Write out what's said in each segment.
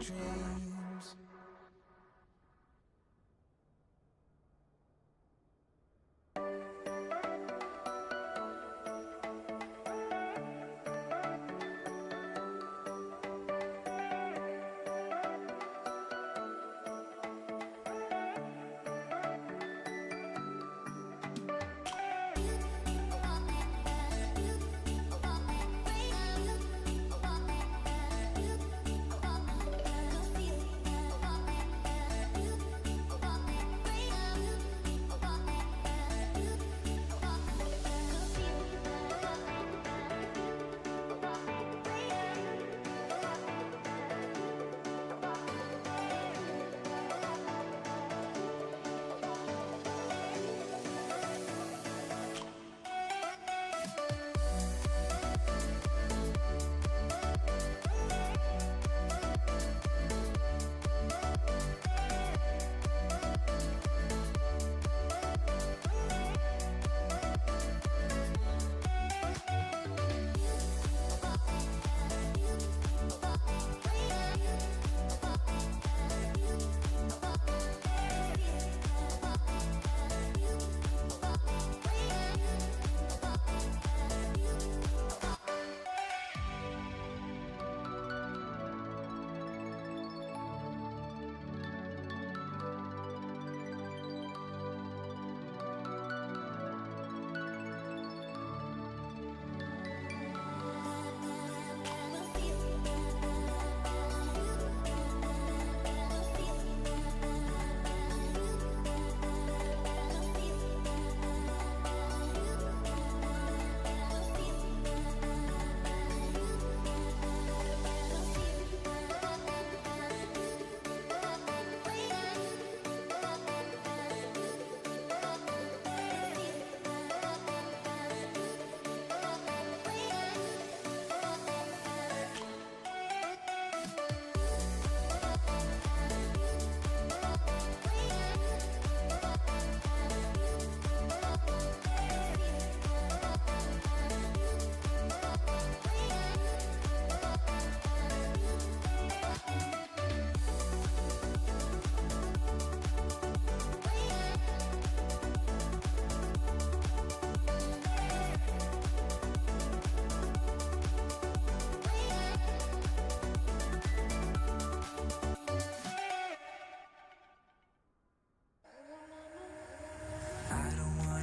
dreams.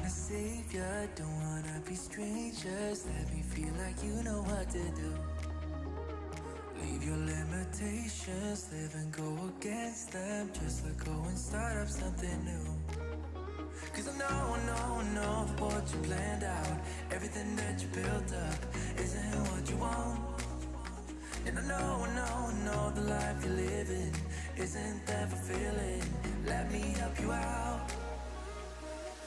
Savior, don't wanna be strangers. Let me feel like you know what to do. Leave your limitations, live and go against them. Just let go and start up something new. Cause I know that what you planned out, everything that you built up, isn't what you want. And I know the life you're living isn't that fulfilling. Let me help you out.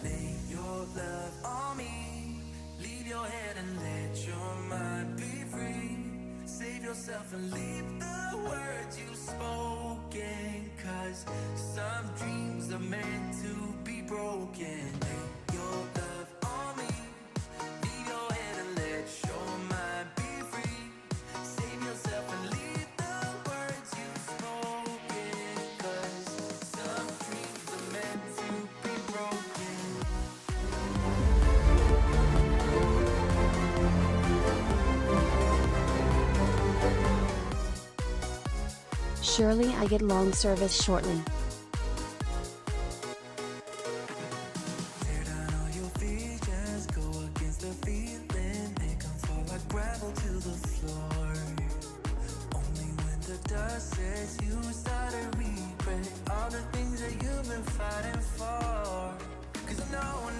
Lay your love on me. Leave your head and let your mind be free. Save yourself and leave the words you've spoken. Cause some dreams are meant to be broken. Lay your love on me. Leave your head and let your mind be free. Save yourself and leave the words you've spoken. Cause some dreams are meant to be broken. Surely I get long service shortly. Tear down all your visions, go against the feeling, make them fall like gravel to the floor. Only when the dust sets, you start to regret all the things that you've been fighting for. Cause I know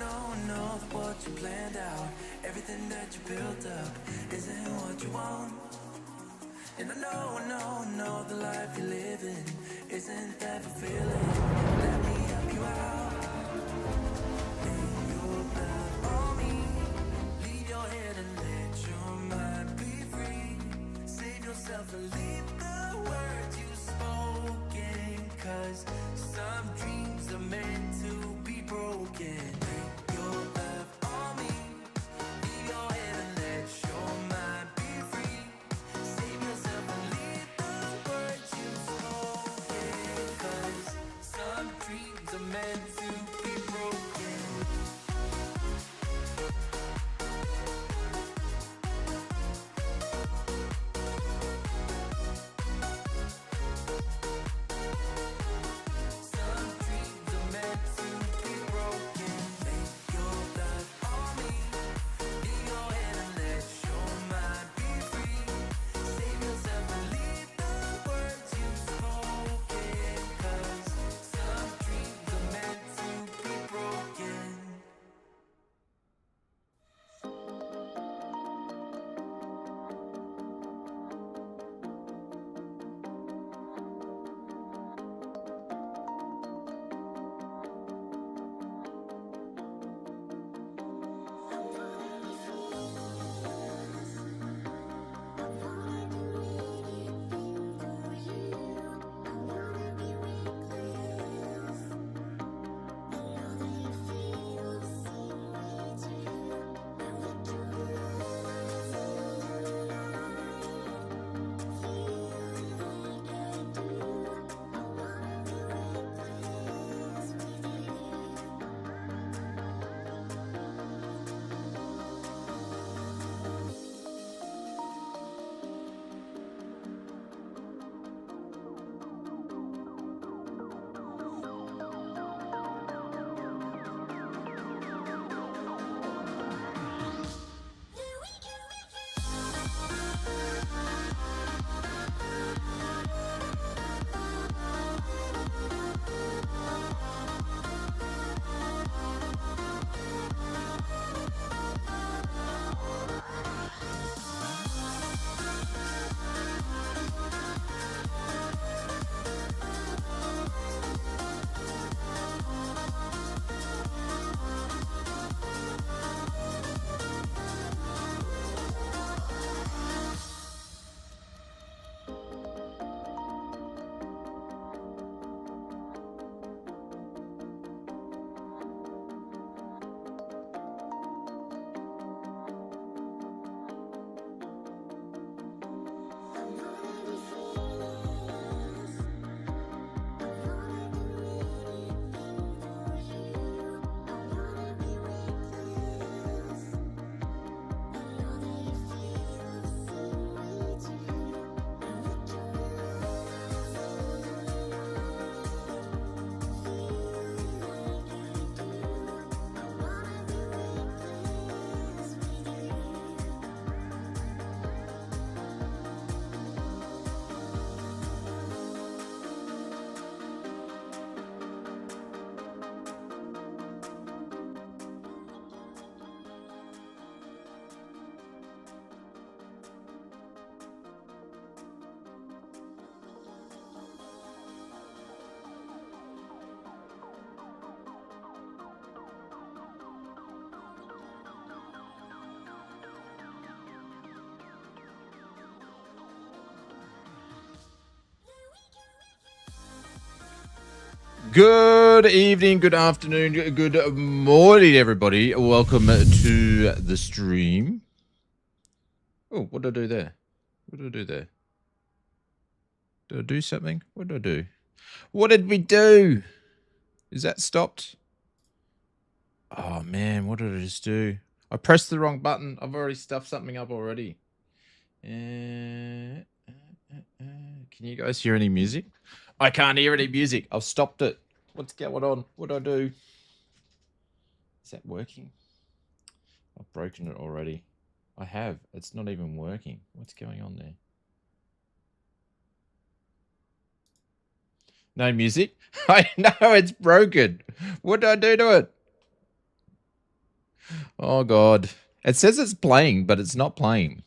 that what you planned out, everything that you built up, isn't what you want. And I know the life you're living isn't that fulfilling. Let me help you out. Lay your love on me. Leave your head and let your mind be free. Save yourself and leave the words you've spoken. Cause some dreams are meant to be broken. Lay your love on me. Leave your head and let your mind be free. Save yourself and leave the words you've spoken. meant to be broken. Some dreams are meant to be broken. Make your life on me. Be your head and let your mind be free. Save yourself and leave the words you've spoken. 'Cause some dreams are meant to be broken. Good evening, good afternoon, good morning, everybody. Welcome to the stream. Oh, what did I do there? What did I do there? Did I do something? What did I do? What did we do? Is that stopped? Oh, man, what did I just do? I pressed the wrong button. I've already stuffed something up already. Can you guys hear any music? I can't hear any music. I've stopped it. What's going on? What do I do? Is that working? I've broken it already. I have. It's not even working. What's going on there? No music? I know it's broken. What do I do to it? Oh, God. It says it's playing, but it's not playing.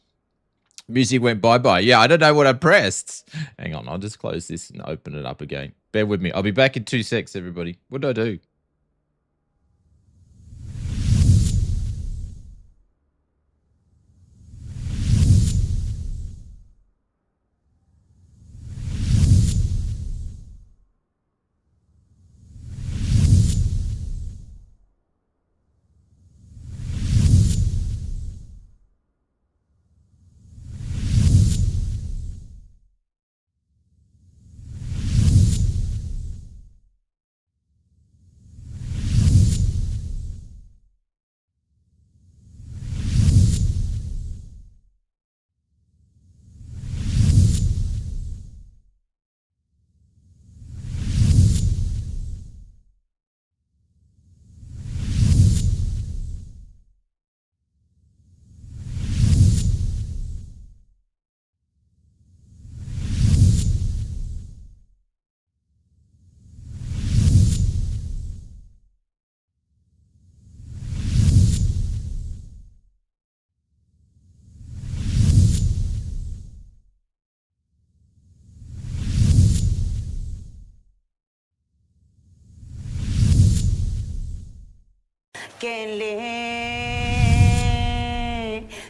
Music went bye-bye. Yeah, I don't know what I pressed. Hang on. I'll just close this and open it up again. Bear with me. I'll be back in 2 secs, everybody. What do I do? can't live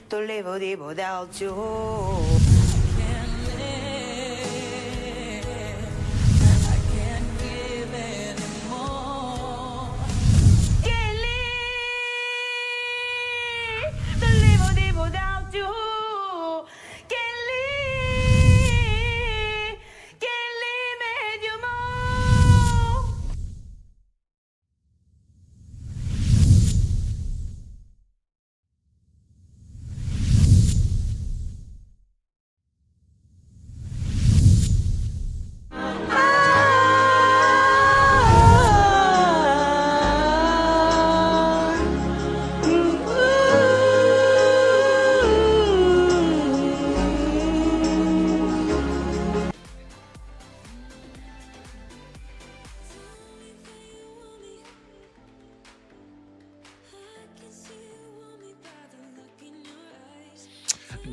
to live without you. I can't give anymore. Can't live to live without you. Can't live with you more.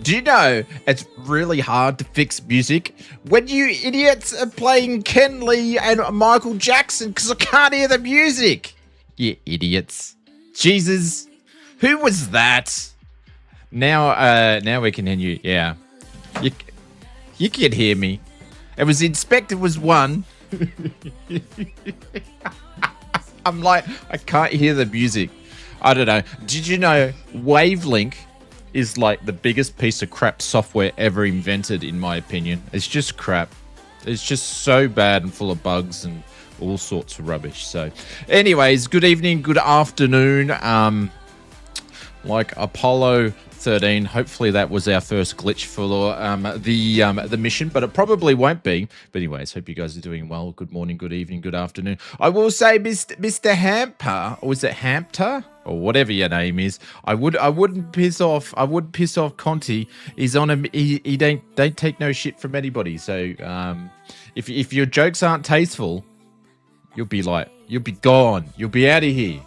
Do you know it's really hard to fix music when you idiots are playing Ken Lee and Michael Jackson because I can't hear the music? You idiots. Jesus. Who was that? Now we can hear you. Yeah. You can hear me. It was Inspector was one. I'm like, I can't hear the music. I don't know. Did you know Wavelink is like the biggest piece of crap software ever invented, in my opinion? It's just crap. It's just so bad and full of bugs and all sorts of rubbish. So anyways, good evening, good afternoon. Like Apollo 13, hopefully that was our first glitch for the mission, but it probably won't be. But anyways, hope you guys are doing well. Good morning, good evening, good afternoon. I will say, Mr. Hamper, or is it Hampter, or whatever your name is, I wouldn't piss off Conti. He's on him. He don't take no shit from anybody. So if your jokes aren't tasteful, you'll be gone. You'll be out of here.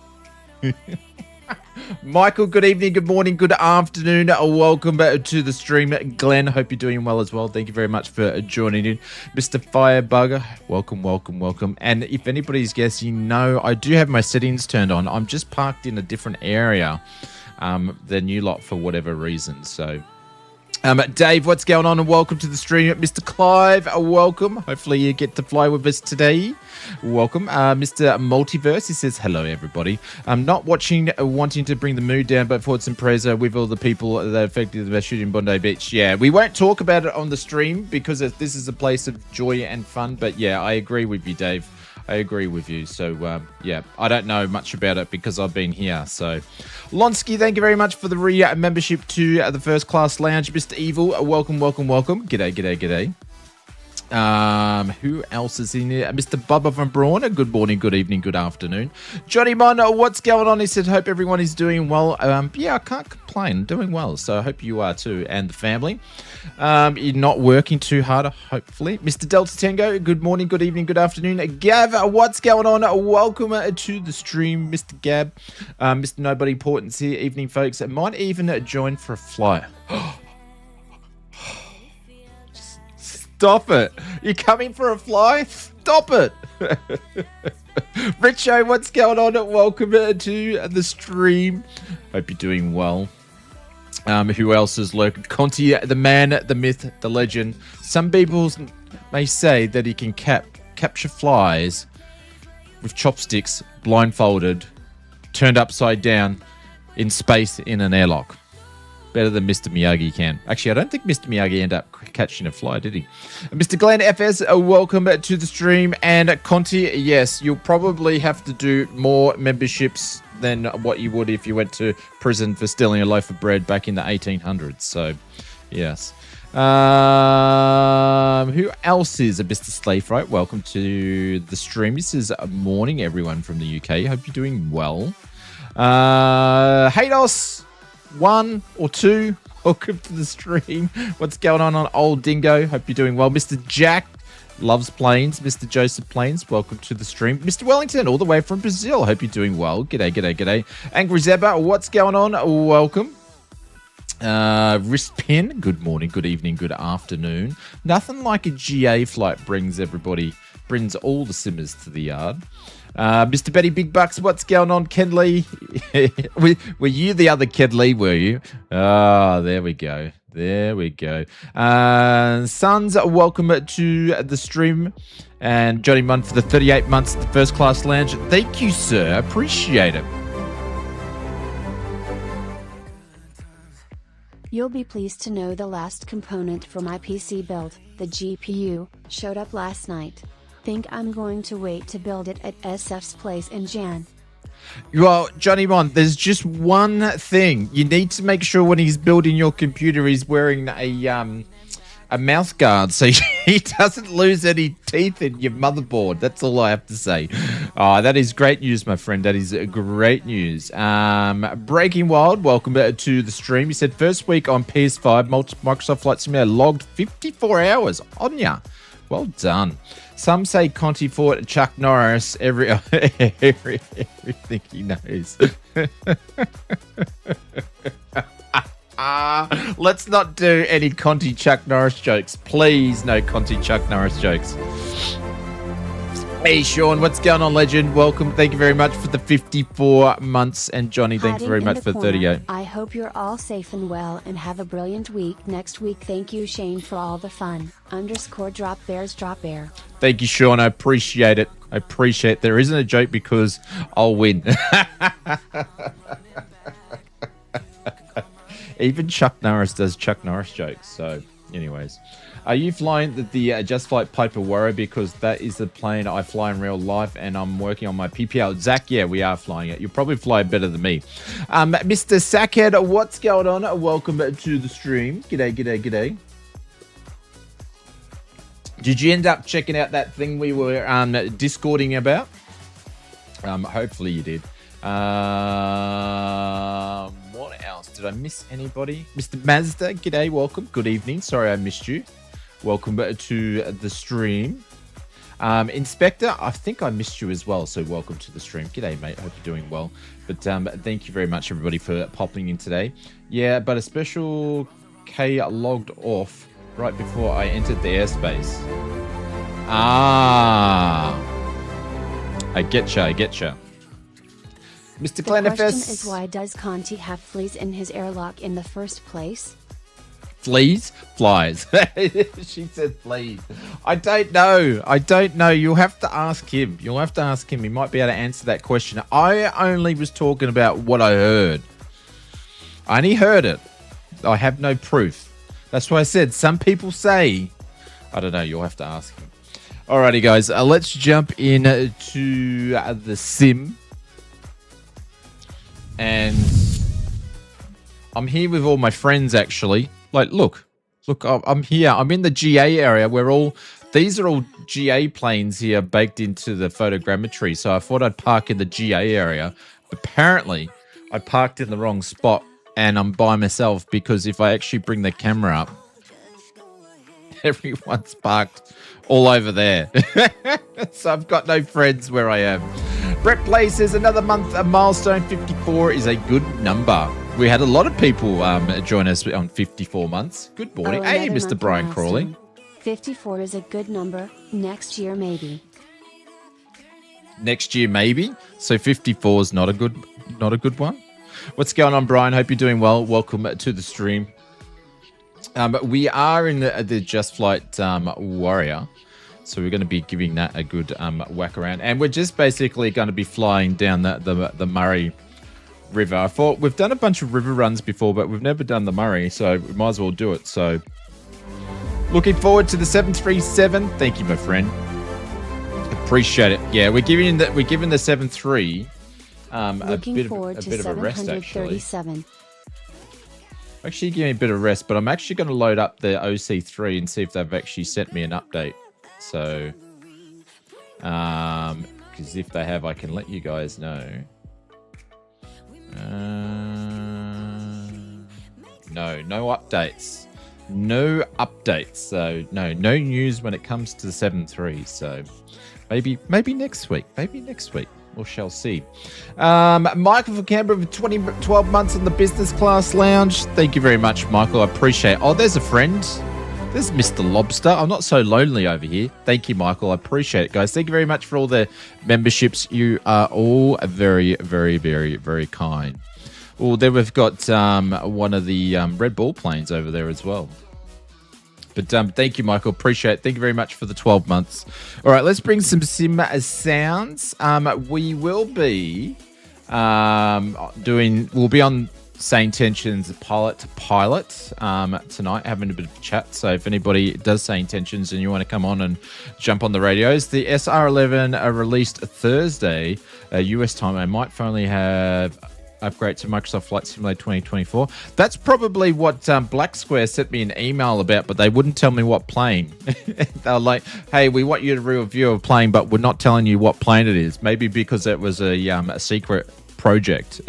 Michael, good evening, good morning, good afternoon. Welcome to the stream. Glenn, hope you're doing well as well. Thank you very much for joining in. Mr. Firebugger, welcome. And if anybody's guessing, no, I do have my settings turned on. I'm just parked in a different area than you lot for whatever reason. So, Dave, what's going on? And welcome to the stream. Mr. Clive, welcome. Hopefully you get to fly with us today. Welcome. Mr. Multiverse, he says, hello, everybody. I'm not wanting to bring the mood down, but thoughts and prayers with all the people that are affected by shooting Bondi Beach. Yeah, we won't talk about it on the stream because this is a place of joy and fun. But yeah, I agree with you, Dave. I agree with you. So, yeah, I don't know much about it because I've been here. So, Lonsky, thank you very much for the membership to the First Class Lounge. Mr. Evil, welcome. G'day. Who else is in here? Mr. Bubba from Braun, good morning, good evening, good afternoon. Johnny Mon, what's going on? He said, hope everyone is doing well. Yeah, I can't complain, doing well. So I hope you are too, and the family. You're not working too hard, hopefully. Mr. Delta Tango, good morning, good evening, good afternoon. Gav, what's going on? Welcome to the stream, Mr. Gab. Mr. Nobody Importance here, evening, folks. I might even join for a flyer. Stop it. You coming for a fly? Stop it. Richo, what's going on? Welcome to the stream. Hope you're doing well. Who else is lurking? Conti, the man, the myth, the legend. Some people may say that he can capture flies with chopsticks, blindfolded, turned upside down in space in an airlock. Better than Mr. Miyagi can. Actually, I don't think Mr. Miyagi ended up catching a fly, did he? Mr. Glenn FS, welcome to the stream. And Conti, yes, you'll probably have to do more memberships than what you would if you went to prison for stealing a loaf of bread back in the 1800s. So, yes. Who else is a Mr. Slave, right? Welcome to the stream. This is morning, everyone from the UK. Hope you're doing well. Hados. 1 or 2, welcome to the stream. What's going on Old Dingo? Hope you're doing well. Mr. Jack loves planes. Mr. Joseph Planes, welcome to the stream. Mr. Wellington, all the way from Brazil. Hope you're doing well. G'day. Angry Zebba, what's going on? Welcome. Wrist Pin, good morning, good evening, good afternoon. Nothing like a GA flight brings everybody brings all the simmers to the yard. Mr. Betty Big Bucks, what's going on, Ken Lee? Were you the other Ken Lee, were you? Ah, there we go. There we go. Sons, welcome to the stream. And Johnny Munn for the 38 months at the First Class Lounge. Thank you, sir. Appreciate it. You'll be pleased to know the last component for my PC build, the GPU, showed up last night. Think I'm going to wait to build it at SF's place in Jan. Well, Johnny Mon, there's just one thing. You need to make sure when he's building your computer, he's wearing a mouth guard so he doesn't lose any teeth in your motherboard. That's all I have to say. Oh, that is great news, my friend. That is great news. Breaking Wild, welcome to the stream. You said first week on PS5, Microsoft Flight Simulator logged 54 hours on ya. Well done. Some say Conti fought Chuck Norris everything he knows. Let's not do any Conti Chuck Norris jokes. Please, no Conti Chuck Norris jokes. Hey, Sean, what's going on, legend? Welcome. Thank you very much for the 54 months. And Johnny, thanks very much for 38. I hope you're all safe and well and have a brilliant week next week. Thank you, Shane, for all the fun. _drop bears drop bear. Thank you, Sean. I appreciate it. I appreciate it. There isn't a joke because I'll win. Even Chuck Norris does Chuck Norris jokes. So, anyways. Are you flying the Just Flight Piper Warrior? Because that is the plane I fly in real life, and I'm working on my PPL. Zach, yeah, we are flying it. You'll probably fly better than me. Mr. Sackhead, what's going on? Welcome to the stream. G'day, g'day, g'day. Did you end up checking out that thing we were discording about? Hopefully you did. What else? Did I miss anybody? Mr. Mazda, g'day, welcome. Good evening. Sorry I missed you. Welcome to the stream. Inspector, I think I missed you as well, so welcome to the stream. G'day, mate. Hope you're doing well. But thank you very much, everybody, for popping in today. Yeah, but a special K logged off right before I entered the airspace. Ah. I getcha. Mr. The question is, why does Conti have fleas in his airlock in the first place? Fleas? Flies. She said fleas. I don't know. You'll have to ask him. He might be able to answer that question. I only was talking about what I heard. I only heard it. I have no proof. That's why I said some people say. I don't know. You'll have to ask him. Alrighty, guys. Let's jump in to the sim. And I'm here with all my friends, actually. Like, look, I'm here. I'm in the GA area where these are all GA planes here baked into the photogrammetry. So I thought I'd park in the GA area. Apparently, I parked in the wrong spot and I'm by myself because if I actually bring the camera up, everyone's parked all over there. So I've got no friends where I am. Brett Play says another month, a milestone 54 is a good number. We had a lot of people join us on 54 months. Good morning. Hey, Mr. Brian Crawley. 54 is a good number. Next year, maybe. Next year, maybe. So 54 is not a good one. What's going on, Brian? Hope you're doing well. Welcome to the stream. We are in the Just Flight Warrior. So we're going to be giving that a good whack around. And we're just basically going to be flying down the Murray River. I thought we've done a bunch of river runs before, but we've never done the Murray, so we might as well do it. So looking forward to the 737. Thank you, my friend. Appreciate it. Yeah, we're giving the 737 a bit of a rest, actually. Actually, give me a bit of rest, but I'm actually going to load up the OC3 and see if they've actually sent me an update. So, because if they have, I can let you guys know. No updates. No updates. So, no news when it comes to the 7.3. So, maybe next week. We shall see. Michael from Canberra for 12 months in the business class lounge. Thank you very much, Michael. I appreciate it. Oh, there's a friend. This is Mr. Lobster. I'm not so lonely over here. Thank you, Michael. I appreciate it, guys. Thank you very much for all the memberships. You are all very, very, very, very kind. Well, then we've got one of the Red Bull planes over there as well. But thank you, Michael. Appreciate it. Thank you very much for the 12 months. All right, let's bring some sim sounds. We will be we'll be on SayIntentions pilot to pilot tonight, having a bit of a chat. So if anybody does SayIntentions and you want to come on and jump on the radios, the SR11 are released Thursday, US time. I might finally have upgrade to Microsoft Flight Simulator 2024. That's probably what Black Square sent me an email about, but they wouldn't tell me what plane. They were like, hey, we want you to review a plane, but we're not telling you what plane it is. Maybe because it was a secret project.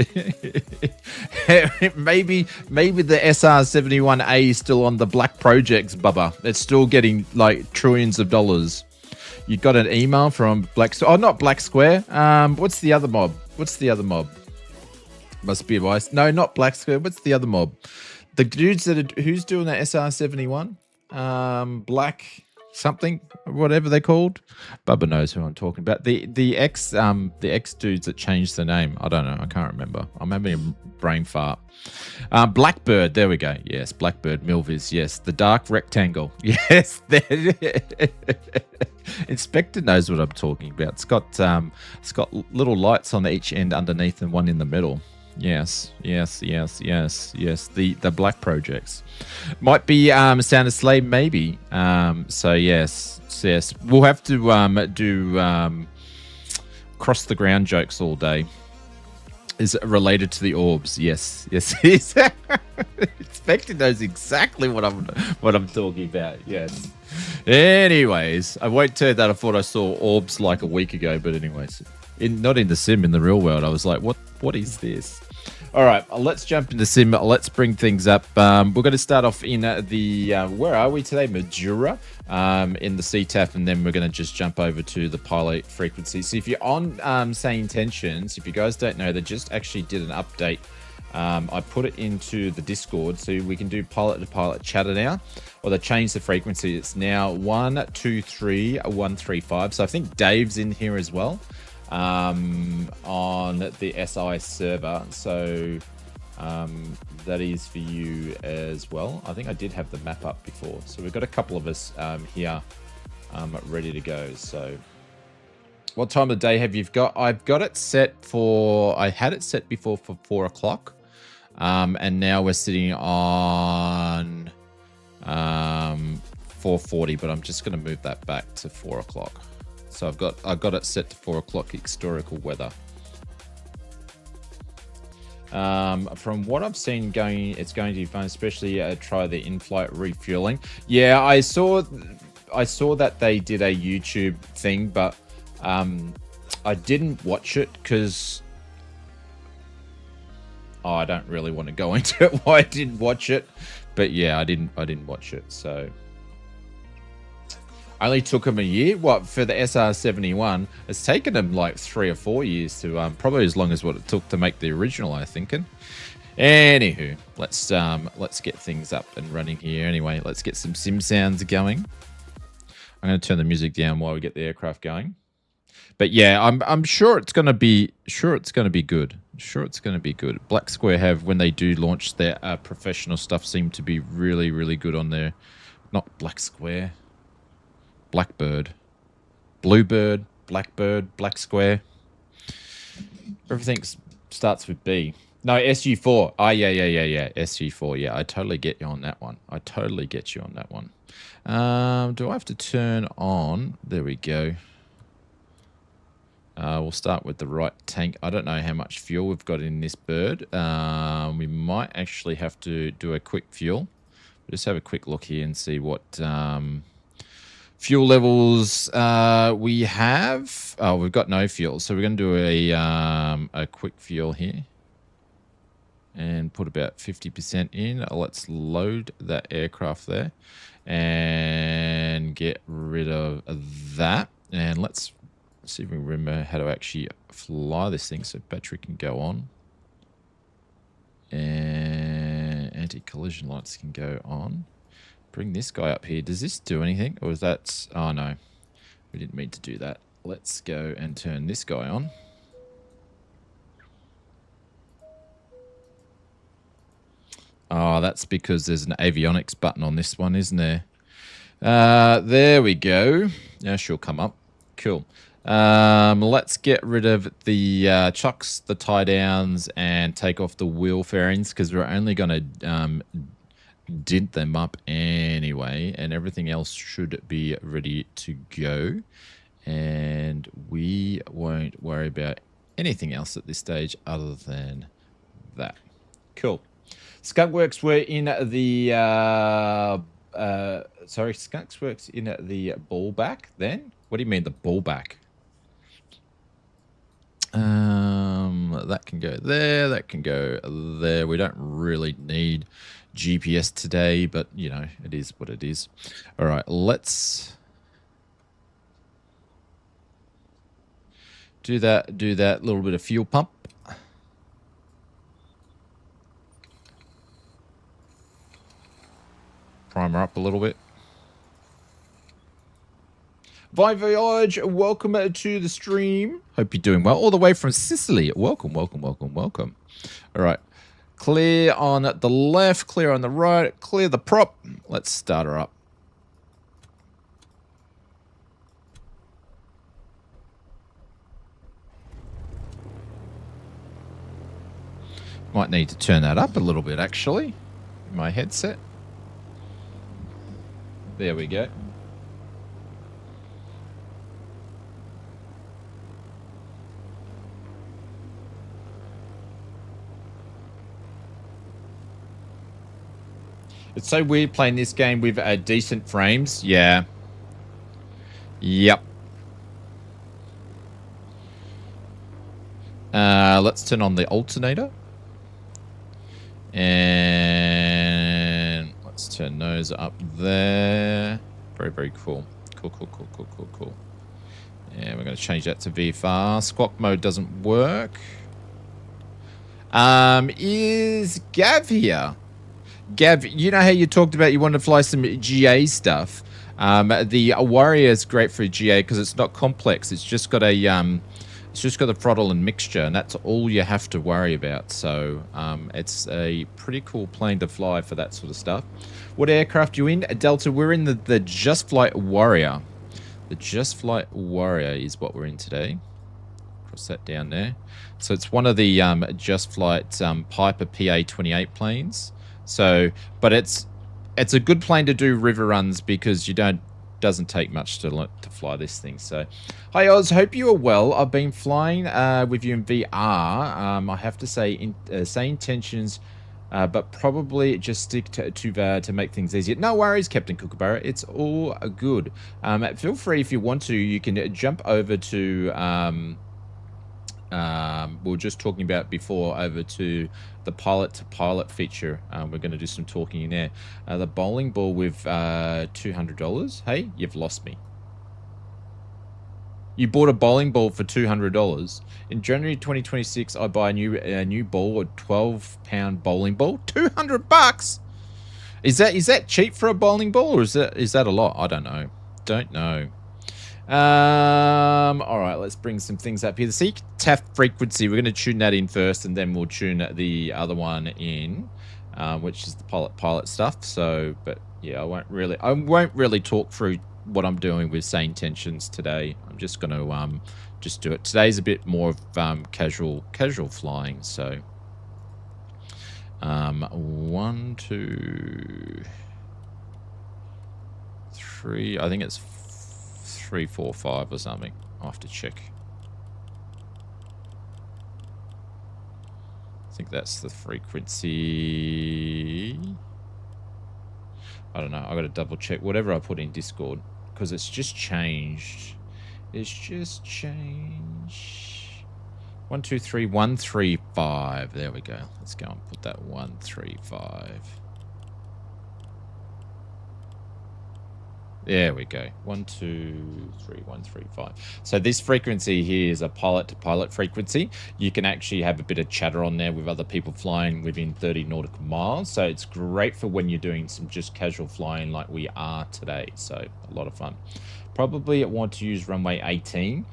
maybe the SR71A is still on the black projects, Bubba. It's still getting like trillions of dollars. You got an email from not Black Square. What's the other mob? Must be advice. No, not Black Square. What's the other mob? The dudes who's doing the SR71? Black something, whatever they're called. Bubba knows who I'm talking about. The ex dudes that changed the name. I don't know. I can't remember. I'm having a brain fart. Blackbird. There we go. Yes, Blackbird. Milviz. Yes, the dark rectangle. Yes. Inspector knows what I'm talking about. It's got little lights on each end underneath and one in the middle. Yes. The black projects might be sound asleep, maybe. So yes. We'll have to do cross the ground jokes all day. Is it related to the orbs? Yes. Inspector knows exactly what I'm talking about. Yes. Anyways, I won't tell you that I thought I saw orbs like a week ago, but anyways, not in the sim, in the real world, I was like, what is this? All right, let's jump into sim. Let's bring things up. We're going to start off in the where are we today? Madura, in the CTAF, and then we're going to just jump over to the pilot frequency. So if you're on SayIntentions, if you guys don't know, they just actually did an update. I put it into the Discord so we can do pilot to pilot chatter now. Or they changed the frequency. It's now 123.135. So I think Dave's in here as well. On the SI server, so that is for you as well. I think I did have the map up before, so we've got a couple of us here ready to go. So what time of the day have you got? I've got it set for, I had it set before for 4 o'clock, and now we're sitting on 4:40, but I'm just going to move that back to 4 o'clock. So I've got it set to 4 o'clock historical weather. From what I've seen it's going to be fun, especially try the in-flight refueling. Yeah, I saw that they did a YouTube thing, but I didn't watch it because I don't really want to go into it why I didn't watch it. But yeah, I didn't watch it, so only took them a year. What, for the SR71? It's taken them like 3 or 4 years to probably as long as what it took to make the original, I think. Anywho, let's get things up and running here. Anyway, let's get some sim sounds going. I'm going to turn the music down while we get the aircraft going. But yeah, I'm sure it's going to be good. Black Square have, when they do launch their professional stuff, seem to be really, really good on their, not Black Square, Blackbird, Bluebird, Blackbird, Black Square. Everything starts with B. No, SU4. Oh, yeah. SU4. Yeah, I totally get you on that one. Do I have to turn on? There we go. We'll start with the right tank. I don't know how much fuel we've got in this bird. We might actually have to do a quick fuel. We'll just have a quick look here and see what fuel levels we have. Oh, we've got no fuel, so we're going to do a quick fuel here and put about 50% in. Let's load that aircraft there and get rid of that. And let's see if we remember how to actually fly this thing so battery can go on and anti-collision lights can go on. bring this guy up here. Does this do anything? Or is that... Oh, no. We didn't mean to do that. Let's go and turn this guy on. Oh, that's because there's an avionics button on this one, isn't there? There we go. Yeah, she'll come up. Cool. Let's get rid of the chucks, the tie downs, and take off the wheel fairings because we're only going to dint them up anyway, and everything else should be ready to go. And we won't worry about anything else at this stage other than that. Cool. Skunkworks were in the Skunkworks in the ball back then? What do you mean the ball back? That can go there, that can go there. We don't really need GPS today, but you know, it is what it is. All right, let's do that little bit of fuel pump. Primer up a little bit. YSWH, welcome to the stream. Hope you're doing well. All the way from Sicily. Welcome, welcome, welcome, welcome. All right. Clear on the left, clear on the right, clear the prop. Let's start her up. Might need to turn that up a little bit, actually. My headset. There we go. It's so weird playing this game with decent frames. Yeah. Yep. Let's turn on the alternator. And let's turn those up there. Very, very cool. Cool, cool, cool, cool, cool, cool. And we're going to change that to VFR. Squawk mode doesn't work. Is Gav here? Gav, you know how you talked about you wanted to fly some GA stuff? The Warrior is great for GA because it's not complex. It's just got a throttle and mixture, and that's all you have to worry about. So it's a pretty cool plane to fly for that sort of stuff. What aircraft you in? Delta, we're in the Just Flight Warrior. The Just Flight Warrior is what we're in today. Cross that down there. So it's one of the Just Flight Piper PA-28 planes. So, but it's a good plane to do river runs because doesn't take much to fly this thing. So, hi Oz, hope you are well. I've been flying with you in VR. I have to say, SayIntentions, but probably just stick to make things easier. No worries, Captain Kookaburra. It's all good. Feel free if you want to. You can jump over to. We were just talking about before over to the pilot-to-pilot feature. We're going to do some talking in there. The bowling ball with $200. Hey, you've lost me. You bought a bowling ball for $200. In January 2026, I buy a new ball, a 12-pound bowling ball. $200. Is that cheap for a bowling ball, or is that a lot? I don't know. Don't know. All right, let's bring some things up here. The CTAF frequency, we're going to tune that in first, and then we'll tune the other one in, which is the pilot stuff. So, but yeah, I won't really talk through what I'm doing with SayIntentions today. I'm just going to just do it. Today's a bit more of casual flying. So, 1, 2, 3. I think it's 3, 4, 5 or something. I'll have to check. I think that's the frequency. I don't know. I got to double check whatever I put in Discord because it's just changed. It's just changed. 1, 2, 3, 1, 3, 5. There we go. Let's go and put that 1, 3, 5. There we go. 1, 2, 3, 1, 3, 5. So this frequency here is a pilot-to-pilot frequency. You can actually have a bit of chatter on there with other people flying within 30 nautical miles. So it's great for when you're doing some just casual flying like we are today. So a lot of fun. Probably want to use runway 18.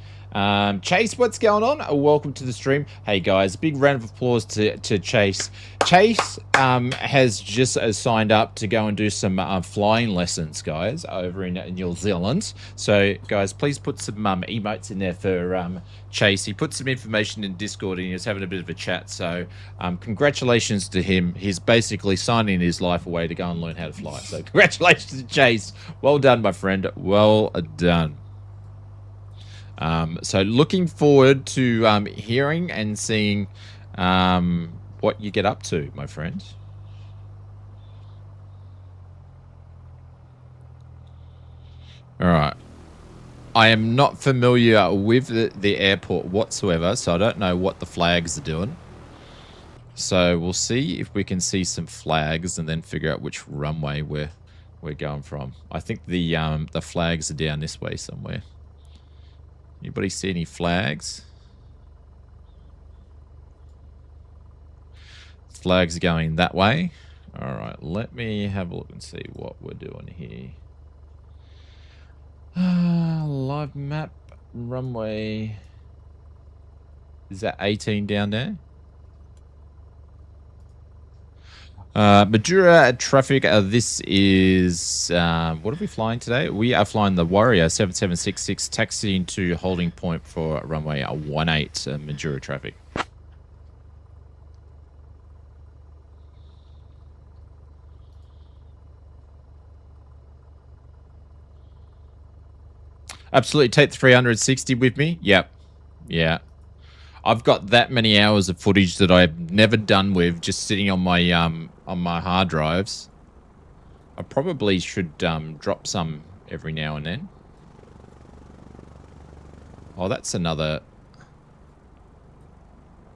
Chase, what's going on? Welcome to the stream. Hey guys, big round of applause to Chase. Chase has just signed up to go and do some flying lessons, guys, over in New Zealand. So guys, please put some emotes in there for Chase. He put some information in Discord and he was having a bit of a chat. So congratulations to him. He's basically signing his life away to go and learn how to fly. So congratulations to Chase. Well done, my friend. Well done. So looking forward to hearing and seeing what you get up to, my friend. All right. I am not familiar with the airport whatsoever, so I don't know what the flags are doing. So we'll see if we can see some flags and then figure out which runway we're going from. I think the flags are down this way somewhere. Anybody see any flags? Flags are going that way. All right, let me have a look and see what we're doing here. Live map, runway. Is that 18 down there? Madura traffic, this is, what are we flying today? We are flying the Warrior 7766, taxiing to holding point for runway 18, Madura traffic. Absolutely, take the 360 with me. Yep. Yeah. I've got that many hours of footage that I've never done with, just sitting on my hard drives. I probably should drop some every now and then. Oh, that's another.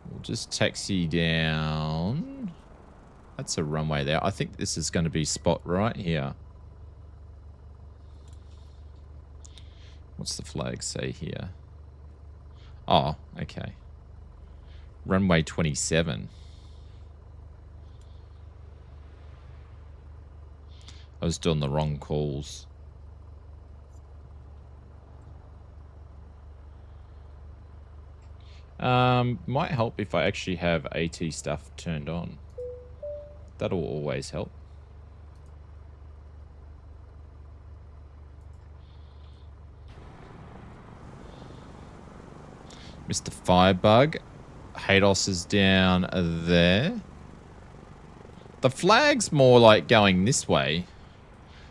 We'll just taxi down. That's a runway there. I think this is going to be spot right here. What's the flag say here? Oh, okay. Runway 27. I was doing the wrong calls. Might help if I actually have AT stuff turned on. That'll always help. Mr. Firebug. Hados is down there. The flag's more like going this way.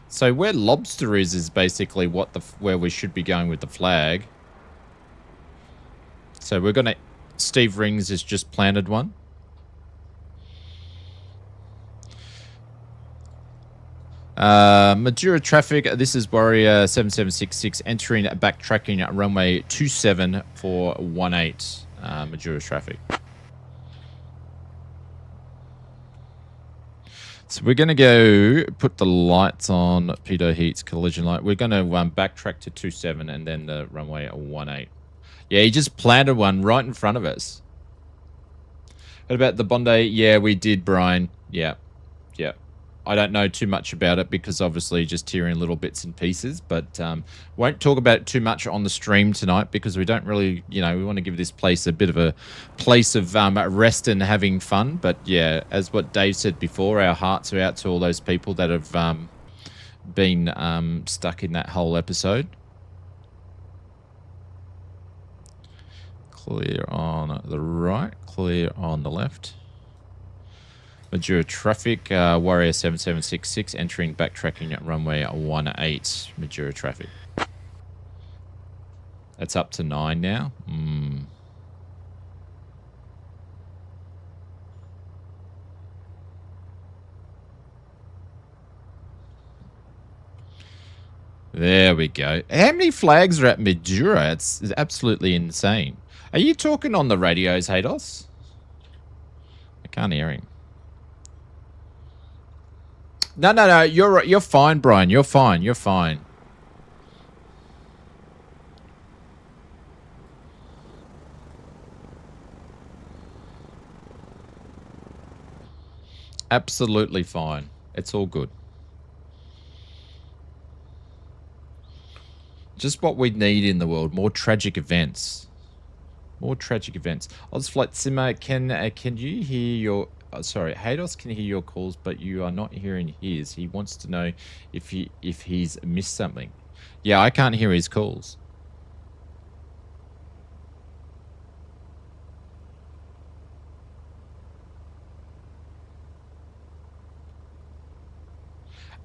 So where Lobster is basically what where we should be going with the flag. So we're gonna. Steve Rings has just planted one. Madura traffic. This is Warrior 7766 entering backtracking at runway 27 for 18. Madura traffic. So we're going to go put the lights on Peter Heat's collision light. We're going to backtrack to 27 and then the runway 18. Yeah, he just planted one right in front of us. What about the Bondi? Yeah, we did, Brian. Yeah. Yeah. I don't know too much about it because obviously just hearing little bits and pieces, but won't talk about it too much on the stream tonight because we don't really, you know, we want to give this place a bit of a place of rest and having fun. But yeah, as what Dave said before, our hearts are out to all those people that have been stuck in that whole episode. Clear on the right, clear on the left. Madura traffic, Warrior 7766 entering backtracking at runway 18. Madura traffic. That's up to 9 now. There we go. How many flags are at Madura? It's absolutely insane. Are you talking on the radios, Hados? I can't hear him. No. You're fine, Brian. You're fine. You're fine. Absolutely fine. It's all good. Just what we need in the world. More tragic events. More tragic events. Ozflight Simmer, can you hear your... sorry, Haydos can hear your calls, but you are not hearing his. He wants to know if he's missed something. Yeah, I can't hear his calls.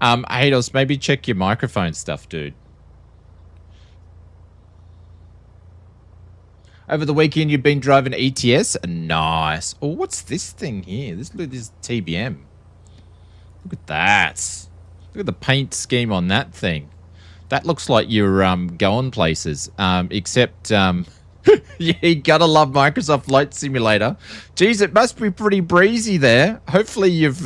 Haydos, maybe check your microphone stuff, dude. Over the weekend, you've been driving ETS? Nice. Oh, what's this thing here? This is TBM. Look at that. Look at the paint scheme on that thing. That looks like you're going places. Except you gotta love Microsoft Flight Simulator. Geez, it must be pretty breezy there. Hopefully you've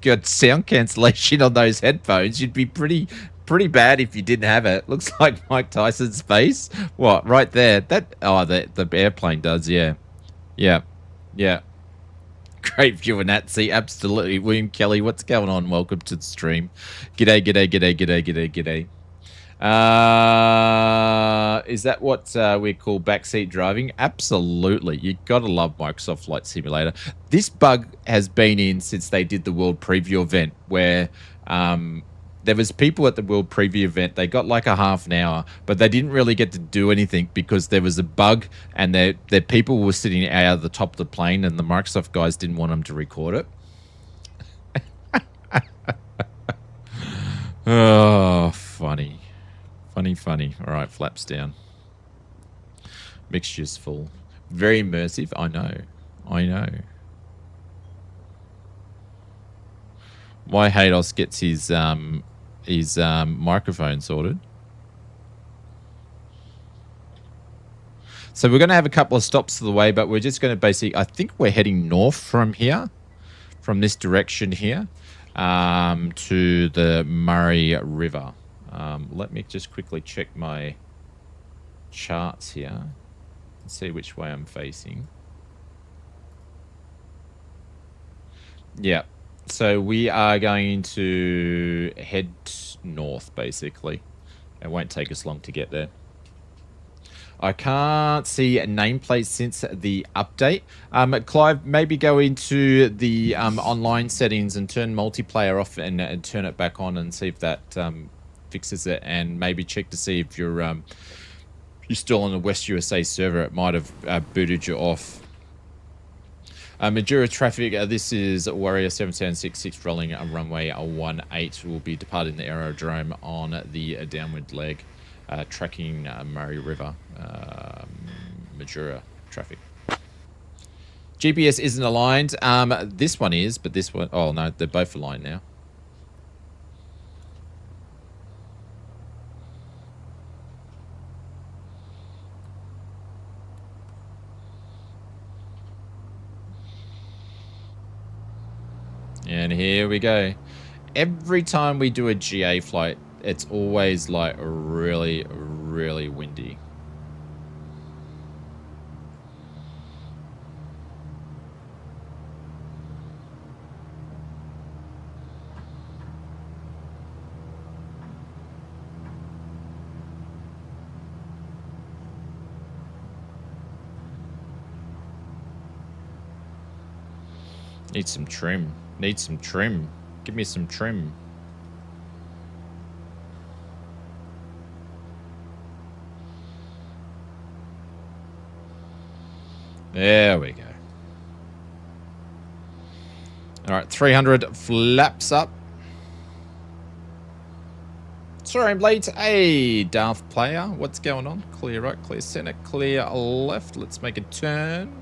got sound cancellation on those headphones. You'd be pretty bad if you didn't have it. Looks like Mike Tyson's face. What, right there? The airplane does, yeah. Yeah. Great view of Nazi, absolutely. William Kelly, what's going on? Welcome to the stream. G'day. Is that what we call backseat driving? Absolutely. You gotta love Microsoft Flight Simulator. This bug has been in since they did the World Preview event, where there was people at the World Preview event. They got like a half an hour, but they didn't really get to do anything because there was a bug, and their people were sitting out of the top of the plane, and the Microsoft guys didn't want them to record it. Oh, funny. All right, flaps down. Mixture's full. Very immersive. I know. Why Haydos gets his microphone sorted. So we're going to have a couple of stops to the way, but we're just going to basically... I think we're heading north from here, from this direction here, to the Murray River. Let me just quickly check my charts here and see which way I'm facing. Yeah. So we are going to head north, basically. It won't take us long to get there. I can't see a nameplate since the update. Clive, maybe go into the online settings and turn multiplayer off and turn it back on and see if that fixes it, and maybe check to see if you're still on the West USA server. It might have booted you off. Majura traffic, this is Warrior 7766 rolling runway 18. Will be departing the aerodrome on the downward leg, tracking Murray River, Majura traffic. GPS isn't aligned. This one is, but this one... Oh, no, they're both aligned now. And here we go. Every time we do a GA flight, it's always like really, really windy. Need some trim. Need some trim. Give me some trim. There we go. All right, 300 flaps up. Sorry, I'm late. Hey, Darth player. What's going on? Clear right, clear center, clear left. Let's make a turn.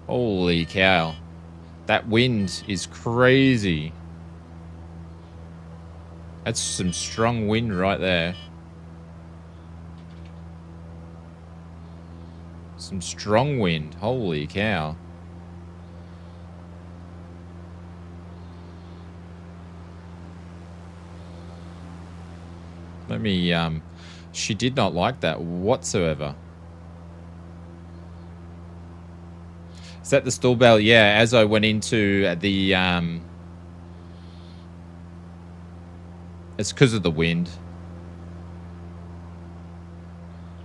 Holy cow. That wind is crazy. That's some strong wind right there. Some strong wind. Holy cow. Let me, she did not like that whatsoever. Is that the stall bell? Yeah, as I went into the... It's because of the wind.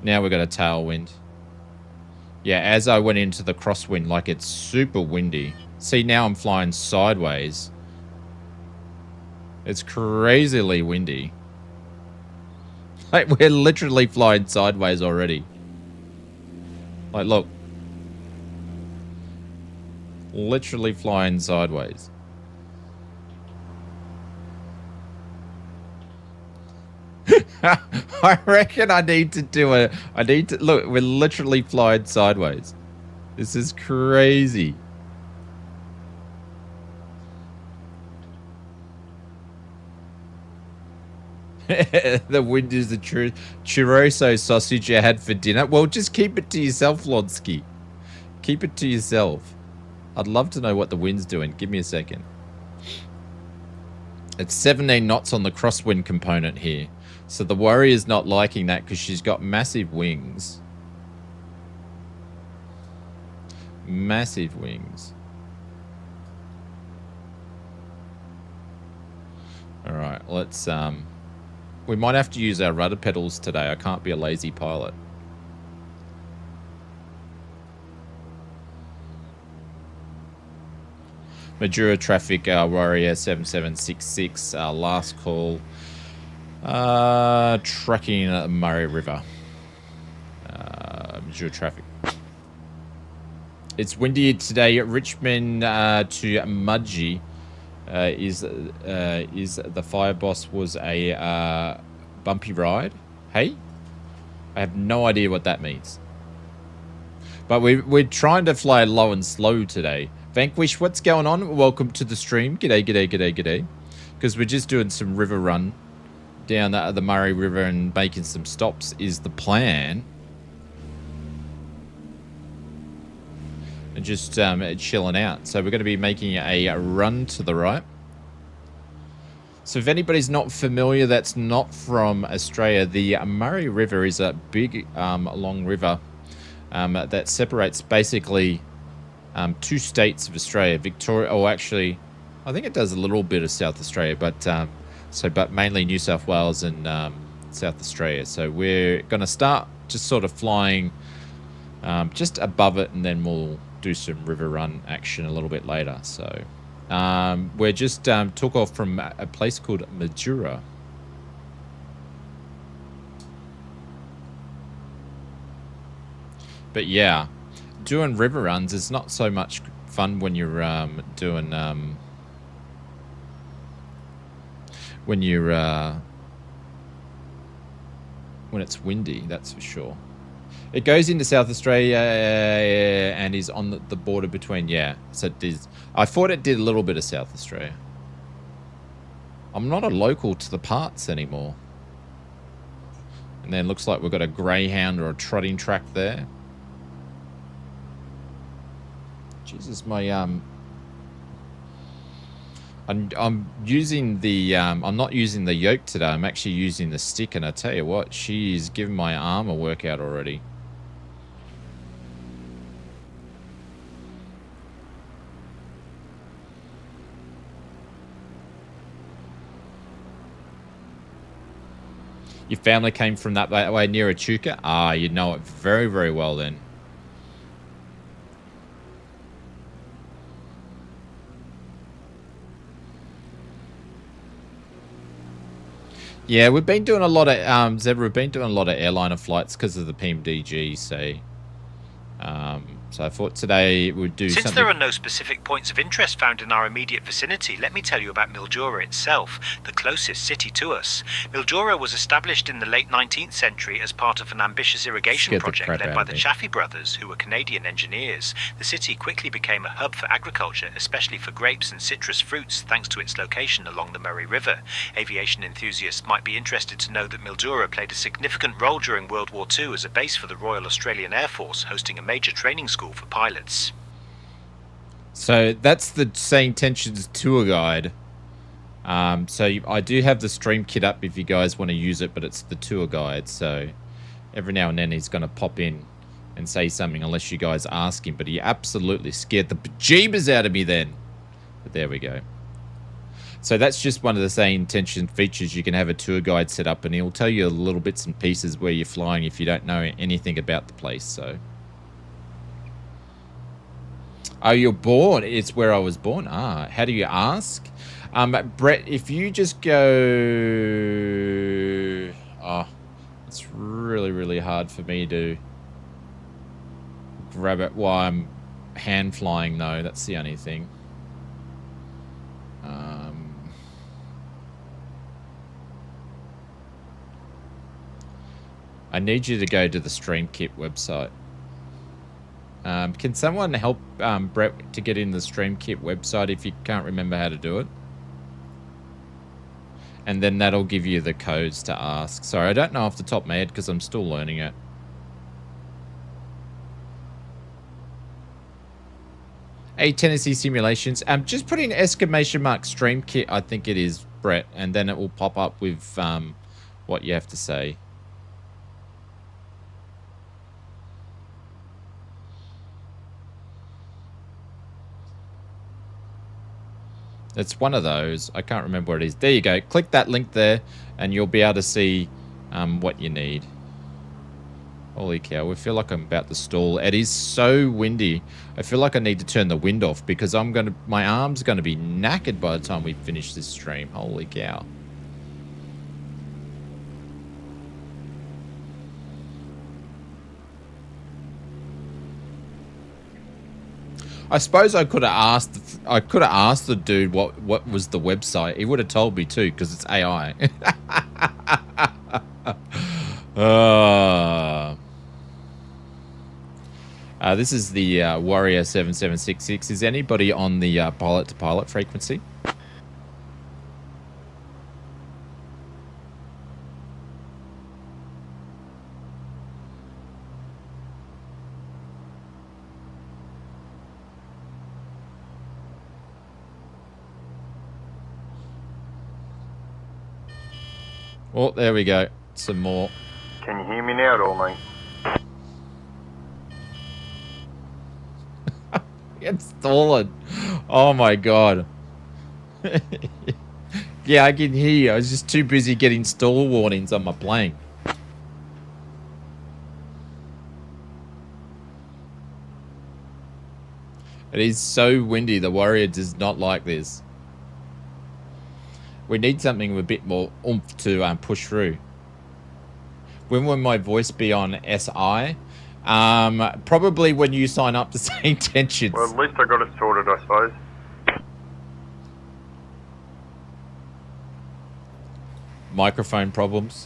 Now we've got a tailwind. Yeah, as I went into the crosswind, like it's super windy. See, now I'm flying sideways. It's crazily windy. Like, we're literally flying sideways already. Like, look. Literally flying sideways. I reckon I need to do a... I need to... Look, we're literally flying sideways. This is crazy. The wind is the chorizo sausage you had for dinner. Well, just keep it to yourself, Lodsky. Keep it to yourself. I'd love to know what the wind's doing. Give me a second. It's 17 knots on the crosswind component here. So the Warrior's not liking that because she's got massive wings. Massive wings. Alright, let's... We might have to use our rudder pedals today. I can't be a lazy pilot. Majura traffic, Warrior 7766, last call. Trucking Murray River. Majura traffic. It's windy today at Richmond to Mudgee. Is the fire boss was a bumpy ride? Hey? I have no idea what that means. But we're trying to fly low and slow today. Vanquish, what's going on? Welcome to the stream. G'day, g'day, g'day, g'day. Because we're just doing some river run down the Murray River and making some stops is the plan. And just chilling out. So we're going to be making a run to the right. So if anybody's not familiar, that's not from Australia. The Murray River is a big, long river that separates basically two states of Australia. Victoria, oh, actually, I think it does a little bit of South Australia, but but mainly New South Wales and South Australia. So we're going to start just sort of flying just above it, and then we'll do some river run action a little bit later. So we're just took off from a place called Majura. But yeah, doing river runs is not so much fun when you're doing when it's windy, that's for sure. It goes into South Australia and is on the border between, yeah. So it is. I thought it did a little bit of South Australia. I'm not a local to the parts anymore. And then looks like we've got a greyhound or a trotting track there. Jesus, my I'm using the I'm not using the yoke today. I'm actually using the stick, and I tell you what, she's giving my arm a workout already. Your family came from that way near Echuca? Ah, you know it very, very well then. Yeah, we've been doing a lot of Zebra. We've been doing a lot of airliner flights because of the PMDG. So I thought today we'd do. Since there are no specific points of interest found in our immediate vicinity, let me tell you about Mildura itself, the closest city to us. Mildura was established in the late 19th century as part of an ambitious irrigation project led by the Chaffee brothers, who were Canadian engineers. The city quickly became a hub for agriculture, especially for grapes and citrus fruits, thanks to its location along the Murray River. Aviation enthusiasts might be interested to know that Mildura played a significant role during World War II as a base for the Royal Australian Air Force, hosting a major training school for pilots. So that's the SayIntentions tour guide. So I do have the stream kit up if you guys want to use it, but it's the tour guide. So every now and then he's going to pop in and say something unless you guys ask him. But he absolutely scared the bejeebers out of me then. But there we go. So that's just one of the SayIntentions features. You can have a tour guide set up and he'll tell you little bits and pieces where you're flying if you don't know anything about the place. So, oh, you're born. It's where I was born. Ah, how do you ask? Brett, if you just go... Oh, it's really, really hard for me to grab it while I'm hand flying though. That's the only thing. I need you to go to the StreamKit website. Can someone help Brett to get in the StreamKit website if you can't remember how to do it? And then that'll give you the codes to ask. Sorry, I don't know off the top of my head because I'm still learning it. Hey, Tennessee Simulations. Just put in exclamation mark StreamKit, I think it is, Brett, and then it will pop up with what you have to say. It's one of those. I can't remember what it is. There you go. Click that link there, and you'll be able to see what you need. Holy cow, I feel like I'm about to stall. It is so windy. I feel like I need to turn the wind off because my arm's gonna be knackered by the time we finish this stream. Holy cow. I suppose I could have asked the dude what was the website. He would have told me too, because it's AI. This is the Warrior 7766. Is anybody on the pilot to pilot frequency? Oh, there we go. Some more. Can you hear me now at all, mate? It's stolen. Oh my god. Yeah, I can hear you. I was just too busy getting stall warnings on my plane. It is so windy. The Warrior does not like this. We need something with a bit more oomph to push through. When will my voice be on SI? Probably when you sign up to SayIntentions. Well, at least I got it sorted, I suppose. Microphone problems.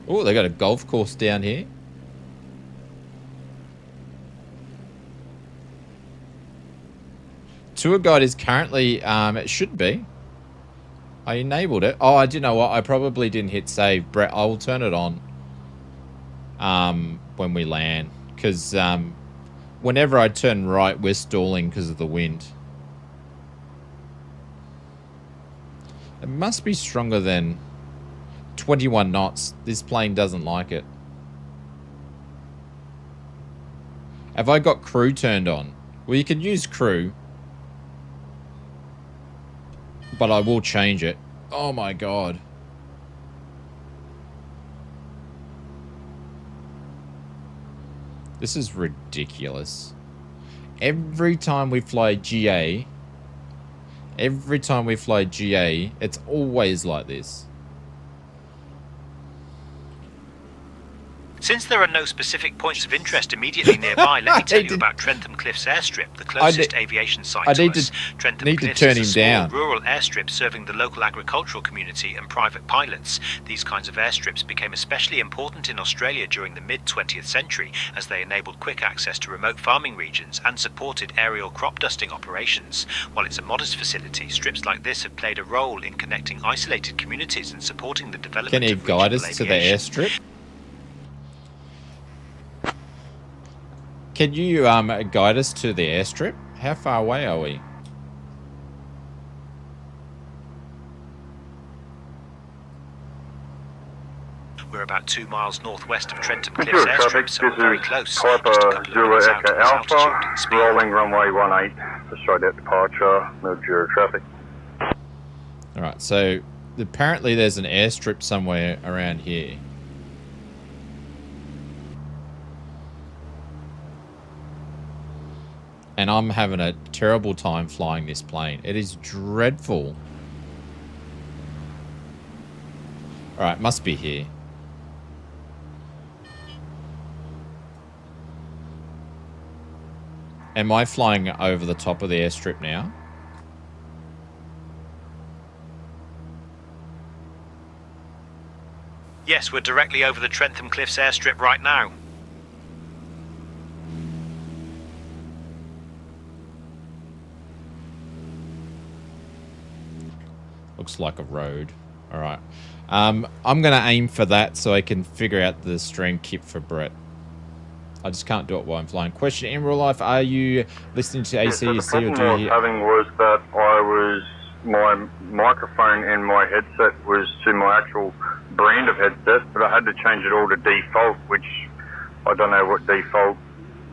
Oh, they got a golf course down here. Tour guide is currently, it should be. I enabled it. Oh, do you know what? I probably didn't hit save. Brett, I will turn it on when we land. Because whenever I turn right, we're stalling because of the wind. It must be stronger than 21 knots. This plane doesn't like it. Have I got crew turned on? Well, you can use crew. But I will change it. Oh my god. This is ridiculous. Every time we fly GA, it's always like this. Since there are no specific points of interest immediately nearby, let me tell you about Trentham Cliffs Airstrip, the closest aviation site to us. Trentham Cliffs is a small rural airstrip serving the local agricultural community and private pilots. These kinds of airstrips became especially important in Australia during the mid-20th century, as they enabled quick access to remote farming regions and supported aerial crop dusting operations. While it's a modest facility, strips like this have played a role in connecting isolated communities and supporting the development of regional aviation. Can you guide us to the airstrip? Can you guide us to the airstrip? How far away are we? We're about 2 miles northwest of Trentham Cliffs Mildura traffic, airstrip, so we're this very is close. Piper Just a couple of Zulu minutes Echo out of altitude Alpha, and speed. rolling runway 18, straight out departure, Mildura traffic. Alright, so apparently there's an airstrip somewhere around here. And I'm having a terrible time flying this plane. It is dreadful. Alright, must be here. Am I flying over the top of the airstrip now? Yes, we're directly over the Trentham Cliffs airstrip right now. Looks like a road. Alright. I'm going to aim for that so I can figure out the stream kit for Brett. I just can't do it while I'm flying. Question, in real life, are you listening to ACC So the problem or do I you was hear... having was that my microphone and my headset was to my actual brand of headset, but I had to change it all to default, which I don't know what default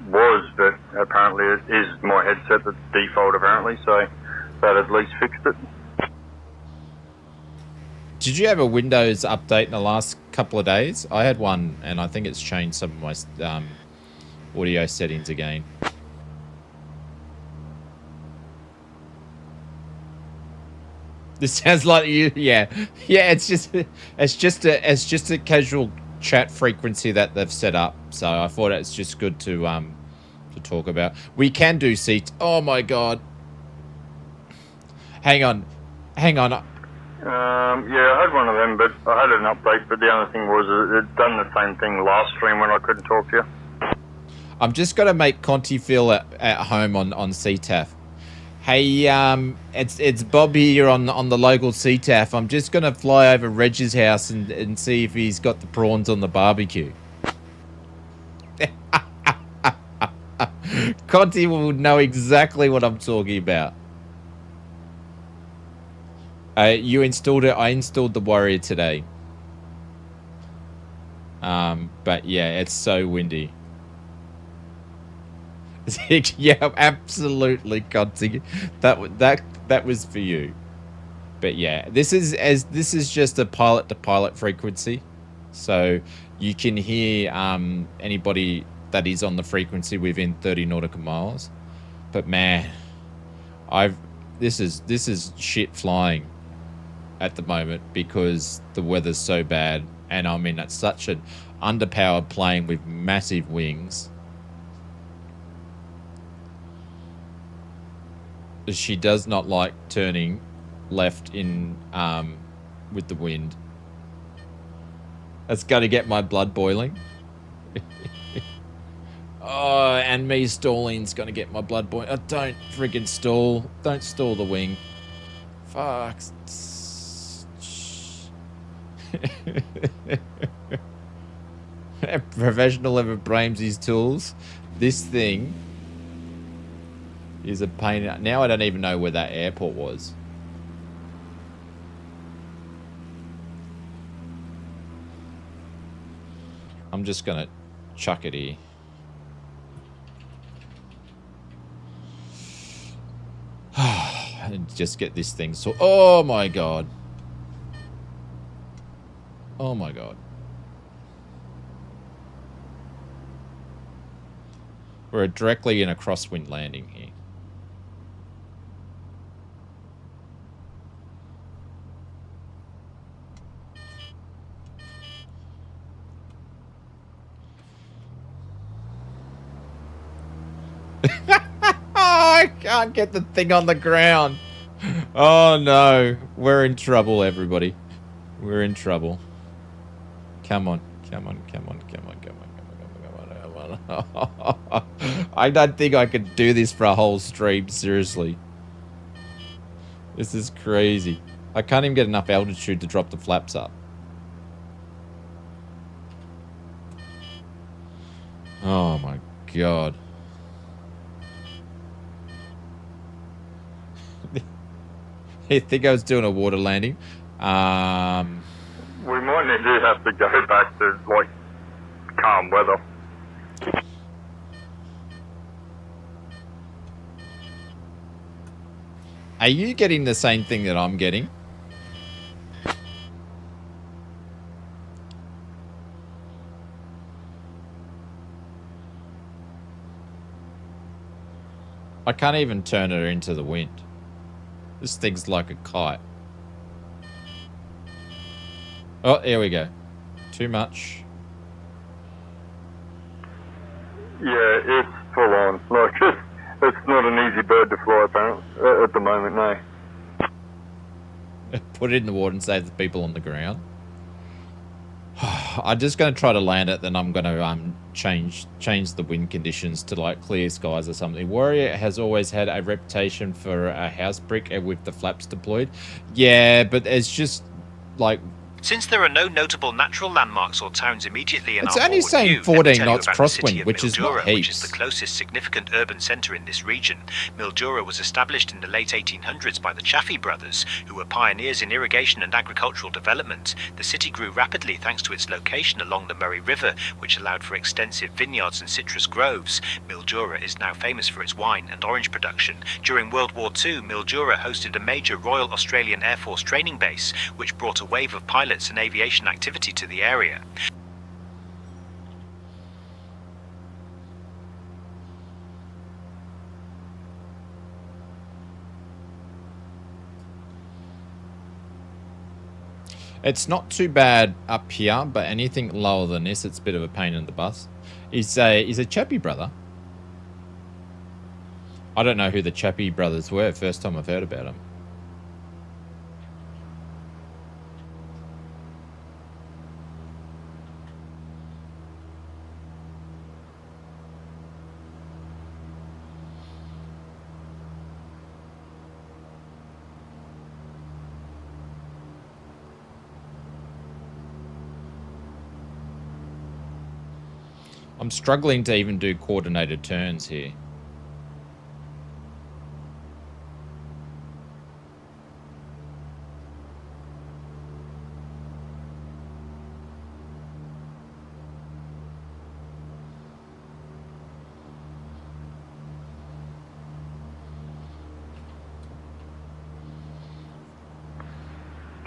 was, but apparently it is my headset that's default apparently, so that at least fixed it. Did you have a Windows update in the last couple of days? I had one, and I think it's changed some of my audio settings again. This sounds like you, yeah. It's just a casual chat frequency that they've set up. So I thought it's just good to talk about. We can do seats. Oh my god. Hang on. Yeah, I had one of them, but I had an update, but the only thing was it done the same thing last stream when I couldn't talk to you. I'm just going to make Conti feel at home on CTAF. Hey, it's Bob here on the local CTAF. I'm just going to fly over Reg's house and see if he's got the prawns on the barbecue. Conti will know exactly what I'm talking about. You installed it. I installed the Warrior today. But yeah, it's so windy. Yeah, absolutely, Conti. That was for you. But yeah, this is just a pilot to pilot frequency, so you can hear anybody that is on the frequency within 30 nautical miles. But man, this is shit flying at the moment because the weather's so bad, and I mean it's such an underpowered plane with massive wings. She does not like turning left in with the wind. That's going to get my blood boiling. Oh, and me stalling's going to get my blood boiling. Oh, don't friggin' stall. Don't stall the wing. Fuck. A professional ever blames his tools. This thing is a pain. Now I don't even know where that airport was. I'm just gonna chuck it here. And just get this thing so. Oh my god. Oh my god. We're directly in a crosswind landing here. I can't get the thing on the ground. Oh no. We're in trouble, everybody. We're in trouble. Come on. Come on. Come on. Come on. Come on. Come on. Come on. I don't think I could do this for a whole stream. Seriously. This is crazy. I can't even get enough altitude to drop the flaps up. Oh my god. I think I was doing a water landing. We might need to have to go back to, like, calm weather. Are you getting the same thing that I'm getting? I can't even turn her into the wind. This thing's like a kite. Oh, here we go. Too much. Yeah, it's full on. Like, it's not an easy bird to fly, apparently, at the moment, no. Put it in the water and save the people on the ground. I'm just going to try to land it, then I'm going to change the wind conditions to like clear skies or something. Warrior has always had a reputation for a house brick with the flaps deployed. Yeah, but it's just like... Since there are no notable natural landmarks or towns immediately in It's our only forward saying view, 14 let me tell you knots about the city crosswind, of which is not Mildura, which is heaps. the closest significant urban centre in this region. Mildura was established in the late 1800s by the Chaffee brothers, who were pioneers in irrigation and agricultural development. The city grew rapidly thanks to its location along the Murray River, which allowed for extensive vineyards and citrus groves. Mildura is now famous for its wine and orange production. During World War II, Mildura hosted a major Royal Australian Air Force training base, which brought a wave of pilots and aviation activity to the area. It's not too bad up here, but anything lower than this, it's a bit of a pain in the bus. He's a Chappie brother. I don't know who the Chappie brothers were. First time I've heard about them. I'm struggling to even do coordinated turns here.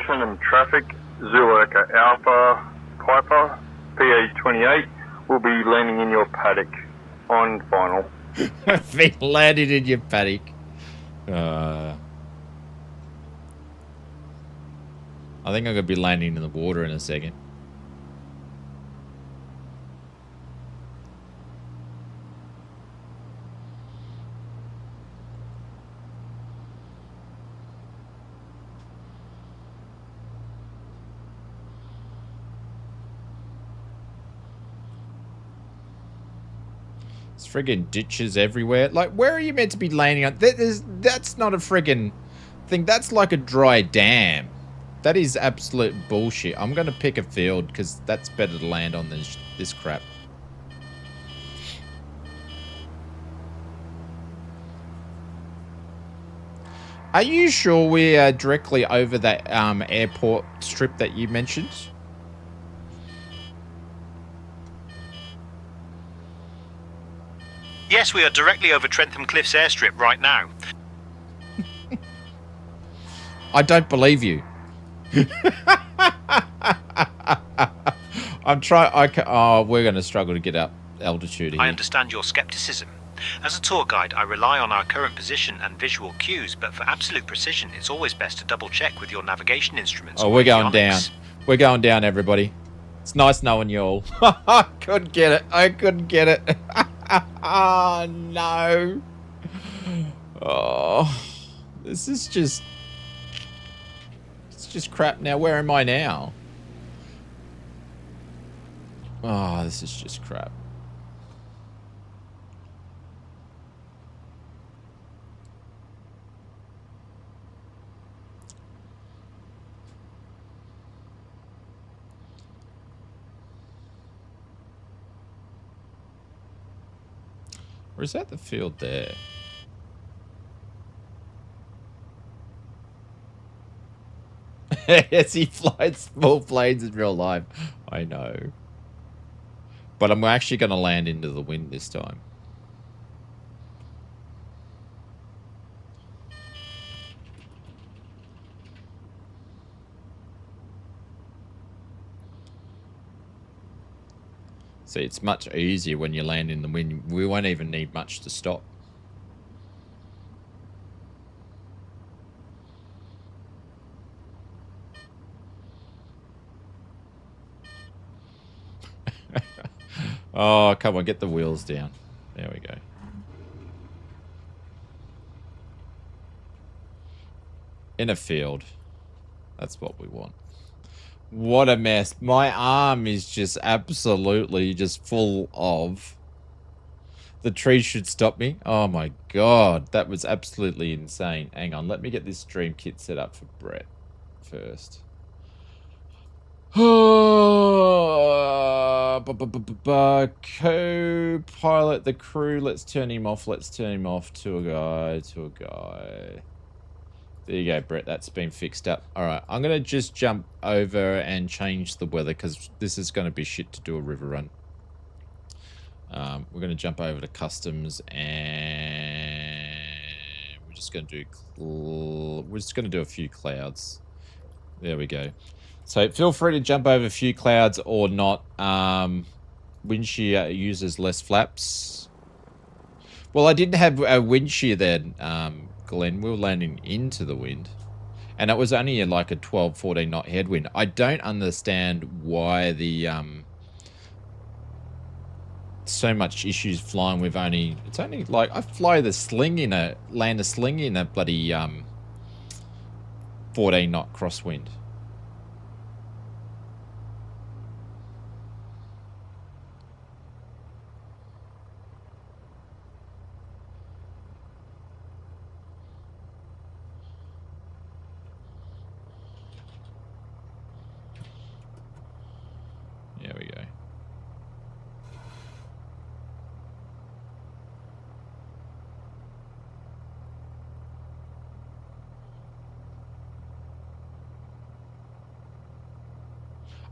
Trentham traffic, Zulu Echo Alpha, Piper, PA28, will be landing in your paddock on final. Been landed in your paddock. I think I'm going to be landing in the water in a second. Friggin' ditches everywhere. Like, where are you meant to be landing on? That's not a friggin' thing. That's like a dry dam. That is absolute bullshit. I'm going to pick a field because that's better to land on than this crap. Are you sure we are directly over that airport strip that you mentioned? Yes, we are directly over Trentham Cliffs airstrip right now. I don't believe you. I'm trying. Oh, we're going to struggle to get up altitude here. I understand your skepticism. As a tour guide, I rely on our current position and visual cues, but for absolute precision, it's always best to double check with your navigation instruments. Oh, we're going down. We're going down, everybody. It's nice knowing you all. I couldn't get it. I couldn't get it. Oh, no. Oh, this is just... It's just crap now. Where am I now? Oh, this is just crap. Or is that the field there? Yes, he flies small planes in real life. I know. But I'm actually going to land into the wind this time. See, it's much easier when you land in the wind. We won't even need much to stop. Oh, come on, get the wheels down. There we go. In a field. That's what we want. What a mess. My arm is just absolutely just full of... The tree should stop me. Oh my god. That was absolutely insane. Hang on. Let me get this stream kit set up for Brett first. Co-pilot the crew. Let's turn him off. Let's turn him off. To a guy. To a guy. There you go, Brett. That's been fixed up. All right. I'm going to just jump over and change the weather because this is going to be shit to do a river run. We're going to jump over to customs and we're just going to do a few clouds. There we go. So feel free to jump over a few clouds or not. Wind shear uses less flaps. Well, I didn't have a wind shear then, Glenn. We were landing into the wind. And it was only like a 12, 14 knot headwind. I don't understand why the so much issues flying with only... It's only like... I fly the sling in a... Land a sling in a bloody 14 knot crosswind. There we go.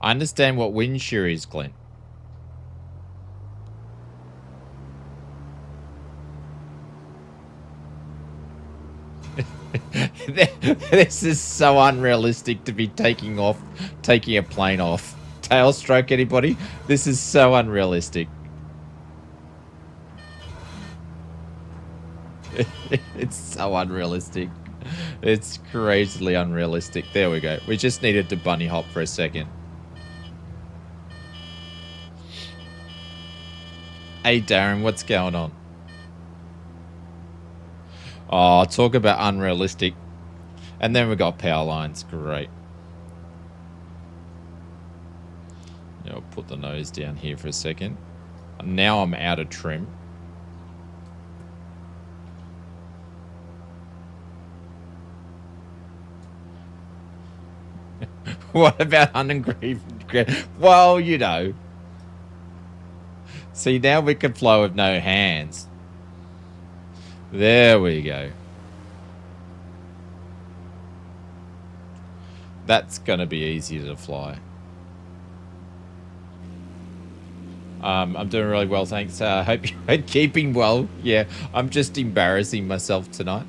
I understand what wind shear is, Glenn. This is so unrealistic to be taking a plane off. Tail stroke, anybody? This is so unrealistic. It's so unrealistic. It's crazily unrealistic. There we go. We just needed to bunny hop for a second. Hey, Darren, what's going on? Oh, talk about unrealistic. And then we got power lines. Great. I'll put the nose down here for a second. Now I'm out of trim. What about unengraved? Well, you know. See, now we can fly with no hands. There we go. That's going to be easier to fly. I'm doing really well, thanks. Hope you're keeping well. Yeah, I'm just embarrassing myself tonight.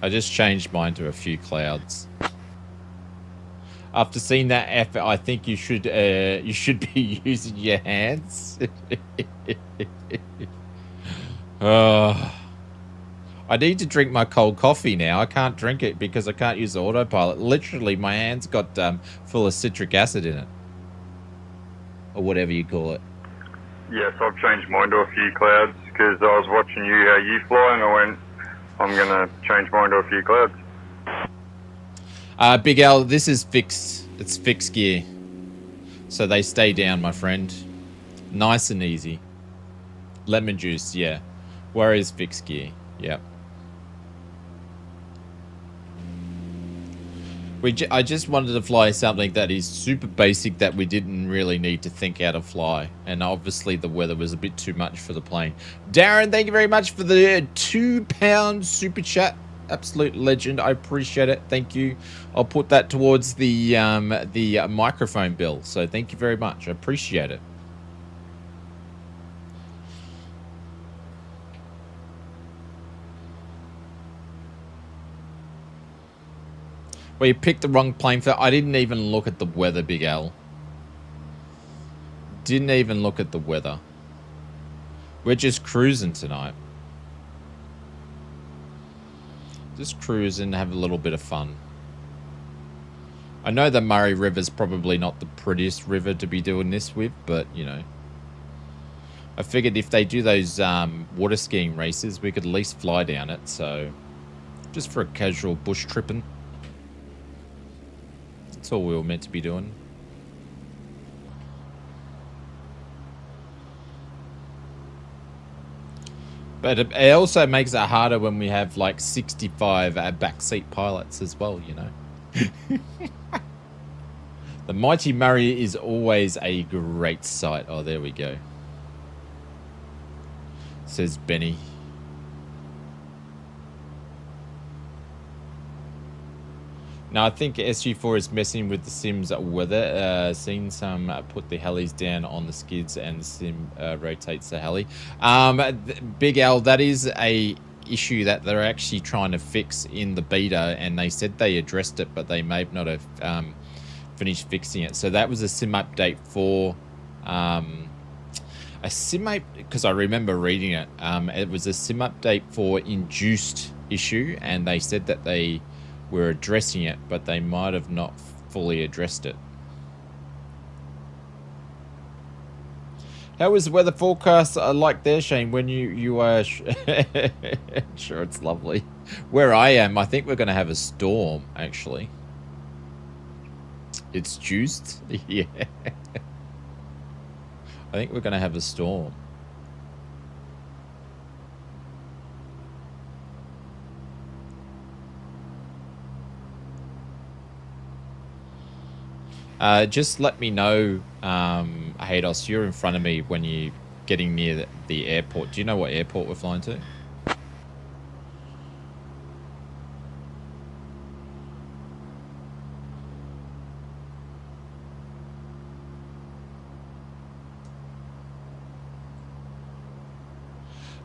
I just changed mine to a few clouds. After seeing that effort, I think you should be using your hands. I need to drink my cold coffee now. I can't drink it because I can't use the autopilot. Literally, my hands got full of citric acid in it. Or whatever you call it. Yes, I've changed mine to a few clouds because I was watching you how you fly and I went, I'm going to change mine to a few clouds. Big Al, this is fixed. It's fixed gear. So they stay down, my friend. Nice and easy. Lemon juice, yeah. Where is fixed gear? Yep. I just wanted to fly something that is super basic that we didn't really need to think how to fly. And obviously the weather was a bit too much for the plane. Darren, thank you very much for the £2 super chat. Absolute legend. I appreciate it. Thank you. I'll put that towards the microphone bill. So thank you very much. I appreciate it. Well, you picked the wrong plane for... I didn't even look at the weather, Big Al. Didn't even look at the weather. We're just cruising tonight. Just cruise and have a little bit of fun. I know the Murray River's probably not the prettiest river to be doing this with, but, you know. I figured if they do those water skiing races, we could at least fly down it, so... Just for a casual bush tripping. That's all we were meant to be doing. But it also makes it harder when we have like 65 backseat pilots as well, you know. The Mighty Murray is always a great sight. Oh, there we go. Says Benny. Now, I think SG4 is messing with the Sim's weather. Seen some put the helis down on the skids and the Sim rotates the heli. Big Al, that is a issue that they're actually trying to fix in the beta, and they said they addressed it, but they may not have finished fixing it. So that was a Sim update for... a Sim update, because I remember reading it. It was a Sim update for induced issue, and they said that they... were addressing it, but they might have not fully addressed it. How was the weather forecast like there, Shane, when you are... Sure, it's lovely. Where I am, I think we're going to have a storm, actually. It's juiced? Yeah. I think we're going to have a storm. Just let me know, Haydos, you're in front of me when you're getting near the airport. Do you know what airport we're flying to?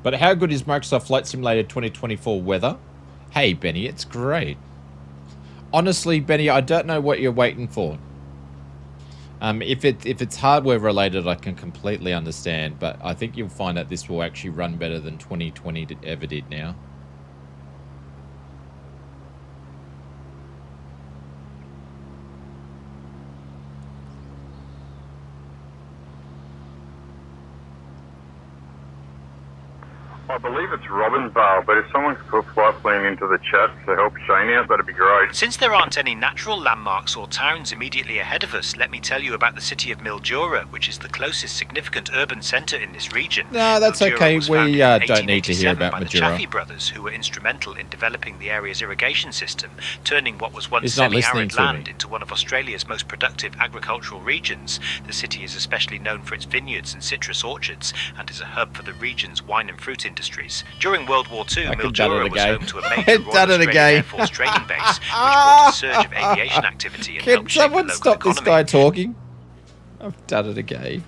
But how good is Microsoft Flight Simulator 2024 weather? Hey, Benny, it's great. Honestly, Benny, I don't know what you're waiting for. If it's hardware related, I can completely understand, but I think you'll find that this will actually run better than 2020 ever did now. I believe it's Robinvale, but if someone could put flight plan into the chat to help Shane out, that'd be great. Since there aren't any natural landmarks or towns immediately ahead of us, let me tell you about the city of Mildura, which is the closest significant urban centre in this region. No, that's Mildura okay. was We founded in don't need to hear 1887 about by the Mildura. Chaffee brothers, who were instrumental in developing the area's irrigation system, turning what was once He's not listening semi-arid to land me. into one of Australia's most productive agricultural regions. The city is especially known for its vineyards and citrus orchards, and is a hub for the region's wine and fruit industries. During World War II, Mildura was home to a major Royal Australian Air Force training base, which brought a surge of aviation activity and Can helped shape the someone local stop this economy. guy talking? I've done it again.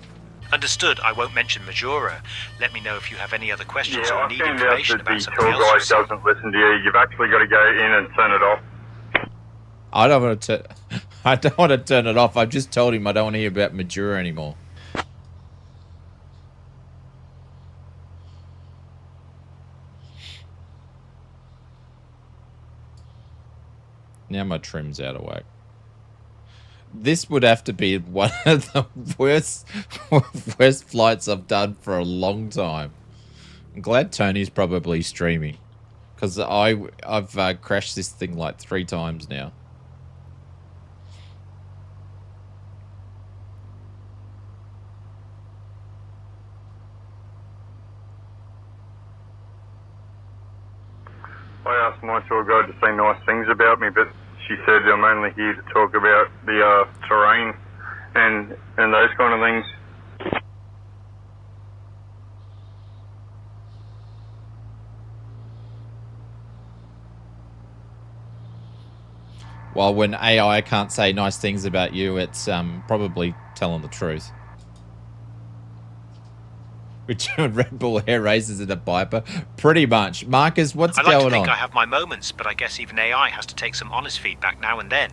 Understood, I won't mention Majora. Let me know if you have any other questions Yeah, or I need found out information that the about something tour else guide you've seen. doesn't listen to you. You've actually got to go in and turn it off. I don't want to. I don't want to turn it off. I've just told him I don't want to hear about Majura anymore. Now my trim's out of whack. This would have to be one of the worst flights I've done for a long time. I'm glad Tony's probably streaming, because I've crashed this thing like 3 times now. I asked my tour guide to say nice things about me, but she said, I'm only here to talk about the terrain and those kind of things. Well, when AI can't say nice things about you, it's probably telling the truth. Which Red Bull hair races in a Piper? Pretty much. Marcus, what's I like going to think on? I have my moments, but I guess even AI has to take some honest feedback now and then.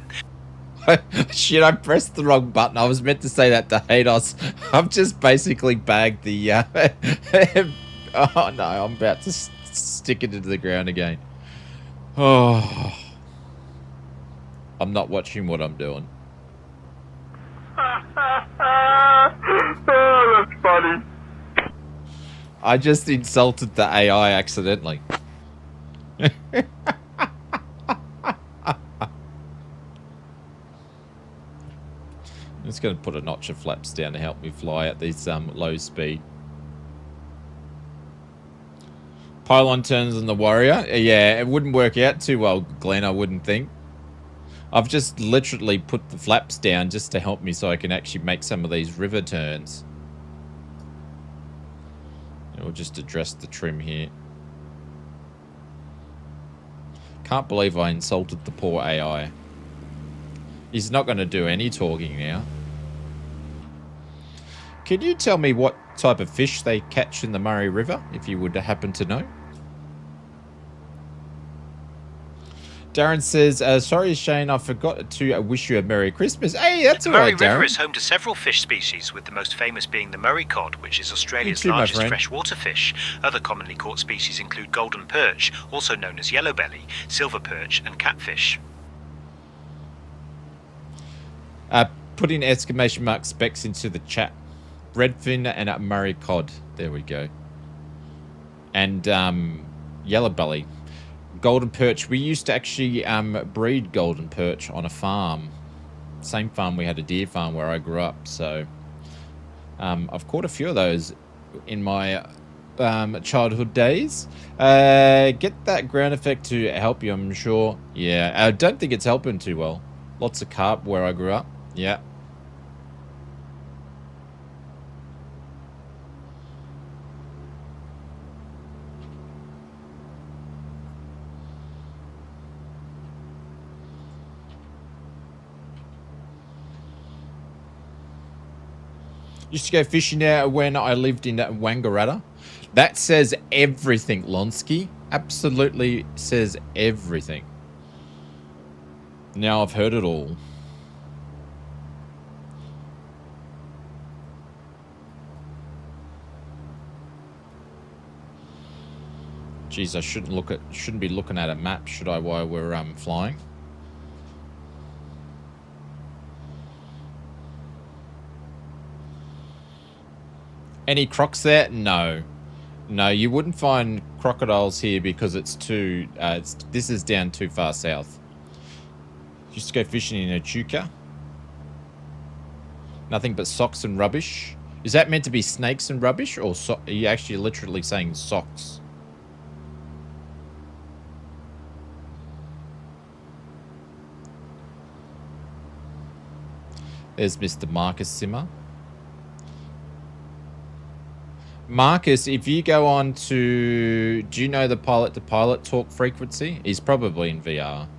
Shit, I pressed the wrong button. I was meant to say that to Hados. I've just basically bagged the... oh, no, I'm about to stick it into the ground again. Oh... I'm not watching what I'm doing. Oh, that's funny. I just insulted the AI accidentally. I'm just going to put a notch of flaps down to help me fly at this low speed. Pylon turns on the Warrior. Yeah, it wouldn't work out too well, Glenn, I wouldn't think. I've just literally put the flaps down just to help me so I can actually make some of these river turns. And we'll just address the trim here. Can't believe I insulted the poor AI. He's not going to do any talking now. Can you tell me what type of fish they catch in the Murray River, if you would happen to know? Darren says, sorry, Shane, I forgot to wish you a Merry Christmas. Hey, that's all right, Darren. The Murray River is home to several fish species, with the most famous being the Murray cod, which is Australia's largest freshwater fish. Other commonly caught species include golden perch, also known as yellow belly, silver perch, and catfish. Put in exclamation mark specs into the chat. Redfin and a Murray cod. There we go. And yellow belly. Golden perch. We used to actually breed golden perch on a farm. Same farm. We had a deer farm where I grew up. So I've caught a few of those in my childhood days. Get that ground effect to help you, I'm sure. Yeah, I don't think it's helping too well. Lots of carp where I grew up. Yeah. Used to go fishing there when I lived in Wangaratta. That says everything, Lonsky. Absolutely says everything. Now I've heard it all. Geez, I shouldn't be looking at a map, should I, while we're flying? Any crocs there? No. No, you wouldn't find crocodiles here because it's too... this is down too far south. Used to go fishing in Echuca. Nothing but socks and rubbish. Is that meant to be snakes and rubbish? Or are you actually literally saying socks? There's Mr. Marcus Simmer. Marcus, if you go on to... Do you know the pilot-to-pilot talk frequency? He's probably in VR.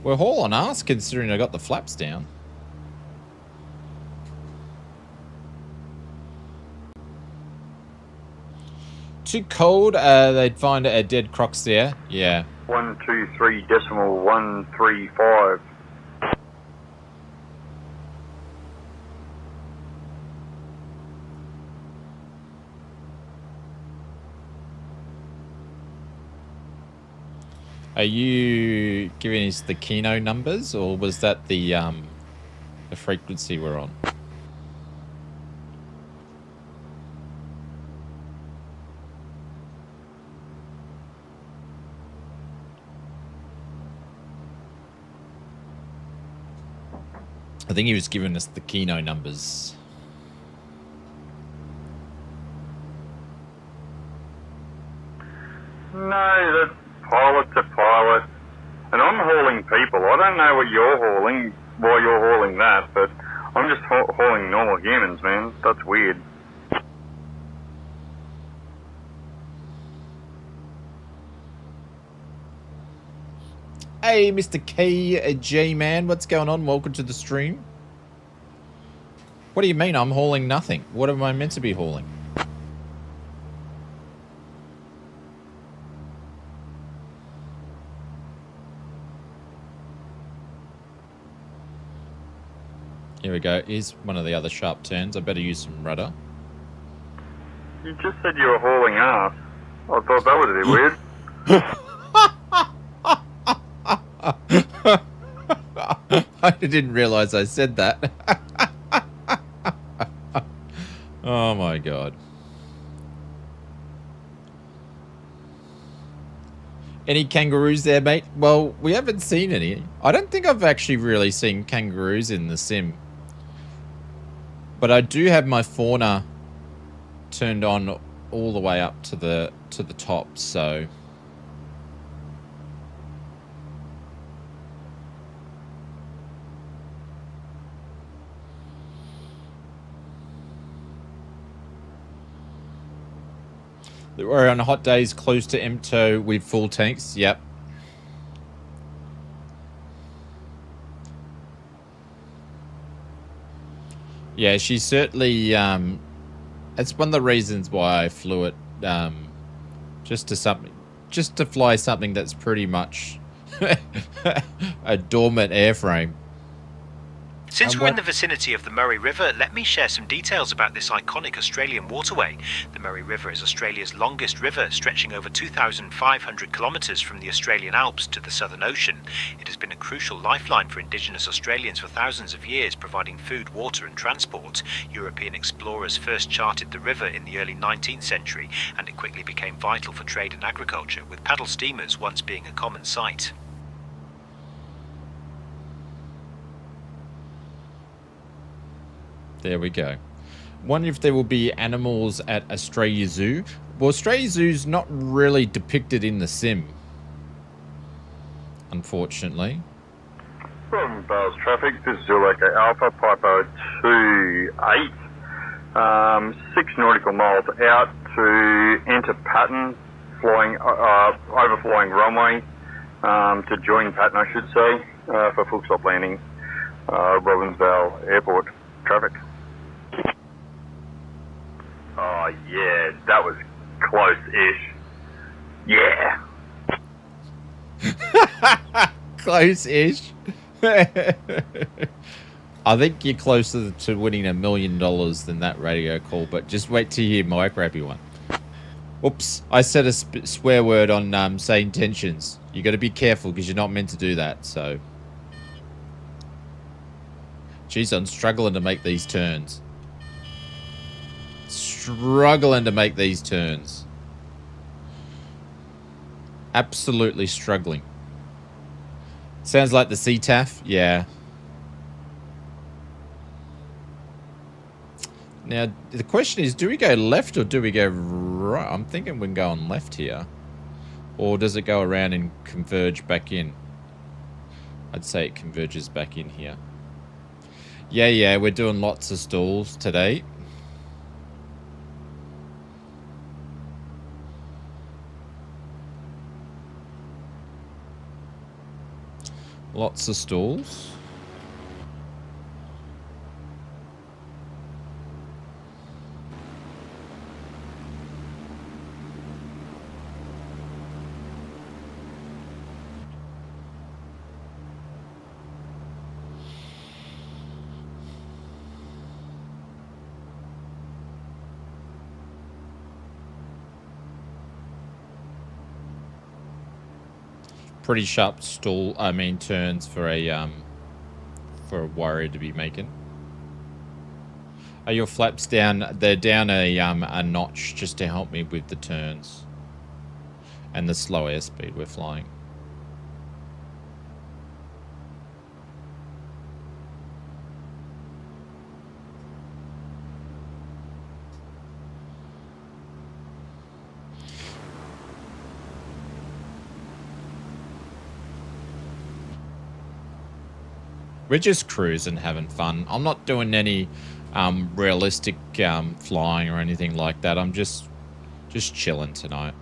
We're hauling ass considering I got the flaps down. Too cold, they'd find a dead crocs there. Yeah. 123.135. Are you giving us the Kino numbers, or was that the frequency we're on? I think he was giving us the Keno numbers. No, that's pilot to pilot. And I'm hauling people. I don't know what you're hauling, why you're hauling that, but I'm just hauling normal humans, man. That's weird. Hey, Mr. KG man, what's going on? Welcome to the stream. What do you mean I'm hauling nothing? What am I meant to be hauling? Here we go. Here's one of the other sharp turns. I better use some rudder. You just said you were hauling ass. I thought that was a bit weird. I didn't realize I said that. Oh my god. Any kangaroos there, mate? Well, we haven't seen any. I don't think I've actually really seen kangaroos in the sim. But I do have my fauna turned on all the way up to the top, so we're on hot days close to MTO with full tanks. Yep. Yeah, she's certainly, it's one of the reasons why I flew it, just to fly something that's pretty much a dormant airframe. Since we're in the vicinity of the Murray River, let me share some details about this iconic Australian waterway. The Murray River is Australia's longest river, stretching over 2,500 kilometres from the Australian Alps to the Southern Ocean. It has been a crucial lifeline for Indigenous Australians for thousands of years, providing food, water and transport. European explorers first charted the river in the early 19th century, and it quickly became vital for trade and agriculture, with paddle steamers once being a common sight. There we go. Wonder if there will be animals at Australia Zoo. Well, Australia Zoo's not really depicted in the sim, unfortunately. Robinvale's traffic, this is Zuleka Alpha, Pipo 28, 6 nautical miles out to enter Patton, overflowing runway, to join Patton, I should say, for full stop landing, Robinvale Airport traffic. Oh yeah, that was close-ish. Yeah. Close-ish. I think you're closer to winning $1 million than that radio call, but just wait till you hear my crappy one. Oops, I said a swear word on Say Intentions. You got to be careful because you're not meant to do that, so. Jeez, I'm struggling to make these turns. Struggling to make these turns. Absolutely struggling. Sounds like the CTAF. Yeah. Now, the question is, do we go left or do we go right? I'm thinking we can go on left here. Or does it go around and converge back in? I'd say it converges back in here. Yeah, we're doing lots of stalls today. Lots of stalls. Pretty sharp turns for a warrior to be making. Are your flaps down? They're down a notch just to help me with the turns and the slow airspeed we're flying. – We're just cruising, having fun. I'm not doing any realistic flying or anything like that. I'm just chilling tonight.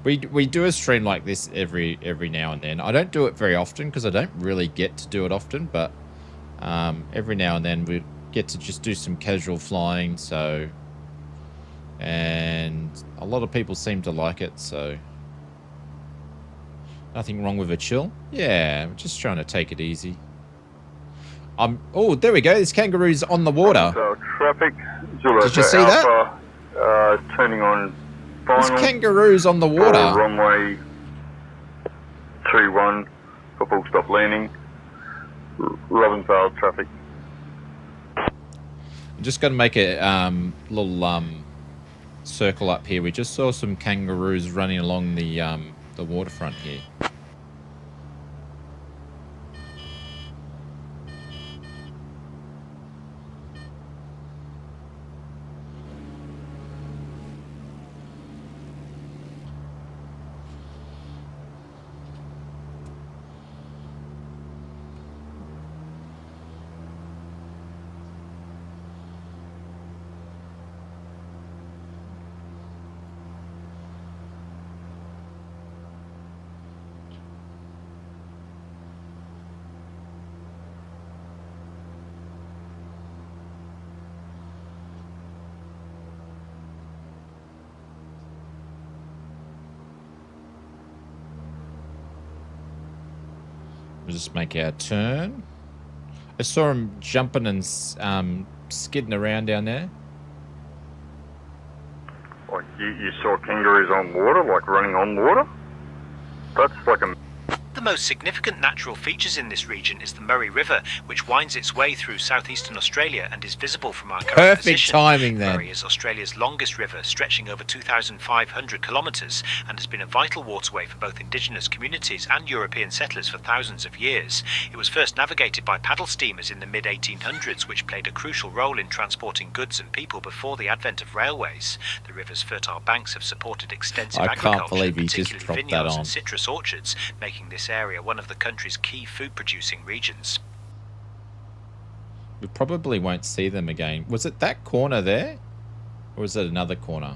We do a stream like this every now and then. I don't do it very often because I don't really get to do it often, but every now and then we get to just do some casual flying. So, and a lot of people seem to like it. So, nothing wrong with a chill. Yeah, I'm just trying to take it easy. Oh, there we go. There's kangaroos on the water. So traffic. Zulu Did you see Alpha, turning on final. There's kangaroos on the water. Runway 31 for full stop landing. Robinvale traffic. I'm just going to make a little circle up here. We just saw some kangaroos running along the waterfront here. We'll just make our turn. I saw him jumping and skidding around down there. Like you saw kangaroos on water, like running on water? That's like a... The most significant natural features in this region is the Murray River, which winds its way through southeastern Australia and is visible from our current Perfect position. timing then. Murray is Australia's longest river, stretching over 2,500 kilometres, and has been a vital waterway for both indigenous communities and European settlers for thousands of years. It was first navigated by paddle steamers in the mid-1800s, which played a crucial role in transporting goods and people before the advent of railways. The river's fertile banks have supported extensive I agriculture, can't believe he just particularly dropped that vineyards on. and citrus orchards, making this area one of the country's key food-producing regions. We probably won't see them again. Was it that corner there? Or was it another corner?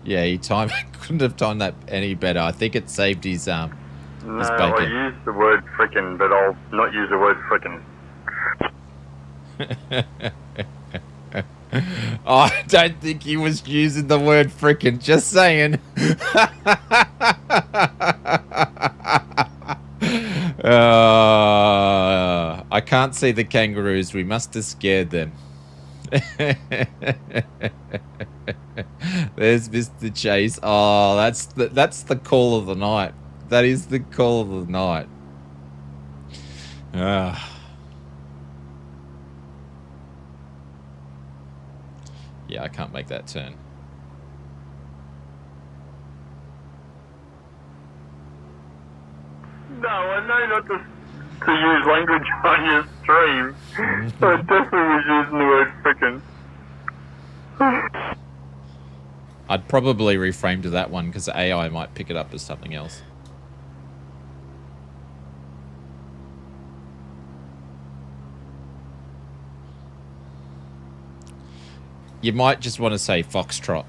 Yeah, he couldn't have timed that any better. I think it saved his No, bacon. I used the word frickin', but I'll not use the word frickin'. I don't think he was using the word frickin', just saying. I can't see the kangaroos. We must have scared them. There's Mr. Chase. Oh, that's the call of the night. That is the call of the night. Yeah, I can't make that turn. No, I know not to use language on your stream. I definitely was using the word frickin'. I'd probably reframe to that one because AI might pick it up as something else. You might just want to say foxtrot.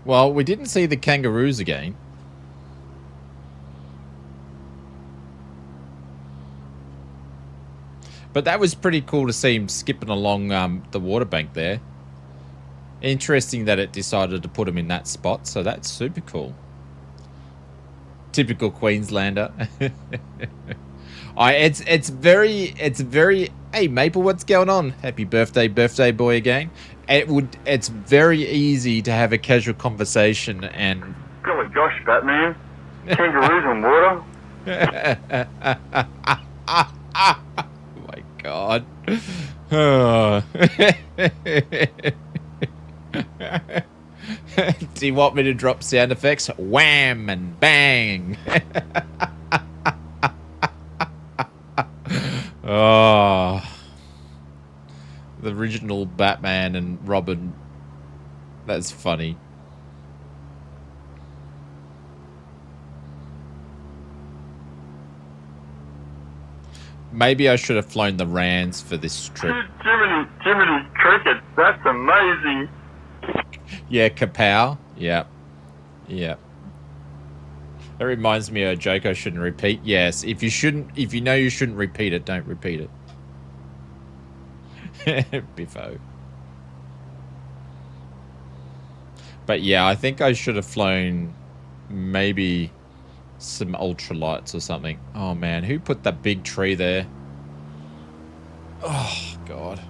Well, we didn't see the kangaroos again. But that was pretty cool to see him skipping along the water bank there. Interesting that it decided to put him in that spot, so that's super cool. Typical Queenslander. It's very. Hey Maple, what's going on? Happy birthday boy again. It's very easy to have a casual conversation and. Golly gosh, Batman! Kangaroos on water. God. Oh. Do you want me to drop sound effects? Wham and bang. Oh. The original Batman and Robin. That's funny. Maybe I should have flown the Rands for this trip. Jiminy Cricket, that's amazing. Yeah, kapow. Yep. Yep. That reminds me of a joke I shouldn't repeat. Yes, if you know you shouldn't repeat it, don't repeat it. Biffo. But yeah, I think I should have flown maybe some ultralights or something. Oh man, who put that big tree there? Oh God.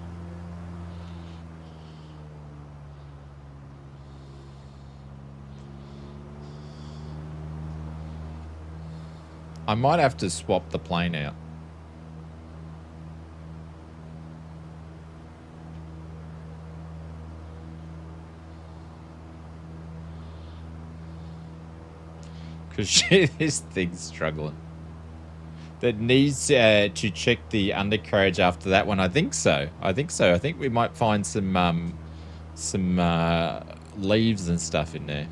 I might have to swap the plane out. Because this thing's struggling. That needs to check the undercarriage after that one. I think so. I think we might find some leaves and stuff in there.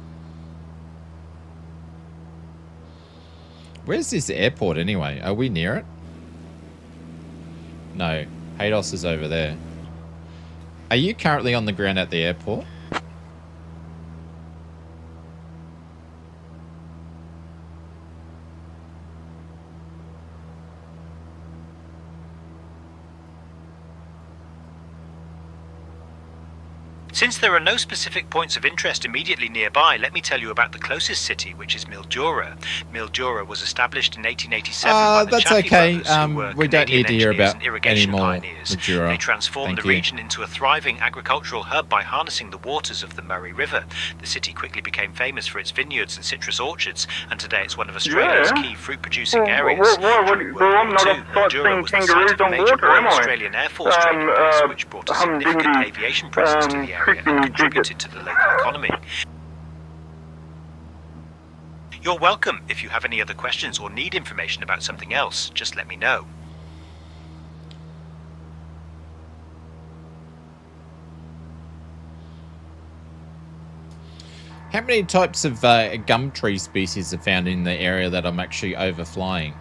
Where's this airport anyway? Are we near it? No. Haydos is over there. Are you currently on the ground at the airport? Since there are no specific points of interest immediately nearby, let me tell you about the closest city, which is Mildura. Mildura was established in 1887 by the that's Chaffee okay. brothers, who were We don't Canadian need to hear engineers about and irrigation any more pioneers. Mildura. They transformed Thank the you. region into a thriving agricultural hub by harnessing the waters of the Murray River. The city quickly became famous for its vineyards and citrus orchards, and today it's one of Australia's key fruit-producing areas. During World I'm War not II, Mildura was the site of a major Royal Australian Air Force training base, which brought a significant aviation presence to the area and contributed to the local economy. You're welcome. If you have any other questions or need information about something else, just let me know. How many types of gum tree species are found in the area that I'm actually overflying?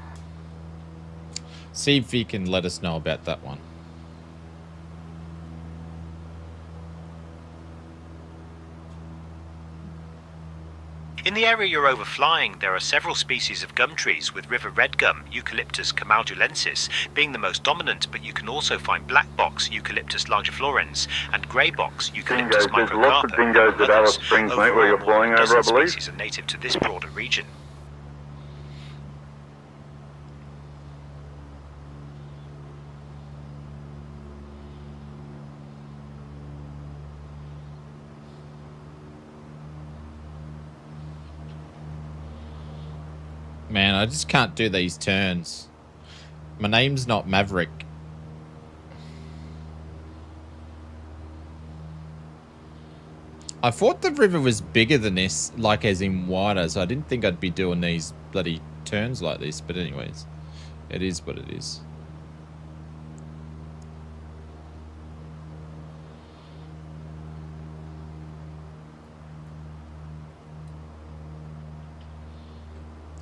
See if you can let us know about that one. In the area you're overflying, there are several species of gum trees, with river red gum, Eucalyptus camaldulensis, being the most dominant, but you can also find black box, Eucalyptus largiflorens, and grey box, Eucalyptus Dingoes. There's lots of microcarpa. dingoes among at Alice others. Springs, mate, where Overall, you're more flying than a over, dozen I believe. species are native to this broader region. Man, I just can't do these turns. My name's not Maverick. I thought the river was bigger than this, like as in wider, so I didn't think I'd be doing these bloody turns like this. But anyways, it is what it is.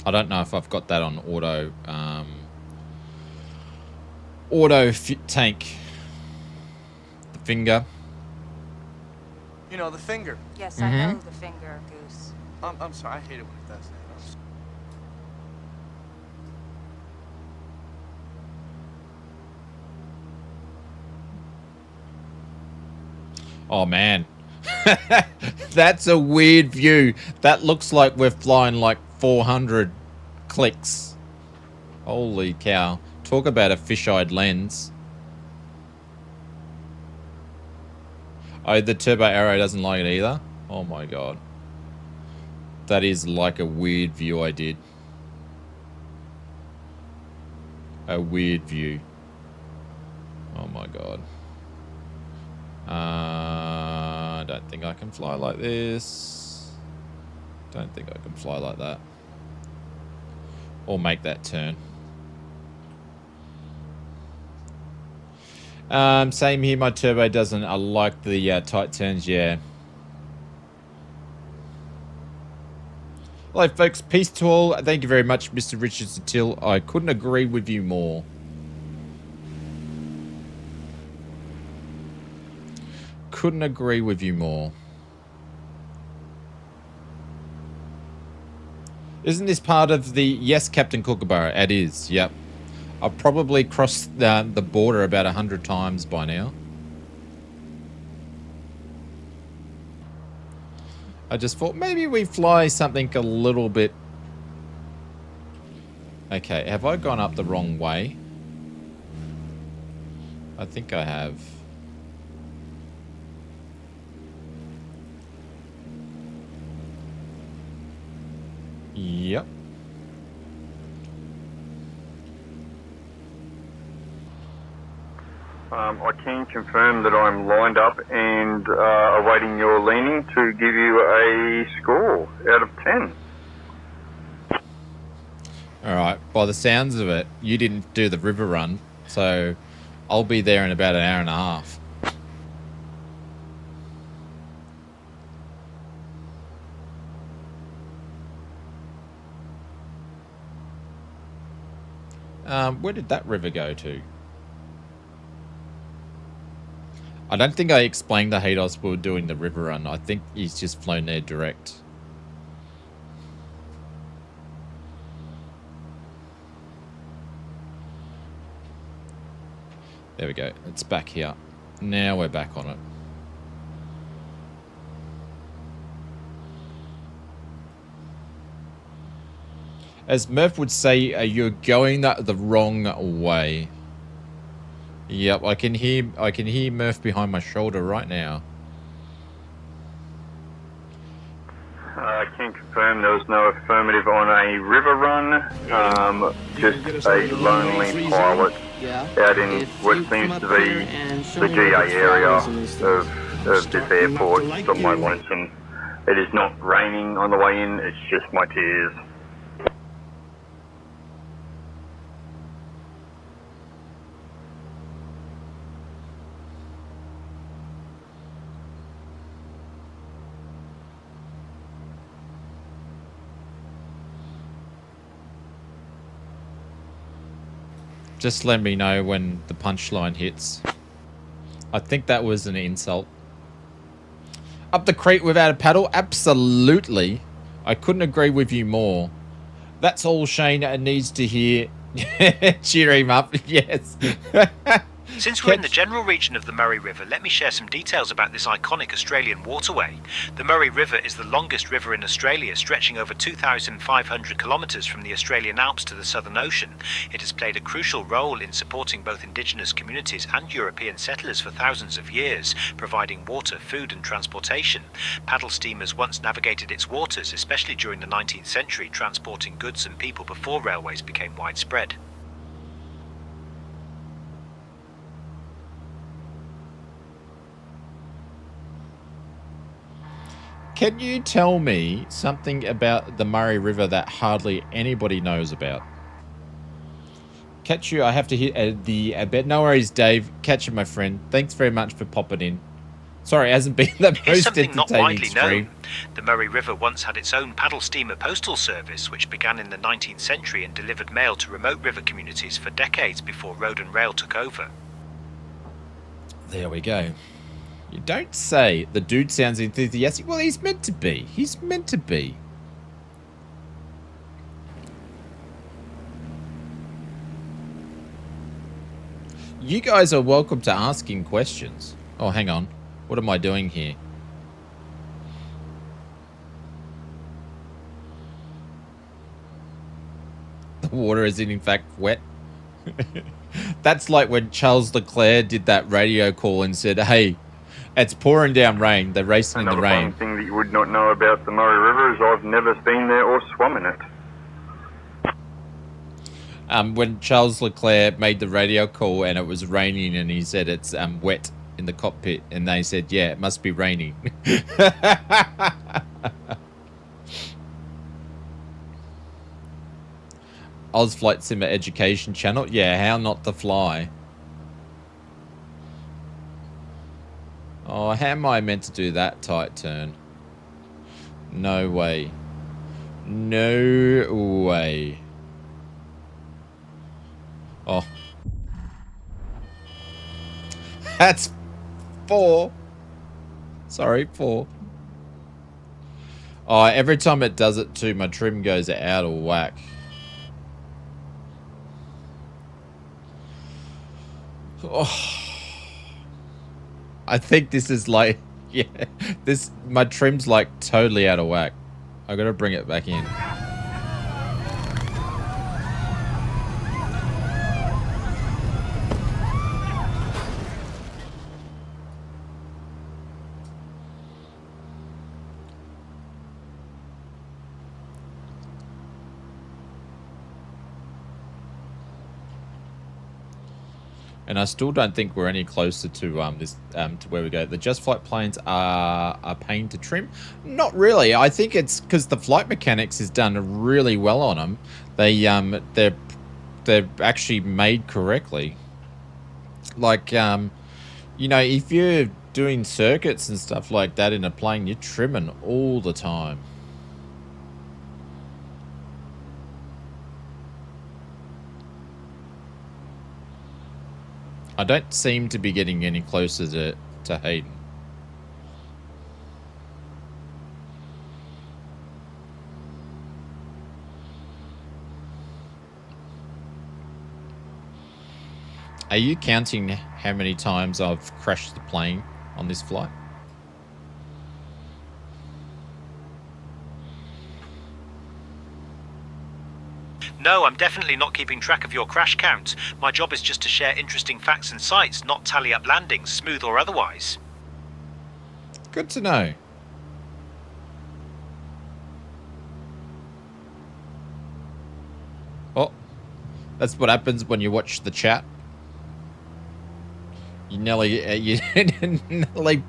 I don't know if I've got that on auto tank. The finger. You know, the finger. Yes, I know the finger, Goose. I'm sorry, I hate it when it does that. Oh man. That's a weird view. That looks like we're flying like 400 clicks. Holy cow. Talk about a fish-eyed lens. Oh, the turbo arrow doesn't like it either? Oh my god. That is like a weird view I did. A weird view. my god. I don't think I can fly like this. Don't think I can fly like that. Or make that turn. Same here, my turbo doesn't. I like the tight turns, yeah. Hello, folks. Peace to all. Thank you very much, Mr. Richard Satil. I couldn't agree with you more. Couldn't agree with you more. Isn't this part of the... Yes, Captain Kookaburra, it is. Yep. I've probably crossed the border about 100 times by now. I just thought maybe we fly something a little bit... Okay, have I gone up the wrong way? I think I have. Yep. I can confirm that I'm lined up and awaiting your leaning to give you a score out of 10. Alright, by the sounds of it, you didn't do the river run, so I'll be there in about an hour and a half. Where did that river go to? I don't think I explained to Haydos we were doing the river run. I think he's just flown there direct. There we go. It's back here. Now we're back on it. As Murph would say, you're going the wrong way. Yep, I can hear Murph behind my shoulder right now. I can confirm there was no affirmative on a river run, just a lonely pilot out in what seems to be the GA area of this airport, on my lonesome. It is not raining on the way in, it's just my tears. Just let me know when the punchline hits. I think that was an insult. Up the creek without a paddle? Absolutely. I couldn't agree with you more. That's all Shane needs to hear. Cheer him up, yes. Since we're in the general region of the Murray River, let me share some details about this iconic Australian waterway. The Murray River is the longest river in Australia, stretching over 2,500 kilometres from the Australian Alps to the Southern Ocean. It has played a crucial role in supporting both Indigenous communities and European settlers for thousands of years, providing water, food and transportation. Paddle steamers once navigated its waters, especially during the 19th century, transporting goods and people before railways became widespread. Can you tell me something about the Murray River that hardly anybody knows about? Catch you, I have to hit the bed. No worries, Dave. Catch you, my friend. Thanks very much for popping in. Sorry, it hasn't been the most something not widely stream. known. The Murray River once had its own paddle steamer postal service, which began in the 19th century and delivered mail to remote river communities for decades before road and rail took over. There we go. You don't say. The dude sounds enthusiastic. Well, he's meant to be. He's meant to be. You guys are welcome to asking questions. Oh, hang on. What am I doing here? The water is in fact wet. That's like when Charles Leclerc did that radio call and said, hey, it's pouring down rain. They're racing in the rain. Another fun thing that you would not know about the Murray River is I've never been there or swum in it. when Charles Leclerc made the radio call and it was raining and he said it's wet in the cockpit and they said, yeah, it must be raining. Oz Flight Simmer Education Channel. Yeah, how not to fly. Oh, how am I meant to do that tight turn? No way. No way. Oh. That's 4. Sorry, 4. Oh, every time it does it too, my trim goes out of whack. Oh. I think this is like, yeah, my trim's like totally out of whack. I gotta bring it back in. And I still don't think we're any closer to to where we go. The Just Flight planes are a pain to trim. Not really. I think it's because the flight mechanics is done really well on them. They're actually made correctly. Like you know, if you're doing circuits and stuff like that in a plane, you're trimming all the time. I don't seem to be getting any closer to Hayden. Are you counting how many times I've crashed the plane on this flight? No, I'm definitely not keeping track of your crash count. My job is just to share interesting facts and sights, not tally up landings, smooth or otherwise. Good to know. Oh, that's what happens when you watch the chat. You nearly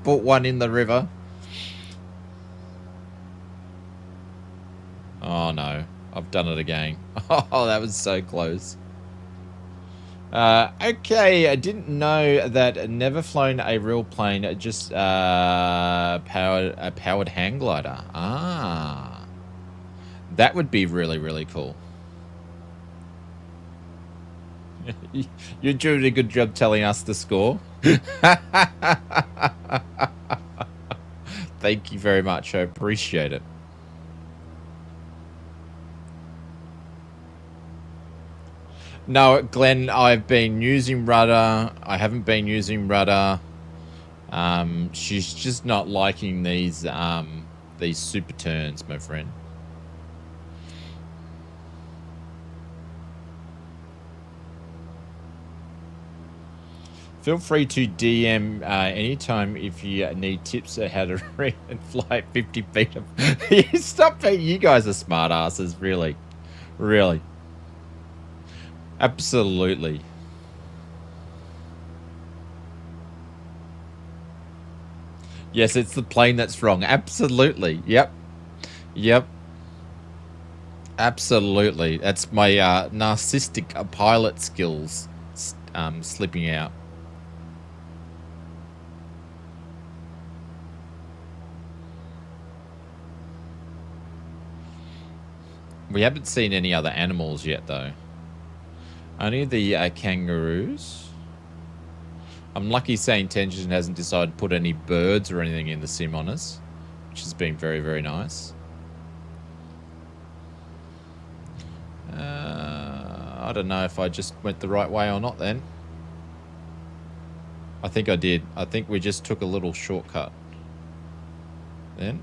put one in the river. Oh no, I've done it again. Oh, that was so close. Okay, I didn't know that never flown a real plane, just a powered hang glider. Ah, that would be really, really cool. You're doing a good job telling us the score. Thank you very much. I appreciate it. No, Glenn, I've been using rudder. I haven't been using rudder. She's just not liking these super turns, my friend. Feel free to DM anytime if you need tips on how to read and fly 50 feet. Stop it. You guys are smart asses, really. Really. Absolutely. Yes, it's the plane that's wrong. Absolutely. Yep. Yep. Absolutely. That's my narcissistic pilot skills slipping out. We haven't seen any other animals yet, though. Only the kangaroos. I'm lucky SayIntentions hasn't decided to put any birds or anything in the sim on us, which has been very, very nice. I don't know if I just went the right way or not then. I think I did. I think we just took a little shortcut then.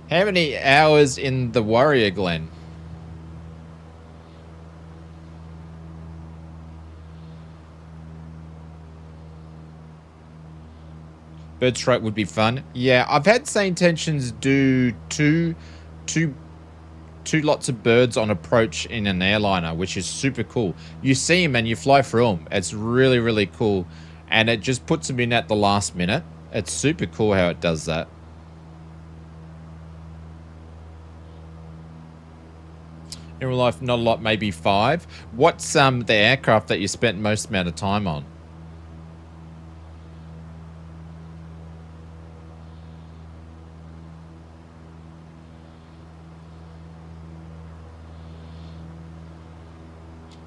How many hours in the Warrior, Glenn? Bird strike would be fun. Yeah, I've had SayIntentions do two lots of birds on approach in an airliner, which is super cool. You see them and you fly through them. It's really, really cool. And it just puts them in at the last minute. It's super cool how it does that. In real life, not a lot, maybe 5. What's the aircraft that you spent most amount of time on?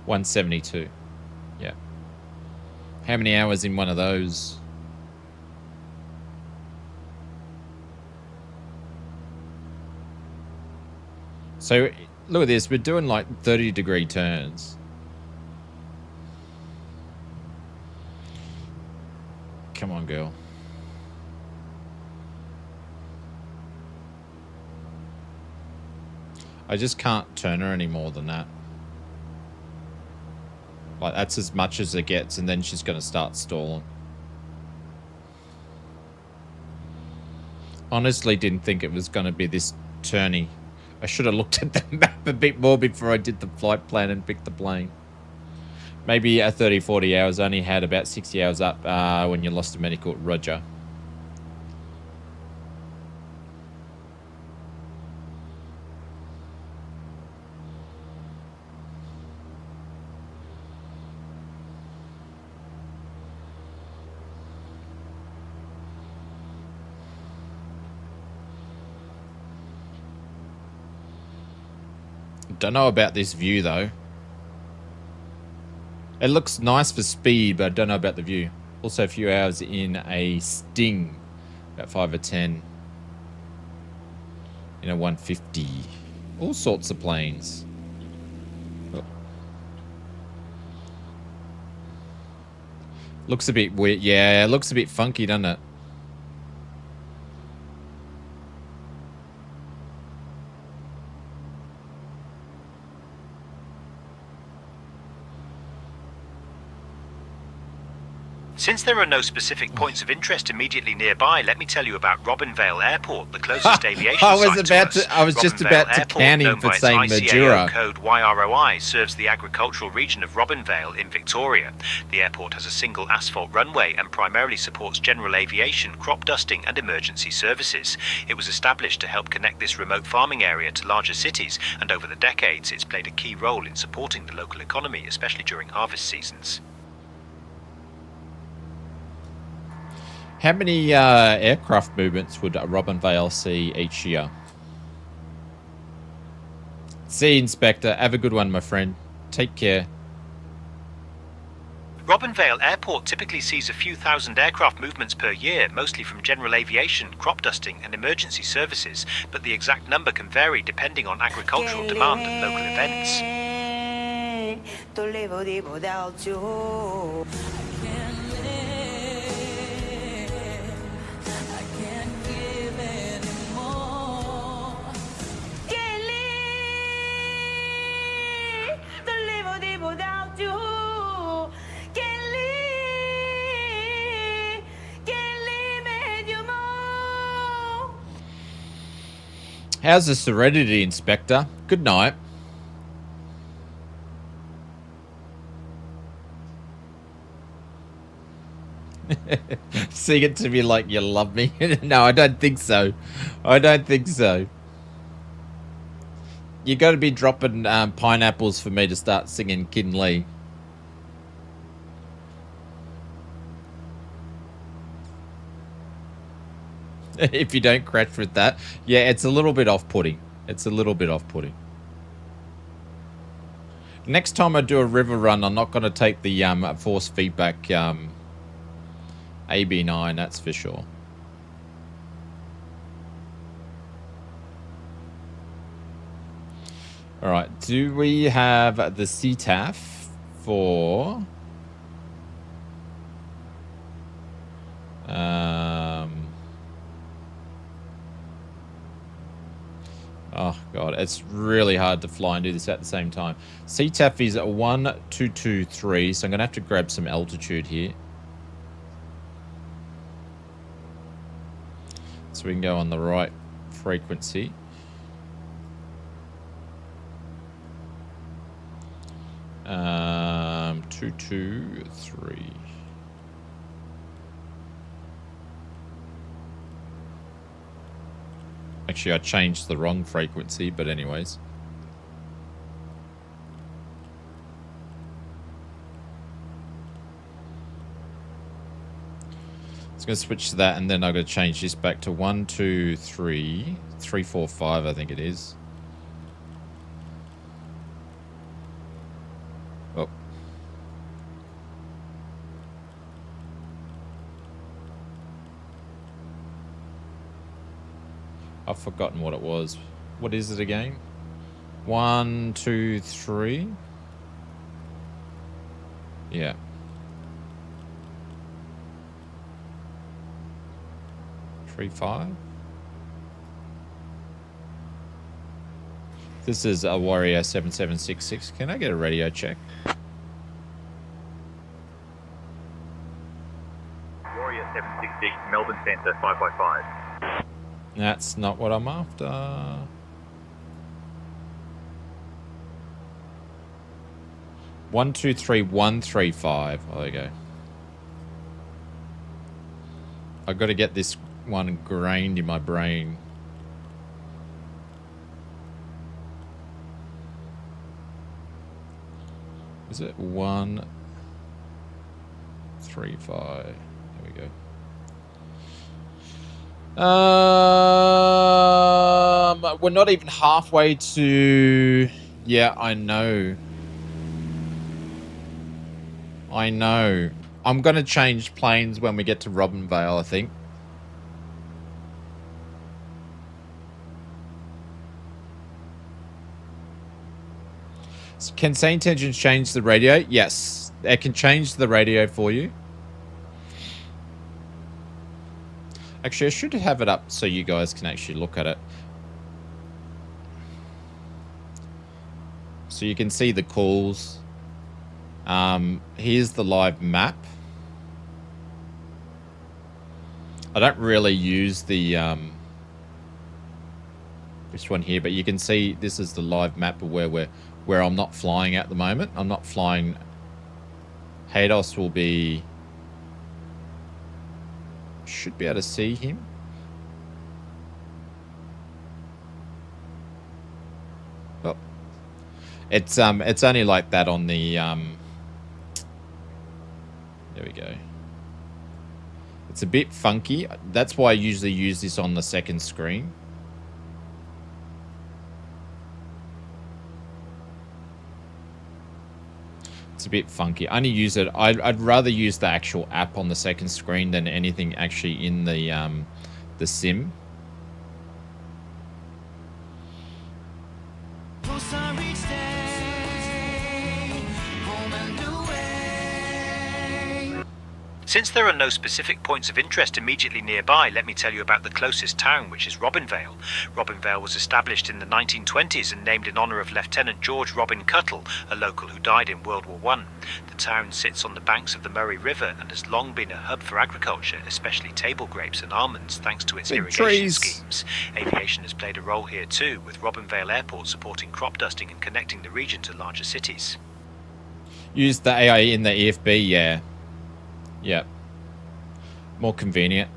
$172. Yeah. How many hours in one of those? So look at this. We're doing like 30-degree turns. Come on, girl. I just can't turn her any more than that. Like, that's as much as it gets, and then she's going to start stalling. Honestly, didn't think it was going to be this turny. I should have looked at the map a bit more before I did the flight plan and picked the plane. Maybe 30, 40 hours. Only had about 60 hours up when you lost a medical. Roger. Don't know about this view though. It looks nice for speed, but I don't know about the view. Also a few hours in a Sting, about 5 or 10. In a 150. All sorts of planes. Oh. Looks a bit weird. Yeah, it looks a bit funky, doesn't it? Since there are no specific points of interest immediately nearby, let me tell you about Robinvale Airport, the closest aviation site to us. I was just about to can him for saying Majura. Code YROI serves the agricultural region of Robinvale in Victoria. The airport has a single asphalt runway and primarily supports general aviation, crop dusting and emergency services. It was established to help connect this remote farming area to larger cities, and over the decades it's played a key role in supporting the local economy, especially during harvest seasons. How many aircraft movements would Robinvale see each year? See, Inspector. Have a good one, my friend. Take care. Robinvale Airport typically sees a few thousand aircraft movements per year, mostly from general aviation, crop dusting and emergency services, but the exact number can vary depending on agricultural demand and local events. Without you, can't live anymore. How's the Serenity, Inspector? Good night. Sing it to me like you love me. No, I don't think so. I don't think so. You got to be dropping pineapples for me to start singing Kin Lee. If you don't crash with that. Yeah, it's a little bit off-putting. It's a little bit off-putting. Next time I do a river run, I'm not going to take the force feedback AB9, that's for sure. All right, do we have the CTAF for... oh, God, it's really hard to fly and do this at the same time. CTAF is 1223, so I'm going to have to grab some altitude here. So we can go on the right frequency. Um, 223. Actually, I changed the wrong frequency, but anyways. It's going to switch to that, and then I'm going to change this back to 1, 2, 3, 3, 4, 5, I think it is. Oh. I've forgotten what it was. What is it again? 1, 2, 3. Yeah. Three, 5. This is a Warrior 7766. Can I get a radio check? Warrior 766, Melbourne Centre, 555. That's not what I'm after. One, 2, 3, 1, 3, 5. Oh, there you go. I've got to get this one ingrained in my brain. Is it 1, 3, 5? There we go. We're not even halfway to... Yeah, I know. I know. I'm going to change planes when we get to Robinvale, I think. Can SayIntentions change the radio? Yes. It can change the radio for you. Actually, I should have it up so you guys can actually look at it. So you can see the calls. Here's the live map. I don't really use the this one here, but you can see this is the live map of where I'm not flying at the moment. I'm not flying. Hados will be... Should be able to see him. Oh. It's only like that on the there we go. It's a bit funky. That's why I usually use this on the second screen. It's a bit funky. I only use it. I'd rather use the actual app on the second screen than anything actually in the sim. Since there are no specific points of interest immediately nearby, let me tell you about the closest town, which is Robinvale. Robinvale was established in the 1920s and named in honour of Lieutenant George Robin Cuttle, a local who died in World War I. The town sits on the banks of the Murray River and has long been a hub for agriculture, especially table grapes and almonds, thanks to its irrigation schemes. Aviation has played a role here too, with Robinvale Airport supporting crop dusting and connecting the region to larger cities. Use the AI in the EFB, yeah. Yep. More convenient.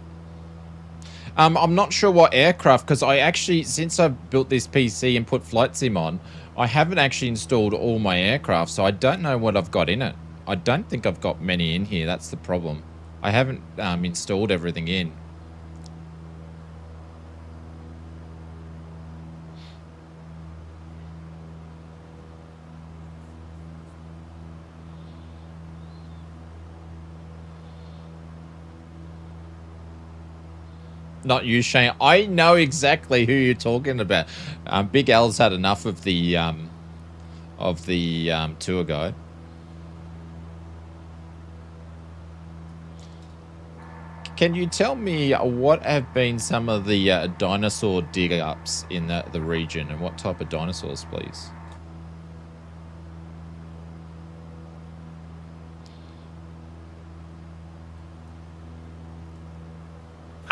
I'm not sure what aircraft, because I actually, since I've built this PC and put Flight Sim on, I haven't actually installed all my aircraft, so I don't know what I've got in it. I don't think I've got many in here. That's the problem. I haven't installed everything in. Not you, Shane. I know exactly who you're talking about. Big L's had enough of the tour guide. Can you tell me what have been some of the dinosaur dig-ups in the region, and what type of dinosaurs, please?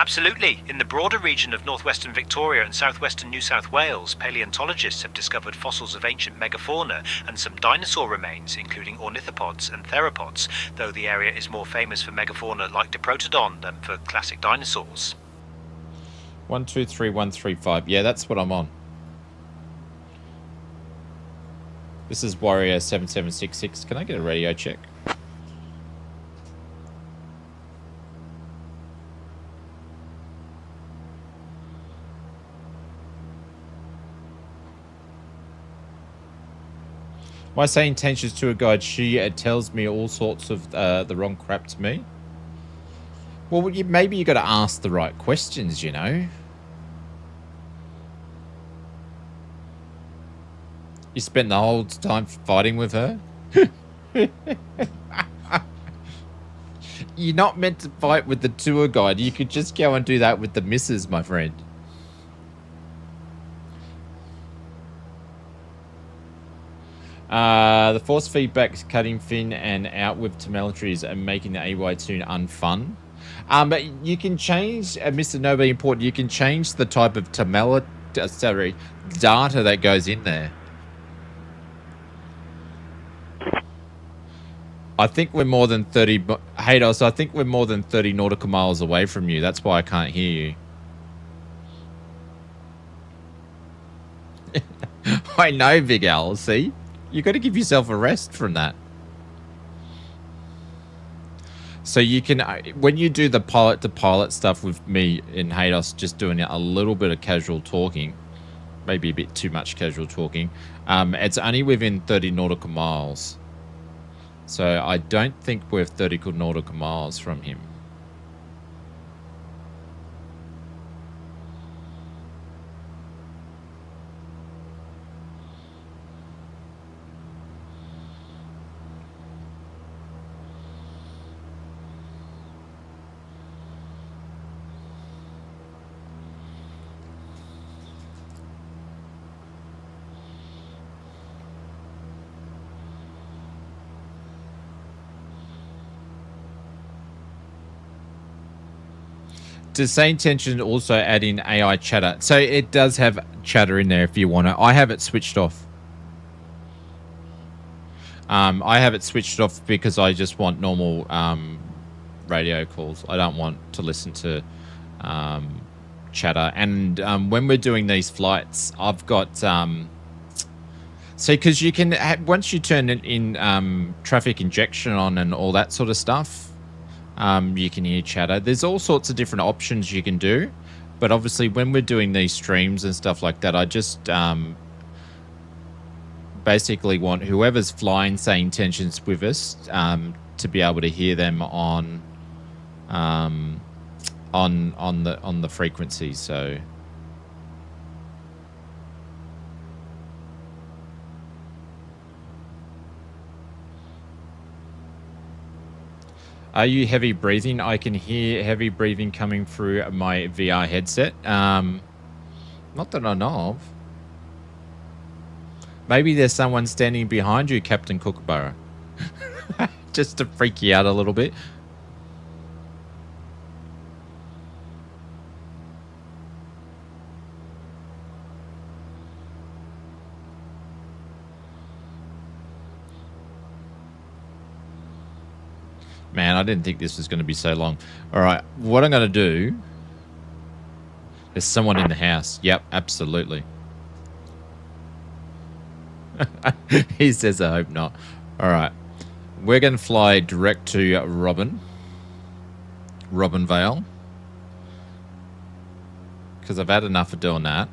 Absolutely. In the broader region of northwestern Victoria and southwestern New South Wales, paleontologists have discovered fossils of ancient megafauna and some dinosaur remains, including ornithopods and theropods, though the area is more famous for megafauna like Diprotodon than for classic dinosaurs. 123135. Yeah, that's what I'm on. This is Warrior 7766. Can I get a radio check? When I say intentions to a guide, she tells me all sorts of the wrong crap to me. Well, maybe you got to ask the right questions, you know. You spent the whole time fighting with her? You're not meant to fight with the tour guide. You could just go and do that with the missus, my friend. The force feedback's cutting thin and out with telemetries and making the AY tune unfun. But you can change, Mr. Nobody Important, you can change the type of data that goes in there. I think we're more than 30... Haydos, I think we're more than 30 nautical miles away from you. That's why I can't hear you. I know, Big Al, see? You got to give yourself a rest from that. So you can, when you do the pilot-to-pilot stuff with me in Haydos, just doing a little bit of casual talking, maybe a bit too much casual talking, it's only within 30 nautical miles. So I don't think we're 30 nautical miles from him. Does SayIntention also add in AI chatter? So it does have chatter in there if you want to. I have it switched off. I have it switched off because I just want normal radio calls. I don't want to listen to chatter. And when we're doing these flights, I've got... so because you can... once you turn it in traffic injection on and all that sort of stuff... you can hear chatter. There's all sorts of different options you can do, but obviously when we're doing these streams and stuff like that, I just basically want whoever's flying SayIntentions with us to be able to hear them on the frequency. So are you heavy breathing? I can hear heavy breathing coming through my VR headset. Not that I know of. Maybe there's someone standing behind you, Captain Kookaburra. Just to freak you out a little bit. Man, I didn't think this was going to be so long. All right, what I'm going to do... There's someone in the house. Yep, absolutely. He says, I hope not. All right. We're going to fly direct to Robinvale. Because I've had enough of doing that.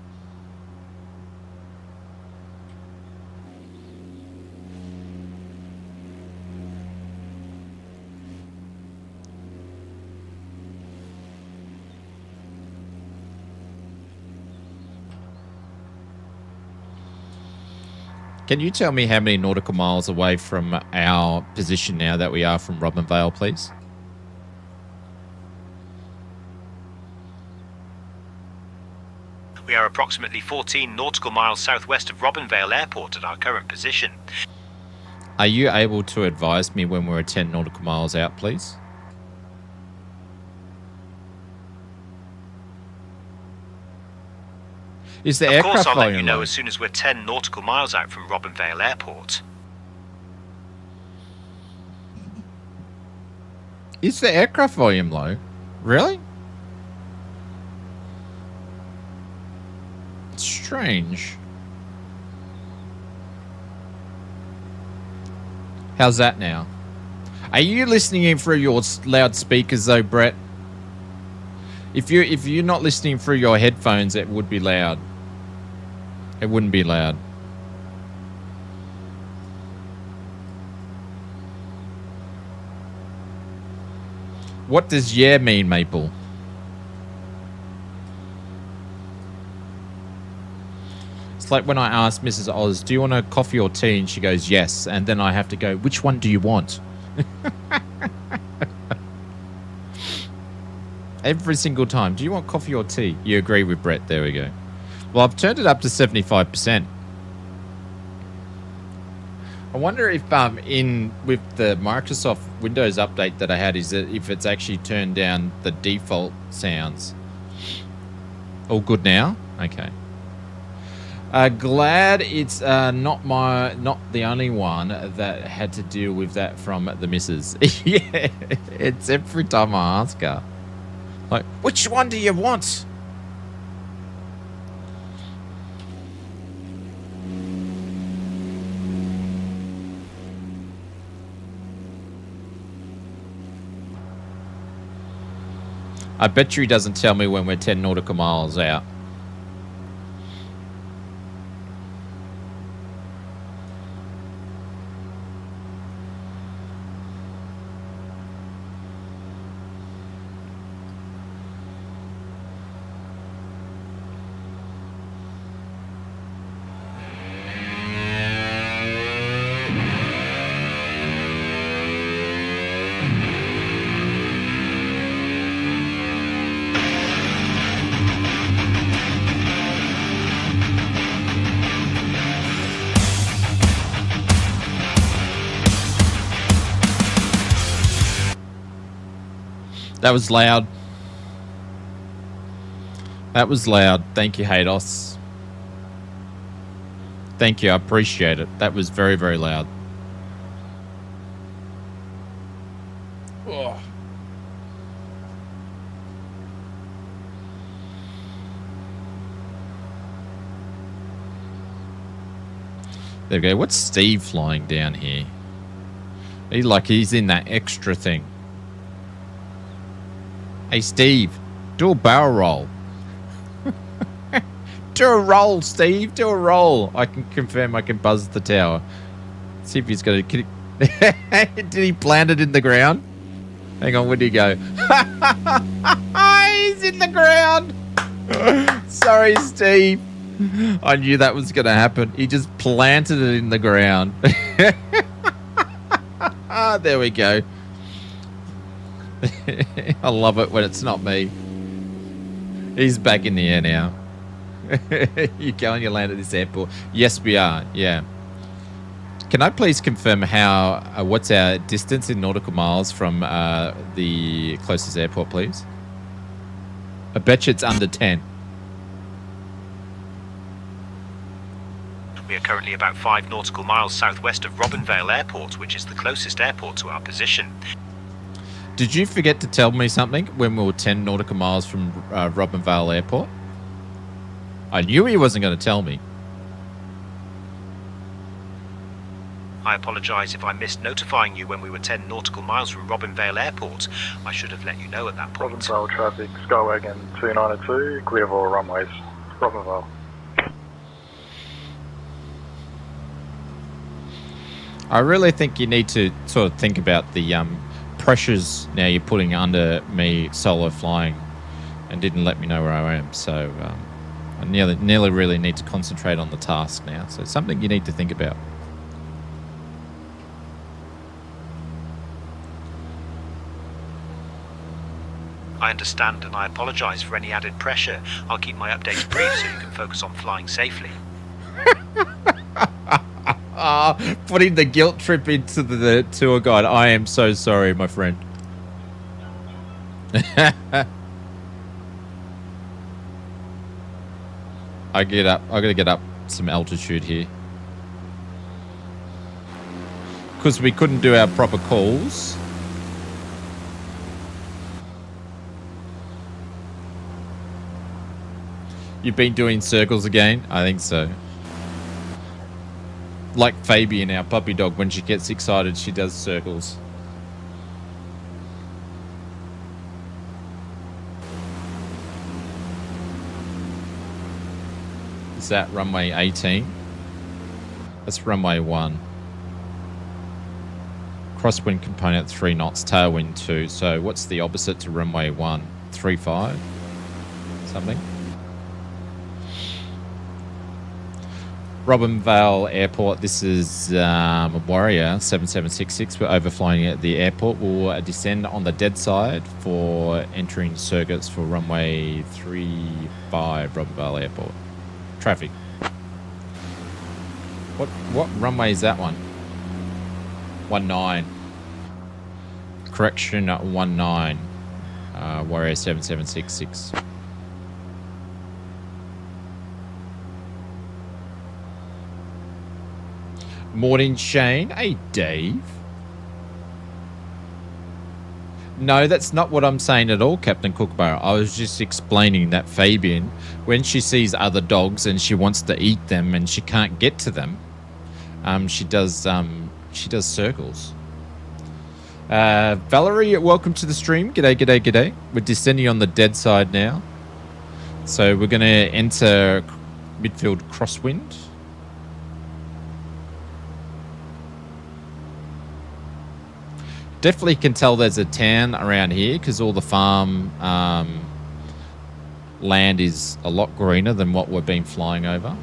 Can you tell me how many nautical miles away from our position now that we are from Robinvale, please? We are approximately 14 nautical miles southwest of Robinvale Airport at our current position. Are you able to advise me when we're 10 nautical miles out, please? Is the Of aircraft course, I'll let volume you know low? as soon as we're 10 nautical miles out from Robinvale Airport. Is the aircraft volume low? Really? Strange. How's that now? Are you listening in through your loudspeakers though, Brett? If you're not listening through your headphones, it would be loud. It wouldn't be loud. What does yeah mean, Maple? It's like when I ask Mrs. Oz, do you want a coffee or tea? And she goes, yes. And then I have to go, which one do you want? Every single time. Do you want coffee or tea? You agree with Brett. There we go. Well, I've turned it up to 75%. I wonder if in with the Microsoft Windows update that I had, is that if it's actually turned down the default sounds. All good now? Okay. Glad it's not the only one that had to deal with that from the missus. Yeah, it's every time I ask her. Like, which one do you want? I bet you he doesn't tell me when we're 10 nautical miles out. That was loud. That was loud. Thank you, Hados. Thank you. I appreciate it. That was very, very loud. Oh. There we go. What's Steve flying down here? He's in that extra thing. Hey, Steve, do a barrel roll. Do a roll, Steve. Do a roll. I can confirm I can buzz the tower. See if he's got to... Did he plant it in the ground? Hang on, where'd he go? He's in the ground. Sorry, Steve. I knew that was going to happen. He just planted it in the ground. There we go. I love it when it's not me. He's back in the air now. You go and you land at this airport. Yes, we are. Yeah. Can I please confirm what's our distance in nautical miles from the closest airport, please? I bet you it's under 10. We are currently about 5 nautical miles southwest of Robinvale Airport, which is the closest airport to our position. Did you forget to tell me something when we were 10 nautical miles from Robinvale Airport? I knew he wasn't going to tell me. I apologise if I missed notifying you when we were 10 nautical miles from Robinvale Airport. I should have let you know at that point. Robinvale traffic, Skywagon 292, clear of all runways. Robinvale. I really think you need to sort of think about the pressures now you're putting under me solo flying, and didn't let me know where I am. So I nearly really need to concentrate on the task now. So it's something you need to think about. I understand, and I apologise for any added pressure. I'll keep my updates brief so you can focus on flying safely. Putting the guilt trip into the tour guide. I am so sorry, my friend. I I gotta get up some altitude here. Because we couldn't do our proper calls. You've been doing circles again? I think so. Like Fabian, our puppy dog, when she gets excited, she does circles. Is that runway 18? That's runway 1. Crosswind component 3 knots, tailwind 2. So what's the opposite to runway 1? 3.5? Something? Robinvale Airport, this is Warrior 7766. We're overflying at the airport. We'll descend on the dead side for entering circuits for runway 35 Robinvale Airport. Traffic. What runway is that one? 19. Correction, 19. Warrior 7766. Morning, Shane. Hey, Dave. No, that's not what I'm saying at all, Captain Kookaburra. I was just explaining that Fabian, when she sees other dogs and she wants to eat them and she can't get to them, she does circles. Valerie, welcome to the stream. G'day, g'day, g'day. We're descending on the dead side now. So we're going to enter midfield crosswind. Definitely can tell there's a town around here because all the farm land is a lot greener than what we've been flying over.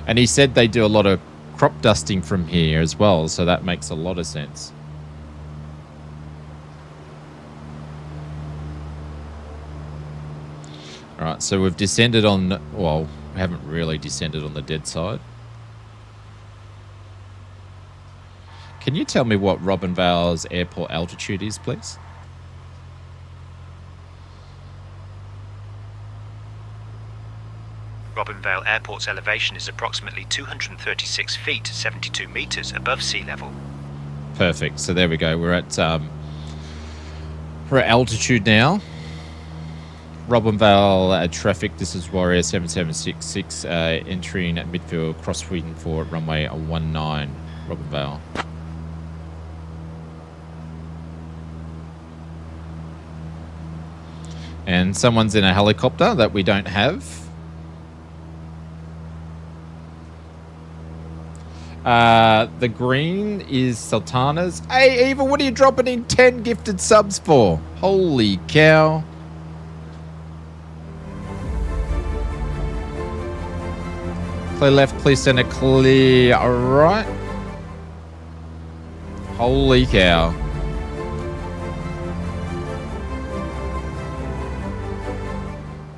And he said they do a lot of crop dusting from here as well, so that makes a lot of sense. All right, so we've descended on, well, we haven't really descended on the dead side. Can you tell me what Robinvale's airport altitude is, please? Robinvale Airport's elevation is approximately 236 feet, 72 metres above sea level. Perfect. So there we go. We're at altitude now. Robinvale traffic. This is Warrior 7766 entering at midfield crosswind for runway 19 Robinvale. And someone's in a helicopter that we don't have. The green is Sultana's. Hey, Eva, what are you dropping in 10 gifted subs for? Holy cow. Clear left, clear center, clear right. Holy cow.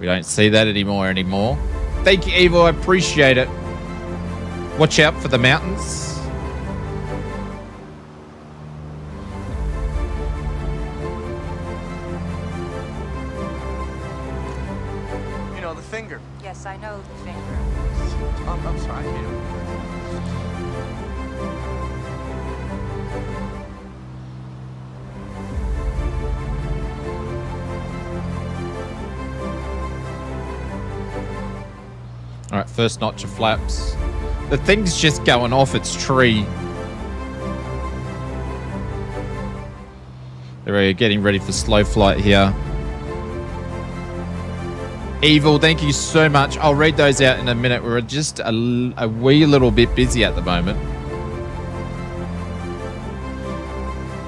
We don't see that anymore. Thank you, Evo. I appreciate it. Watch out for the mountains. You know, the finger. Yes, I know the finger. I'm sorry, I hate it. All right, first notch of flaps. The thing's just going off its tree. They're getting ready for slow flight here. Evil, thank you so much. I'll read those out in a minute. We're just a wee little bit busy at the moment.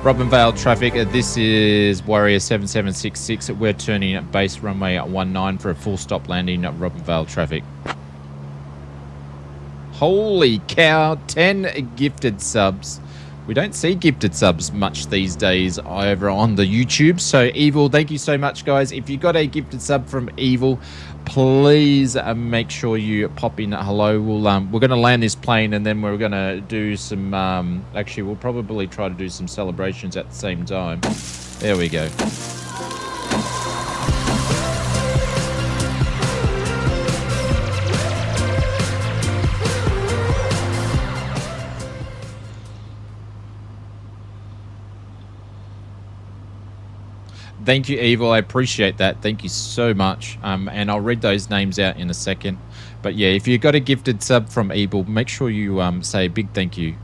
Robinvale traffic. This is Warrior 7766. We're turning at base runway 19 for a full stop landing at Robinvale traffic. Holy cow, 10 gifted subs. We don't see gifted subs much these days over on the YouTube. So, Evil, thank you so much, guys. If you got a gifted sub from Evil, please make sure you pop in hello. We're going to land this plane and then we're going to do some... actually, we'll probably try to do some celebrations at the same time. There we go. Thank you, Evil. I appreciate that. Thank you so much. And I'll read those names out in a second. But yeah, if you got a gifted sub from Evil, make sure you say a big thank you.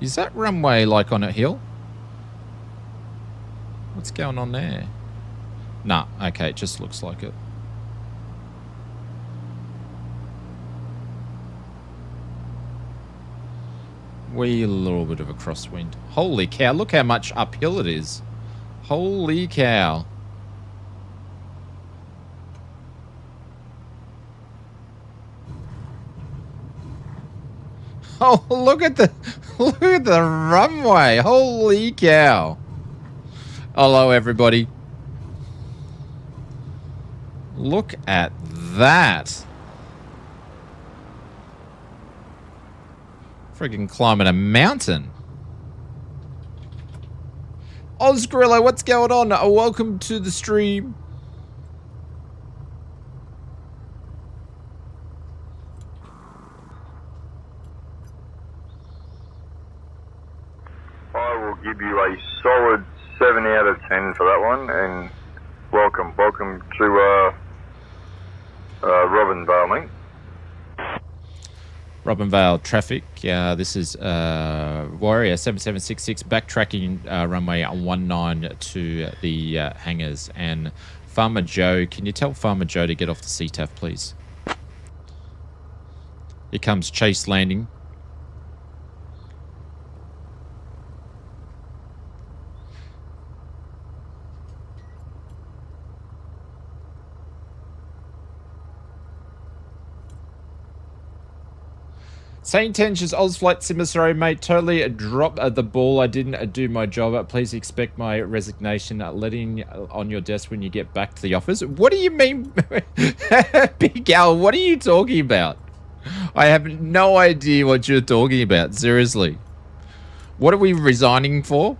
Is that runway like on a hill? What's going on there? Nah, okay, it just looks like it. We a little bit of a crosswind. Holy cow, look how much uphill it is. Holy cow. Oh, look at the runway. Holy cow. Hello, everybody. Look at that. Friggin' climbing a mountain. Ozgrillo, what's going on? Welcome to the stream. I will give you a solid 7 out of 10 for that one, and welcome to Robinvale, mate. Robinvale traffic. This is Warrior 7766 backtracking runway 19 to the hangars. And Farmer Joe, can you tell Farmer Joe to get off the CTAF, please? Here comes Chase landing. SayIntentions, Ozflight Simmer, mate. Totally dropped the ball. I didn't do my job. Please expect my resignation letting on your desk when you get back to the office. What do you mean? Big Al, what are you talking about? I have no idea what you're talking about. Seriously. What are we resigning for?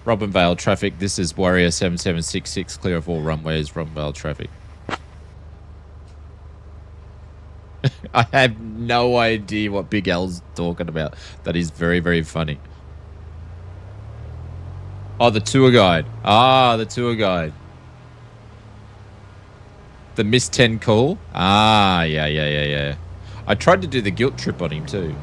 Robinvale traffic. This is Warrior 7766, clear of all runways, Robinvale traffic. I have no idea what Big L's talking about. That is very, very funny. Oh, the tour guide. Ah, the tour guide. The Miss 10 call. Ah, yeah. I tried to do the guilt trip on him too.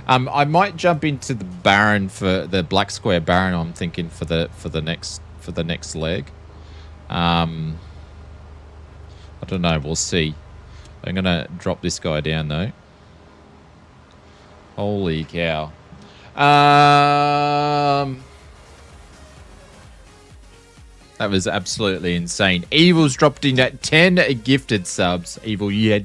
I might jump into the Baron for the Black Square Baron. I'm thinking for the next leg. I don't know. We'll see. I'm gonna drop this guy down though. Holy cow! That was absolutely insane. Evil's dropped in at 10 gifted subs. Evil, you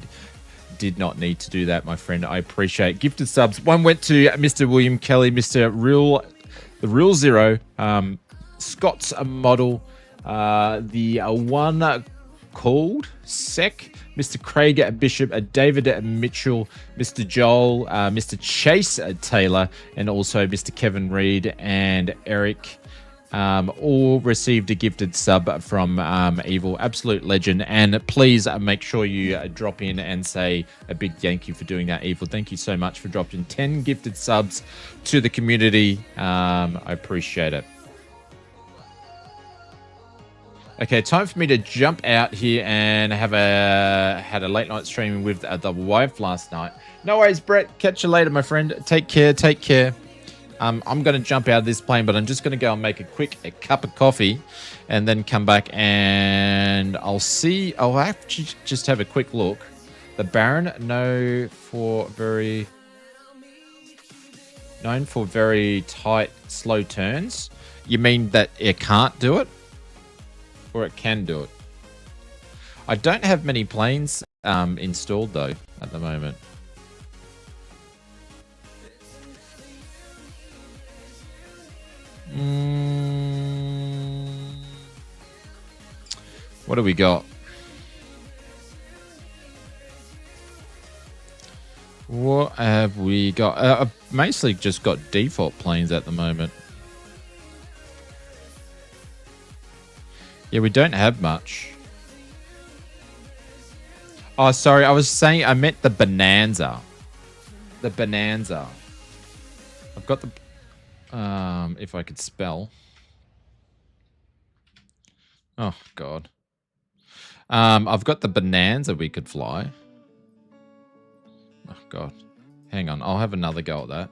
did not need to do that, my friend. I appreciate gifted subs. One went to Mr. William Kelly, the Real Zero, Scott's model, the one called Sec, Mr. Craig Bishop, David Mitchell, Mr. Joel, Mr. Chase Taylor, and also Mr. Kevin Reed and Eric. All received a gifted sub from Evil. Absolute legend. And please make sure you drop in and say a big thank you for doing that, Evil. Thank you so much for dropping 10 gifted subs to the community. I appreciate it. Okay, time for me to jump out here and had a late night streaming with the wife last night. No worries, Brett. Catch you later, my friend. Take care. Take care. I'm going to jump out of this plane, but I'm just going to go and make a cup of coffee and then come back and I'll actually just have a quick look. The Baron, known for very tight, slow turns. You mean that it can't do it? Or it can do it? I don't have many planes installed, though, at the moment. What do we got? What have we got? mostly just got default planes at the moment. Yeah, we don't have much. Oh, sorry. I was saying I meant the Bonanza. The Bonanza. I've got the... if I could spell. Oh, God. I've got the Bonanza we could fly. Oh, God. Hang on. I'll have another go at that.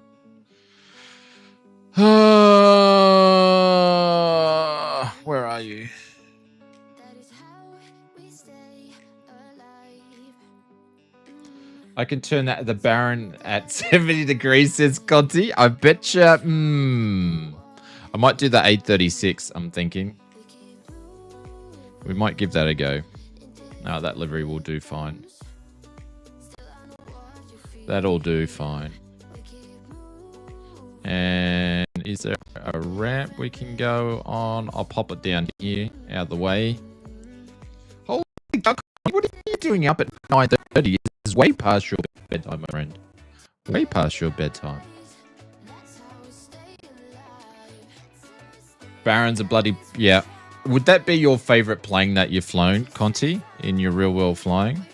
Where are you? I can turn that the Baron at 70 degrees, says Conti. I betcha. I might do the 836, I'm thinking. We might give that a go. No, that livery will do fine. That'll do fine. And is there a ramp we can go on? I'll pop it down here, out of the way. Holy God, what are you doing up at 9:30? This is way past your bedtime, my friend. Way past your bedtime. Barons are bloody... Yeah. Would that be your favourite plane that you've flown, Conti, in your real world flying?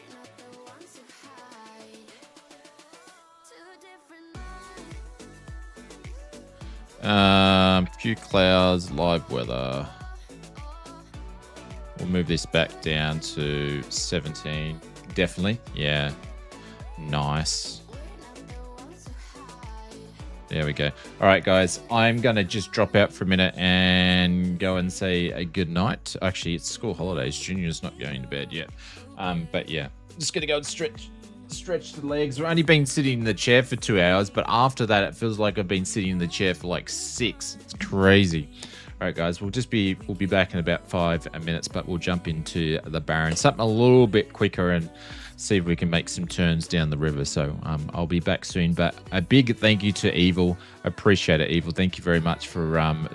Few clouds, live weather. We'll move this back down to 17. Definitely. Yeah. Nice. There we go. All right, guys. I'm going to just drop out for a minute and go and say a good night. Actually, it's school holidays. Junior's not going to bed yet. But yeah, just going to go and stretch the legs. We've only been sitting in the chair for 2 hours, but after that, it feels like I've been sitting in the chair for like 6. It's crazy. All right, guys, we'll be back in about 5 minutes, but we'll jump into the Baron, something a little bit quicker, and see if we can make some turns down the river. So I'll be back soon. But a big thank you to Evil. Appreciate it, Evil. Thank you very much for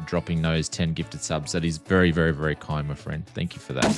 dropping those 10 gifted subs. That is very, very, very kind, my friend. Thank you for that.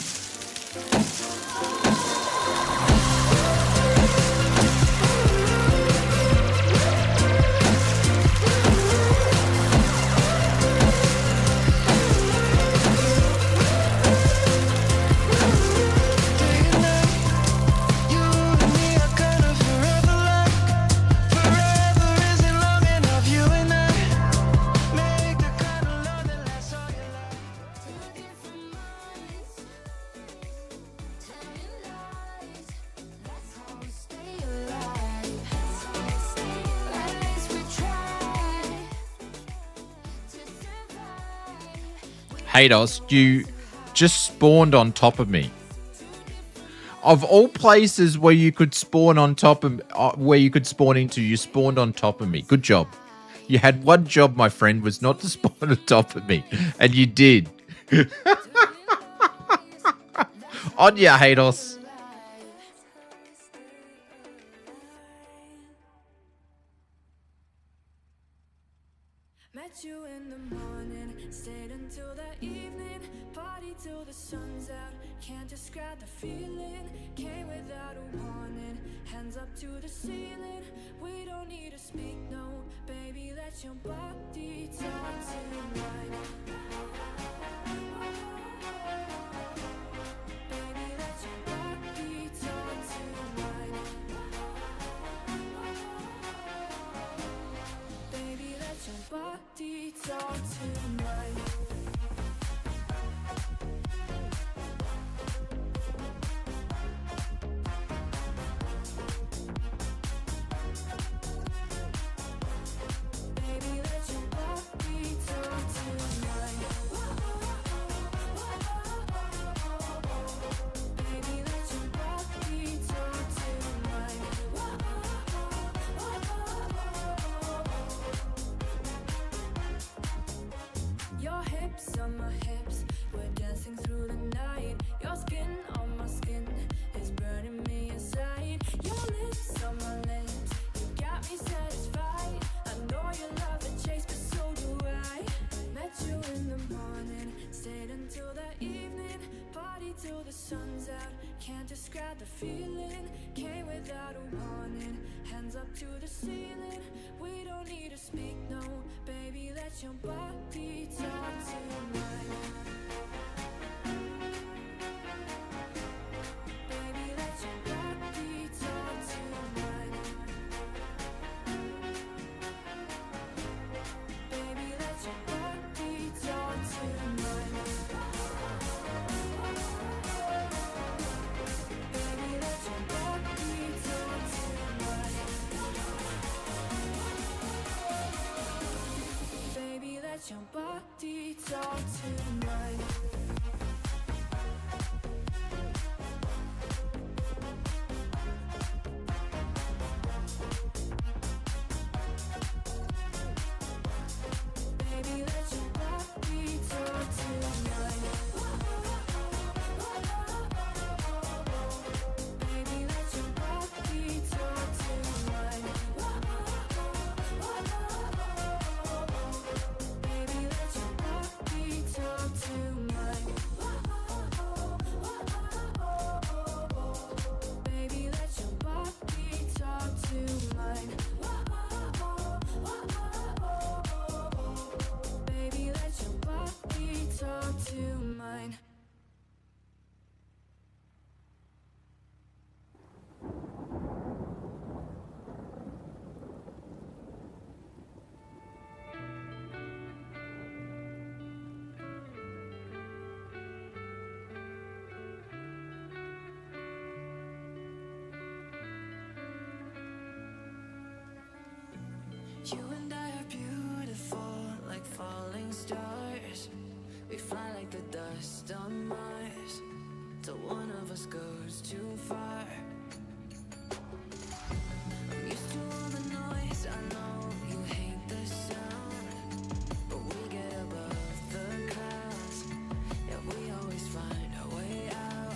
Hados, you just spawned on top of me. Of all places where you could spawn on top of, where you could spawn into, you spawned on top of me. Good job. You had one job, my friend, was not to spawn on top of me, and you did. On ya, Hados. Met you in the morning, stayed until the evening, party till the sun's out, can't describe the feeling, came without a warning, hands up to the ceiling, we don't need to speak, no, baby, let your body talk tonight. Baby, let your body talk tonight. Baby, let your body talk tonight. Baby, let your body talk tonight. Baby, let your body talk tonight. Your hips on my hips, we're dancing describe the feeling. Came without a warning, hands up to the ceiling. We don't need to speak, no, baby, let your body talk tonight. Baby, let your body talk tonight. Baby, let your body talk tonight. Baby, let your body talk tonight. Baby, let your body talk tonight. Baby, let your body talk tonight. Baby, let your body talk tonight. Baby, let your body talk tonight. Baby, let your body talk tonight. Baby, let your body talk to mine. You and I are beautiful, like falling stars. We fly like the dust on Mars, till one of us goes too far. I'm used to all the noise, I know you hate the sound, but we get above the clouds. Yeah, we always find a way out.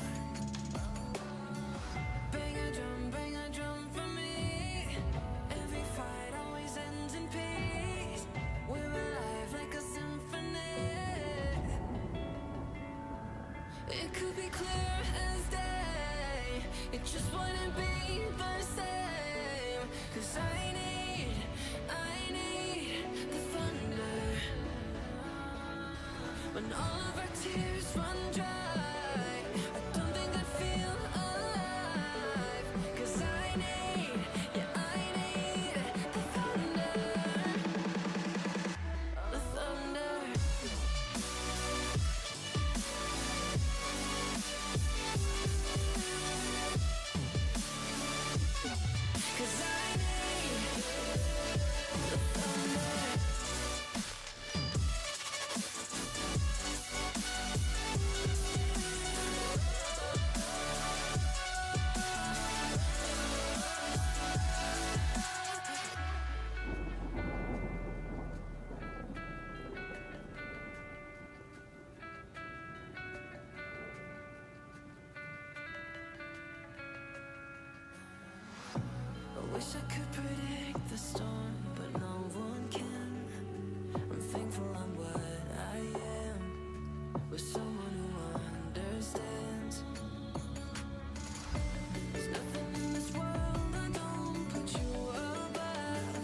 Bang a drum for me. Every fight always ends in peace. We're alive like a symphony. It could be clear as day, it just wouldn't be the same. 'Cause I need the thunder. When all of our tears run dry, I don't think I'd feel alive. 'Cause I need the thunder. The thunder. 'Cause I need the thunder. I wish I could predict the storm, but no one can. I'm thankful I'm what I am, with someone who understands. There's nothing in this world I don't put you above.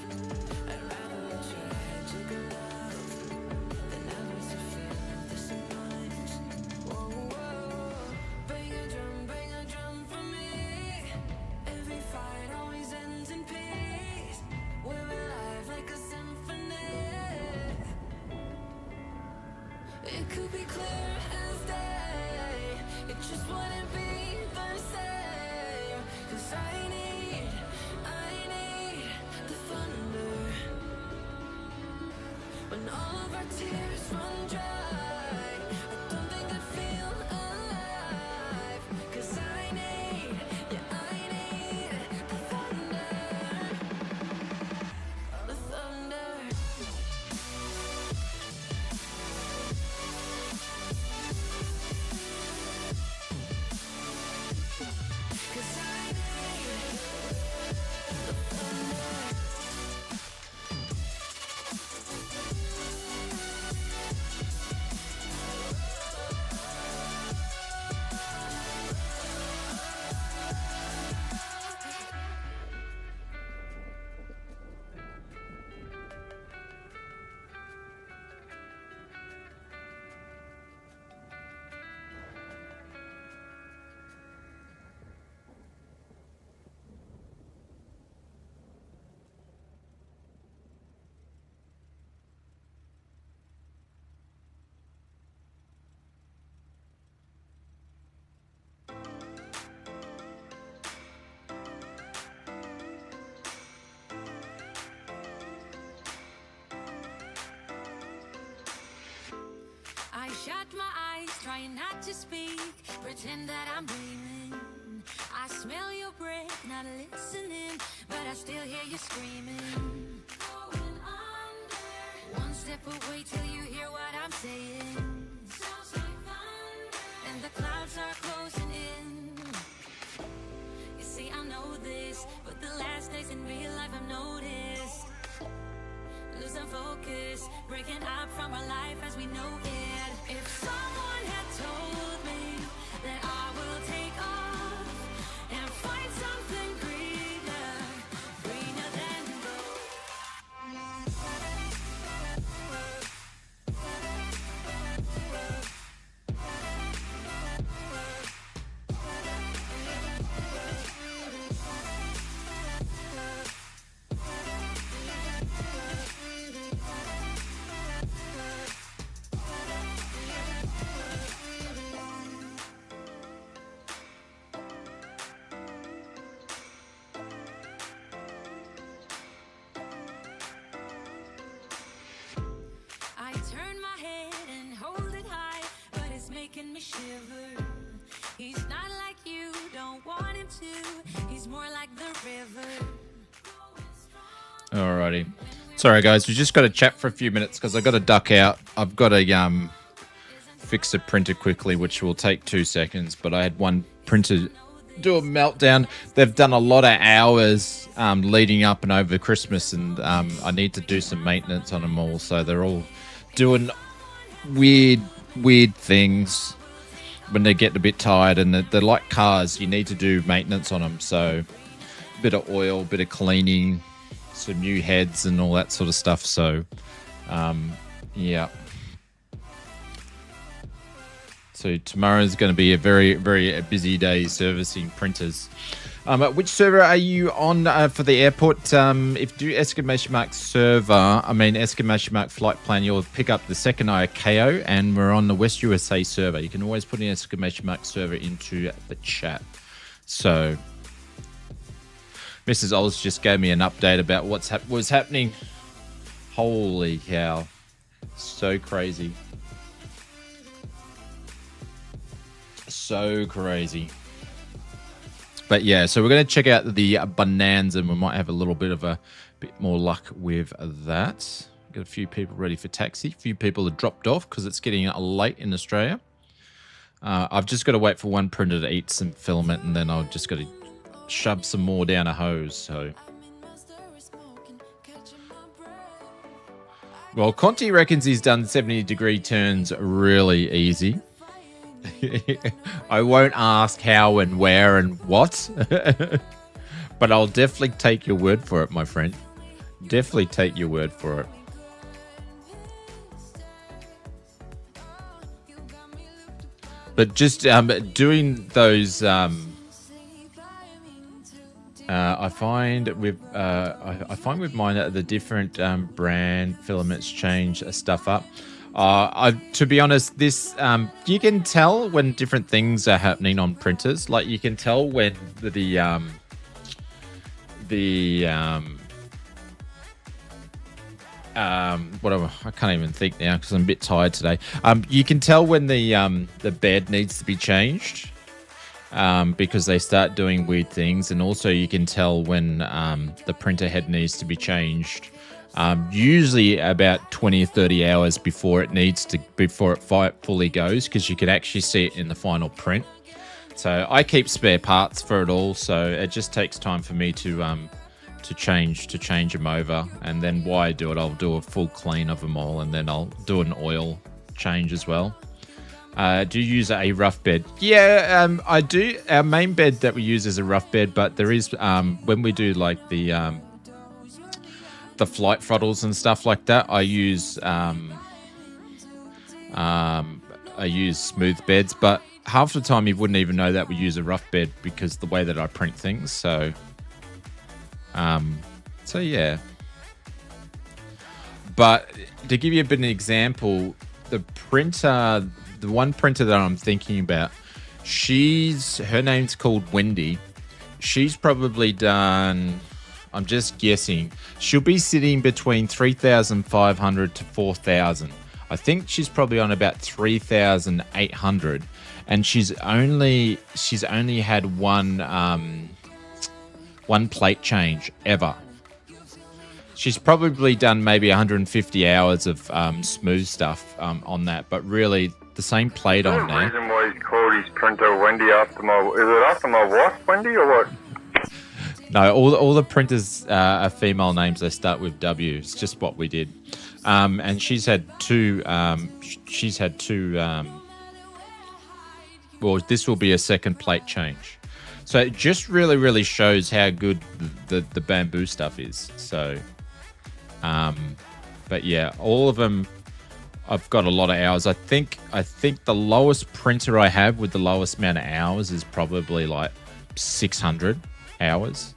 I'd rather a tragic love than ever to feel this much. Whoa, whoa. Bang a drum for me. Every fight always ends in peace. We're alive like a symphony. It could be clear as day, it just wouldn't be the same. 'Cause I need the thunder. When all of our tears run dry, I don't think I'd feel alive. 'Cause I need the thunder. The thunder. 'Cause I need the thunder. shut my eyes, trying not to speak, pretend that I'm dreaming. I smell your breath, not listening, but I still hear you screaming. Going under. One step away till you hear what I'm saying. Sounds like thunder. And the clouds are closing in. You see, I know this, but the last days in real life I've noticed. Losing focus, breaking up from our life as we know it. If someone had told me that I will take off and find something greener, greener than I turn my head and hold it high, but it's making me shiver. He's not like you, don't want him to. He's more like the river. Alrighty. Sorry guys, we just got to chat for a few minutes because I got to duck out. I've got to fix the printer quickly, which will take 2 seconds. But I had one printer do a meltdown. They've done a lot of hours leading up and over Christmas, and I need to do some maintenance on them all. So they're all doing weird things when they get a bit tired, and they're like cars. You need to do maintenance on them. So a bit of oil, bit of cleaning, some new heads and all that sort of stuff. So yeah. So tomorrow's going to be a very, very busy day servicing printers. Which server are you on for the airport? If you do exclamation mark server, exclamation mark flight plan, you'll pick up the second ICAO, and we're on the West USA server. You can always put an exclamation mark server into the chat. So Mrs. Oz just gave me an update about what's happening. Holy cow. So crazy. So crazy. But yeah, so we're going to check out the Bonanza, and we might have a little bit more luck with that. Got a few people ready for taxi. A few people have dropped off because it's getting late in Australia. I've just got to wait for one printer to eat some filament, and then I'll just got to shove some more down a hose. So, well, Conti reckons he's done 70-degree turns really easy. I won't ask how and where and what, but I'll definitely take your word for it, my friend. Definitely take your word for it. But just doing those, I find with mine that the different brand filaments change stuff up. To be honest, this you can tell when different things are happening on printers. Like you can tell when whatever, I can't even think now because I'm a bit tired today. You can tell when the bed needs to be changed because they start doing weird things, and also you can tell when the printer head needs to be changed. Usually about 20 or 30 hours before it fully goes, because you can actually see it in the final print. So I keep spare parts for it all, so it just takes time for me to change them over. And then while I do it, I'll do a full clean of them all, and then I'll do an oil change as well. Do you use a rough bed? Yeah, I do. Our main bed that we use is a rough bed, but there is when we do like the flight throttles and stuff like that, I use smooth beds, but half the time you wouldn't even know that we use a rough bed because the way that I print things. So yeah. But to give you a bit of an example, the one printer that I'm thinking about, her name's called Wendy. She's probably done, I'm just guessing, she'll be sitting between 3,500 to 4,000. I think she's probably on about 3,800, and she's only had one plate change ever. She's probably done maybe 150 hours of smooth stuff on that, but really the same plate on there. Is there a reason why he's called his printer Wendy after my... Is it after my wife, Wendy, or what? No, all the printers are female names. They start with W. It's just what we did. And she's had two. Well, this will be a second plate change. So it just really shows how good the bamboo stuff is. So, but yeah, all of them. I've got a lot of hours. I think the lowest printer I have with the lowest amount of hours is probably like 600 hours.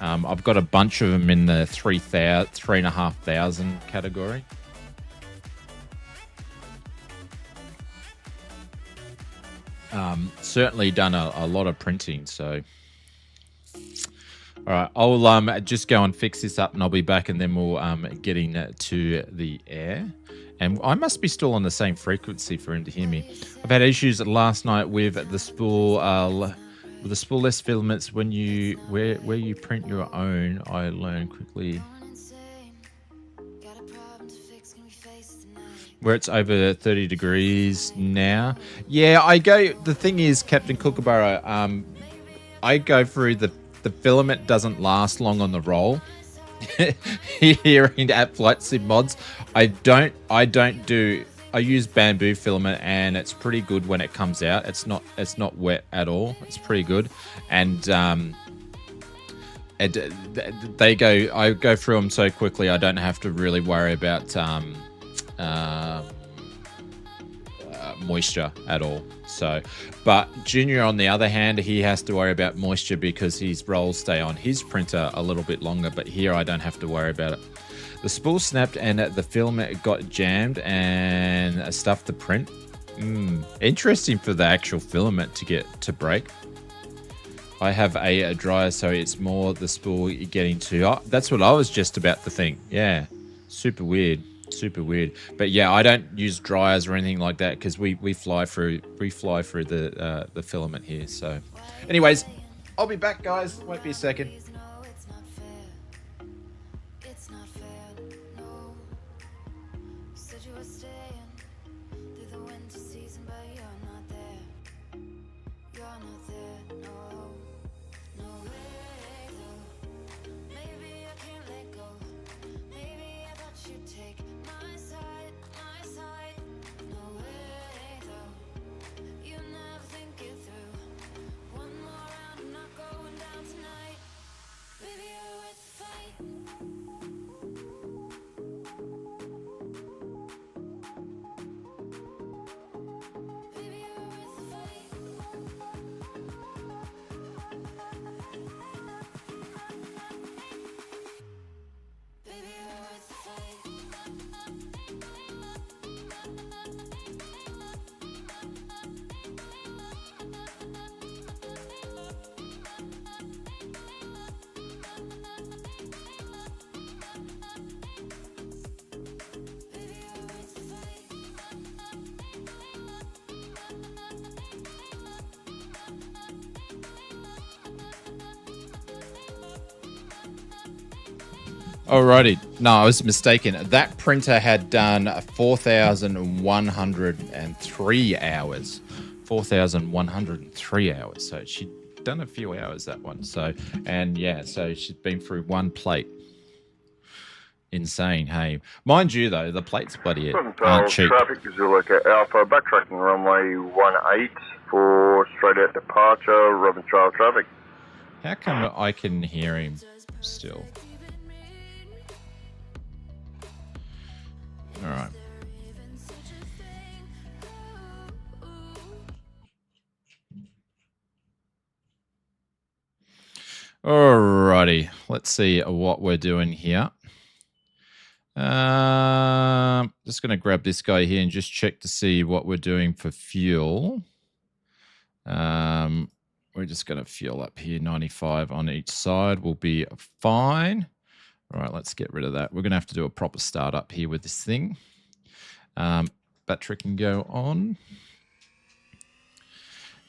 I've got a bunch of them in the 3,500 category. Certainly done a lot of printing. So, all right, I'll just go and fix this up, and I'll be back, and then we'll get into the air. And I must be still on the same frequency for him to hear me. I've had issues last night with the spool. With the spoolless filaments, when where you print your own, I learned quickly where it's over 30 degrees now. Yeah, I go. The thing is, Captain Kookaburra, I go through the filament doesn't last long on the roll. Hearing at Flight Sim Mods, I use bamboo filament, and it's pretty good when it comes out. It's not wet at all. It's pretty good, and I go through them so quickly. I don't have to really worry about moisture at all. So, but Junior, on the other hand, he has to worry about moisture because his rolls stay on his printer a little bit longer. But here, I don't have to worry about it. The spool snapped and the filament got jammed and stuff to print. Interesting for the actual filament to break. I have a dryer, so it's more the spool getting to. Oh, that's what I was just about to think. Yeah, super weird. But yeah, I don't use dryers or anything like that because we fly through the filament here. So, anyways, I'll be back, guys. Won't be a second. Alrighty. No, I was mistaken. That printer had done 4,103 hours. 4,103 hours. So she'd done a few hours, that one. So, and yeah, so she'd been through one plate. Insane, hey. Mind you, though, the plates bloody aren't cheap. Traffic Zuluka Alpha, backtracking runway 18 for straight out departure, Robinvale traffic. How come I can hear him still? All right. Alrighty. Let's see what we're doing here. Just going to grab this guy here and just check to see what we're doing for fuel. We're just going to fuel up here. 95 on each side will be fine. All right, let's get rid of that. We're going to have to do a proper startup here with this thing. Battery can go on.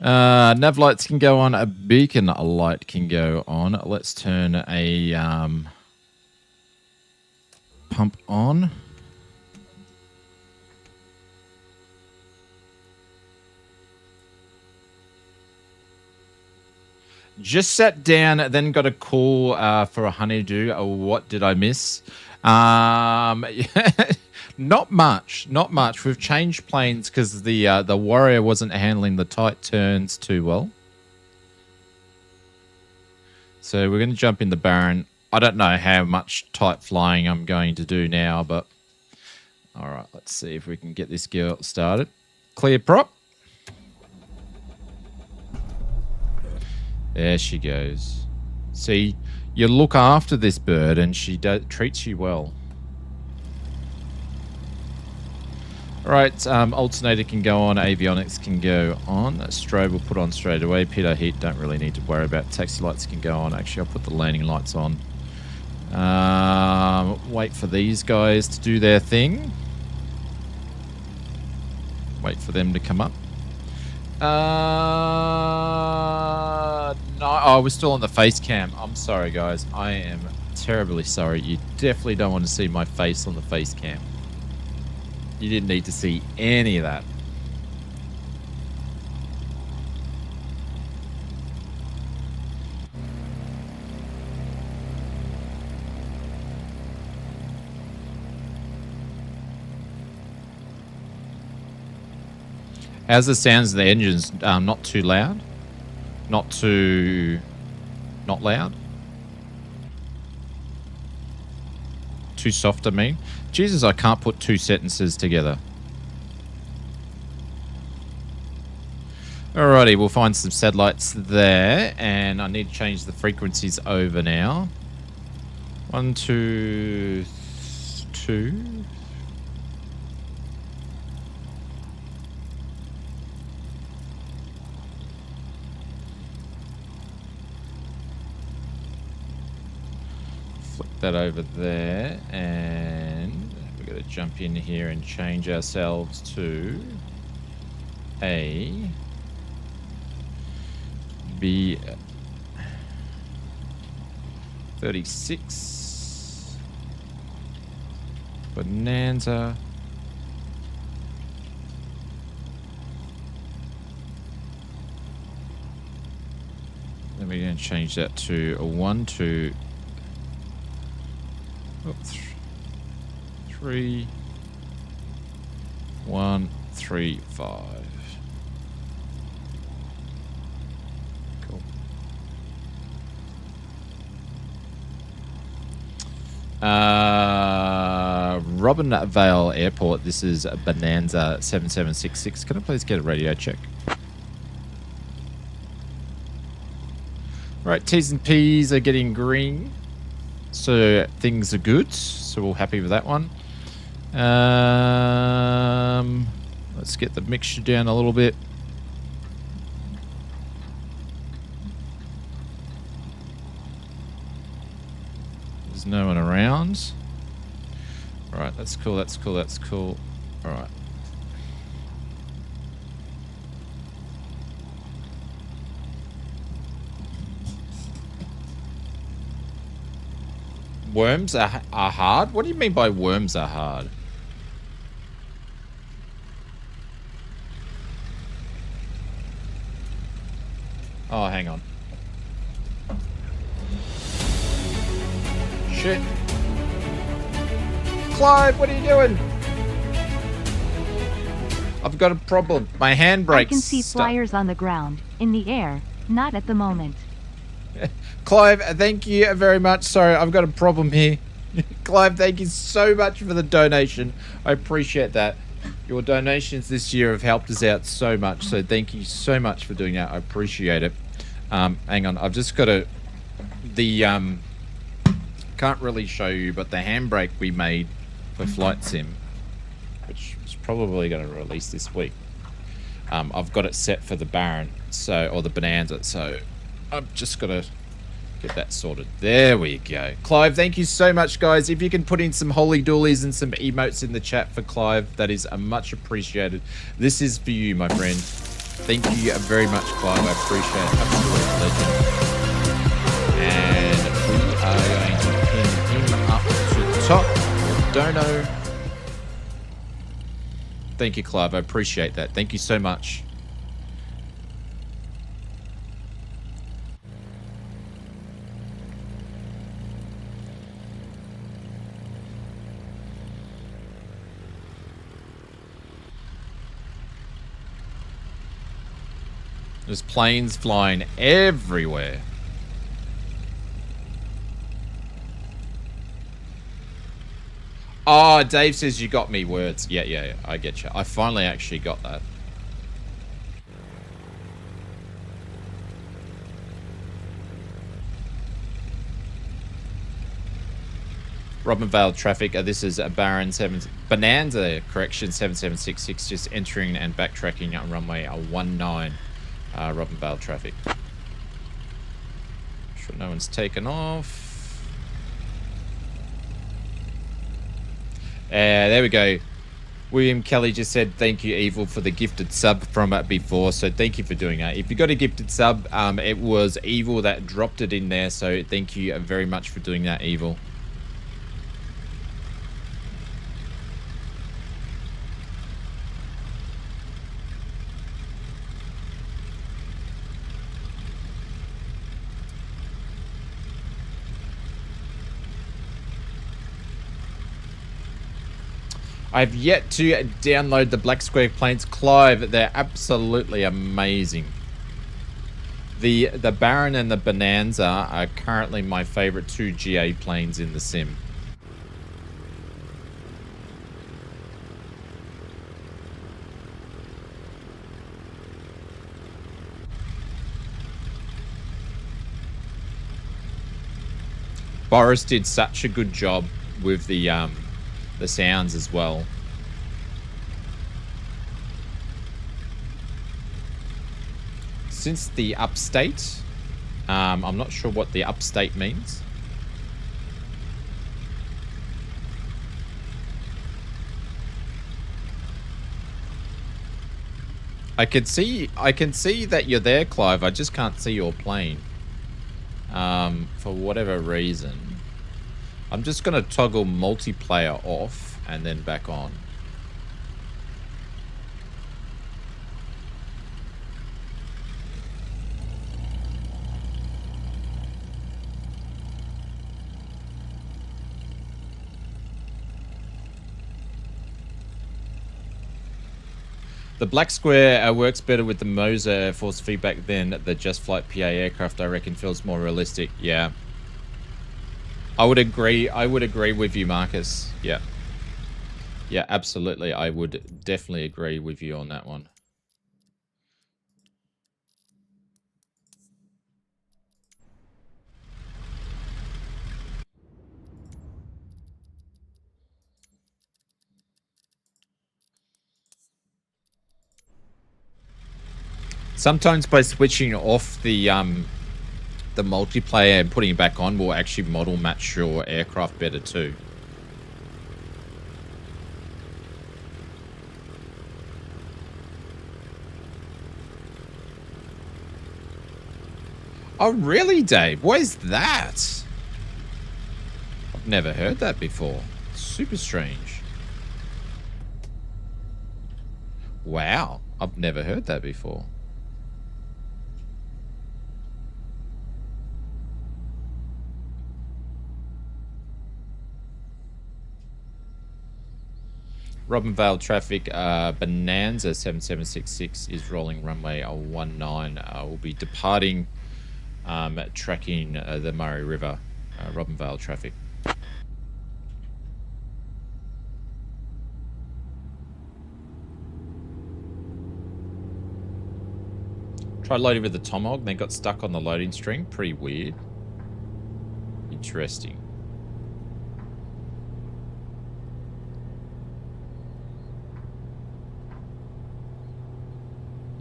Nav lights can go on. A beacon light can go on. Let's turn a pump on. Just sat down, then got a call for a honeydew. What did I miss? Not much. We've changed planes because the Warrior wasn't handling the tight turns too well. So we're going to jump in the Baron. I don't know how much tight flying I'm going to do now, but all right, let's see if we can get this girl started. Clear prop. There she goes. See, you look after this bird and she treats you well. All right, alternator can go on, avionics can go on. Strobe will put on straight away. Pitot heat, don't really need to worry about. Taxi lights can go on. Actually, I'll put the landing lights on. Wait for these guys to do their thing. Wait for them to come up. No, oh, we're still on the face cam. I'm sorry, guys. I am terribly sorry. You definitely don't want to see my face on the face cam. You didn't need to see any of that. How's the sounds of the engines? Not too loud? Not loud? Too soft, I mean. Jesus, I can't put two sentences together. Alrighty, we'll find some satellites there, and I need to change the frequencies over now. 1, 2, 2. That over there, and we're going to jump in here and change ourselves to a B36 Bonanza. Then we're going to change that to a 1, 2, 3, 1, 3, 5. Cool. Robinvale Airport. This is Bonanza 7766. Can I please get a radio check? Right, T's and P's are getting green. So things are good. So we're happy with that one. Let's get the mixture down a little bit. There's no one around. All right, that's cool. That's cool. That's cool. All right. Worms are hard? What do you mean by worms are hard? Oh, hang on. Shit. Clive, what are you doing? I've got a problem. My handbrake's I can see flyers on the ground, in the air, not at the moment. Clive, thank you very much. Sorry, I've got a problem here. Clive, thank you so much for the donation. I appreciate that. Your donations this year have helped us out so much, so thank you so much for doing that. I appreciate it. Hang on, I've just got to... can't really show you, but the handbrake we made for Flight Sim, which is probably going to release this week, I've got it set for the Baron, or the Bonanza, so I've just got to Get that sorted. There we go. Clive, thank you so much, guys. If you can put in some holy doolies and some emotes in the chat for Clive, that is much appreciated. This is for you, my friend. Thank you very much, Clive. I appreciate it. Absolute legend. And we are going to pin him up to the top. Dono. Thank you, Clive. I appreciate that. Thank you so much. There's planes flying everywhere. Oh, Dave says you got me words. Yeah, I get you. I finally actually got that. Robinvale traffic. This is a Bonanza correction 7766, just entering and backtracking on runway 19. Robinvale traffic. Sure, no one's taken off. There we go. William Kelly just said thank you, Evil, for the gifted sub from before. So thank you for doing that. If you got a gifted sub, it was Evil that dropped it in there. So thank you very much for doing that, Evil. I've yet to download the Black Square planes. Clive, they're absolutely amazing. The Baron and the Bonanza are currently my favorite 2 GA planes in the sim. Boris did such a good job with the sounds as well. Since the upstate, I'm not sure what the upstate means. I can see that you're there, Clive. I just can't see your plane. For whatever reason. I'm just going to toggle multiplayer off and then back on. The Black Square works better with the Moser force feedback than the Just Flight PA aircraft. I reckon feels more realistic. Yeah. I would agree. I would agree with you, Marcus. Yeah. Yeah, absolutely. I would definitely agree with you on that one. Sometimes by switching off the multiplayer and putting it back on will actually model match your aircraft better too. Oh really, Dave? What is that? I've never heard that before. Super strange. Wow, I've never heard that before. Robinvale traffic, Bonanza 7766 is rolling runway 19. We'll be departing, tracking the Murray River, Robinvale traffic. Tried loading with the Tomahawk, then got stuck on the loading string. Pretty weird. Interesting.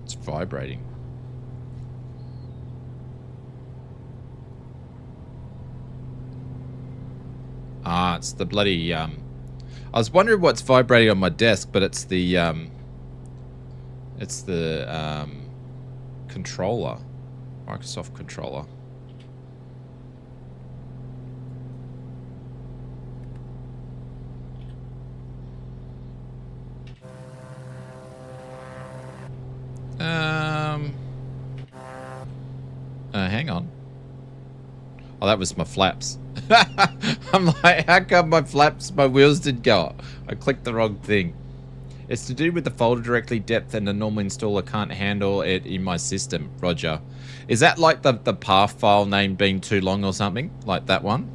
It's vibrating. it's the bloody I was wondering what's vibrating on my desk, but it's the controller, Microsoft controller. Hang on. Oh, that was my flaps. I'm like, how come my wheels didn't go up? I clicked the wrong thing. It's to do with the folder directory depth, and the normal installer can't handle it in my system. Roger. Is that like the path file name being too long or something? Like that one?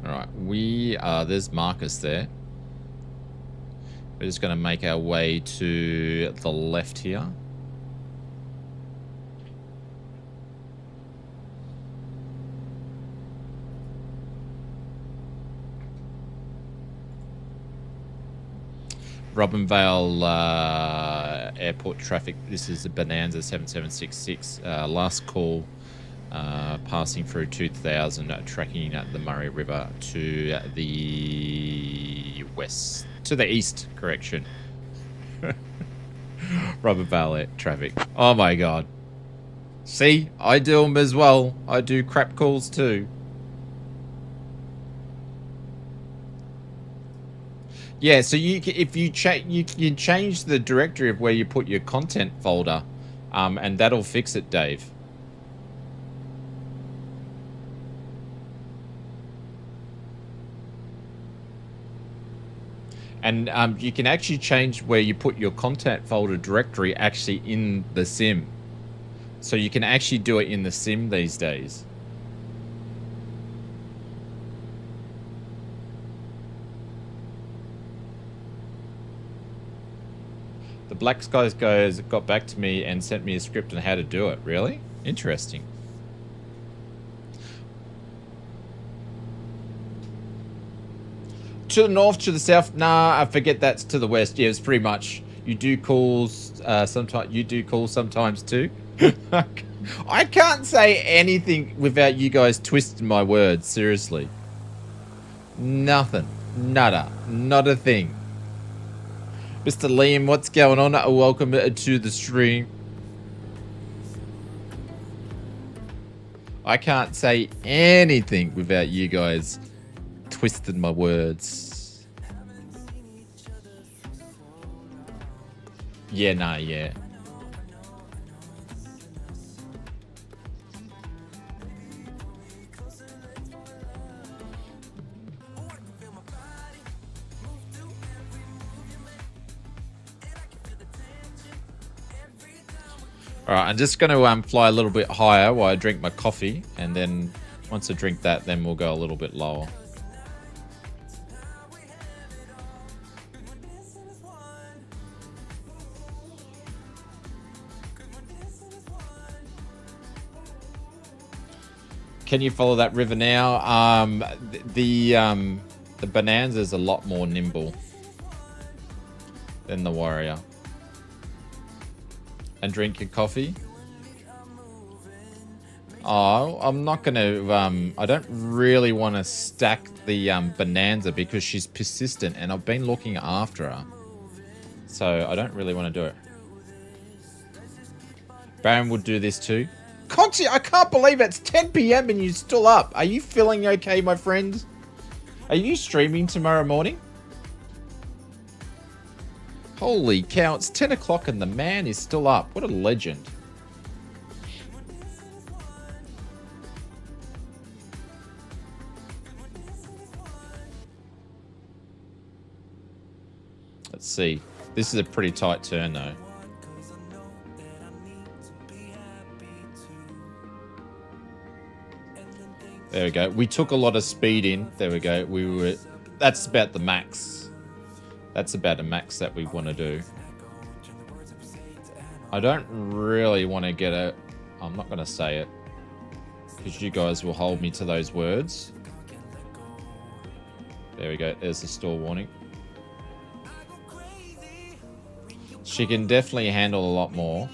Alright, there's Marcus there. We're just going to make our way to the left here. Robinvale airport traffic. This is the Bonanza 7766. Last call. Passing through 2000, tracking the Murray River to the west, to the east, correction. Robinvale traffic. Oh my god. See, I do them as well. I do crap calls too. Yeah, so you can change the directory of where you put your content folder, and that'll fix it, Dave. And you can actually change where you put your content folder directory actually in the sim. So you can actually do it in the sim these days. The Black Skies guys got back to me and sent me a script on how to do it. Really? Interesting. To the north, to the south? Nah, I forget that's to the west. Yeah, it's pretty much. You do calls sometimes. You do calls sometimes too. I can't say anything without you guys twisting my words. Seriously. Nothing. Nada. Not a thing. Mr. Liam, what's going on? Welcome to the stream. I can't say anything without you guys twisted my words. Yeah, nah, yeah. Alright, I'm just going to fly a little bit higher while I drink my coffee, and then once I drink that, then we'll go a little bit lower. Can you follow that river now? The Bonanza is a lot more nimble than the Warrior. And drink your coffee. Oh, I'm not going to... I don't really want to stack the Bonanza because she's persistent and I've been looking after her. So I don't really want to do it. Baron would do this too. Conchi, I can't believe it's 10 PM and you're still up. Are you feeling okay, my friend? Are you streaming tomorrow morning? Holy cow, it's 10 o'clock and the man is still up. What a legend. Let's see. This is a pretty tight turn though. There we go. We took a lot of speed in. There we go. That's about the max. That's about a max that we want to do. I don't really want to get a... I'm not going to say it, because you guys will hold me to those words. There we go. There's the store warning. She can definitely handle a lot more.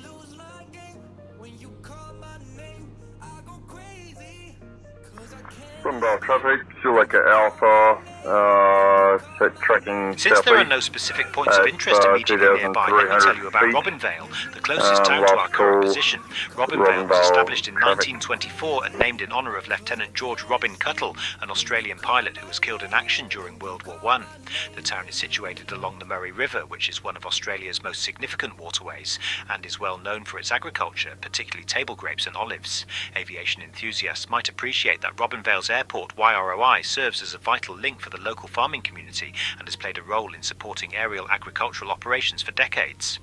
Robinvale traffic, still like an Alpha, set tracking Since there are southeast. no specific points of interest immediately nearby, let me tell you about Robinvale, the closest town to our current position. Robinvale was established in 1924 and named in honour of Lieutenant George Robin Cuttle, an Australian pilot who was killed in action during World War I. The town is situated along the Murray River, which is one of Australia's most significant waterways, and is well known for its agriculture, particularly table grapes and olives. Aviation enthusiasts might appreciate that Robinvale's airport, YROI, serves as a vital link for the local farming community and has played a role in supporting aerial agricultural operations for decades.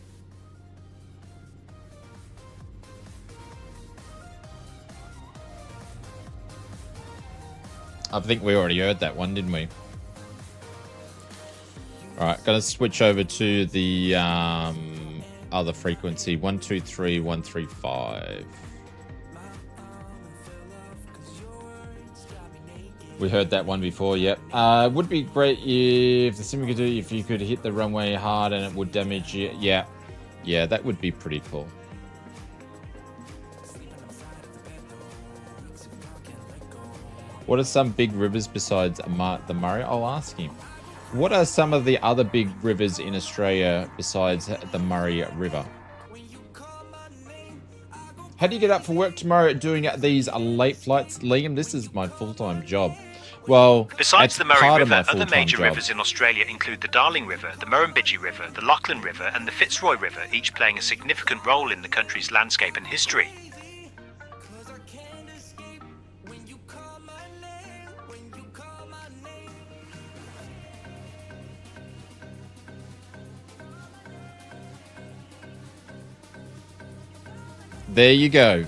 I think we already heard that one, didn't we? Alright, gonna switch over to the other frequency, 123.135. We heard that one before, yep. Would be great if the sim could do if you could hit the runway hard and it would damage you. Yeah. Yeah, that would be pretty cool. What are some big rivers besides the Murray? I'll ask him. What are some of the other big rivers in Australia besides the Murray River? How do you get up for work tomorrow doing these late flights? Liam, this is my full-time job. Well, besides the Murray River, other full-time major job. rivers in Australia include the Darling River, the Murrumbidgee River, the Lachlan River and the Fitzroy River, each playing a significant role in the country's landscape and history. There you go.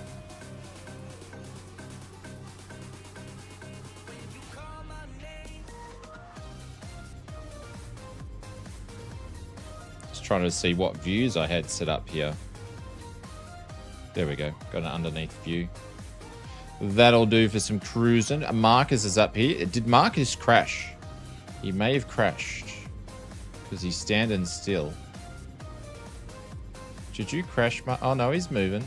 Just trying to see what views I had set up here. There we go. Got an underneath view. That'll do for some cruising. Marcus is up here. Did Marcus crash? He may have crashed because he's standing still. Did you crash? Oh no, he's moving.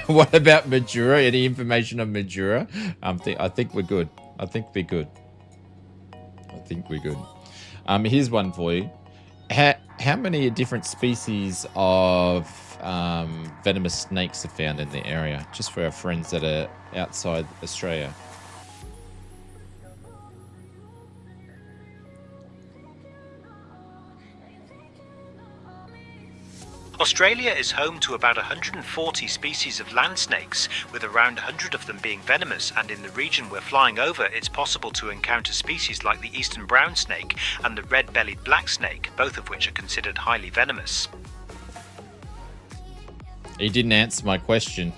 What about Majura? Any information on Majura? I think we're good. I think we're good. Here's one for you. How many different species of venomous snakes are found in the area? Just for our friends that are outside Australia. Australia is home to about 140 species of land snakes, with around 100 of them being venomous, and in the region we're flying over, it's possible to encounter species like the eastern brown snake and the red-bellied black snake, both of which are considered highly venomous. He didn't answer my question.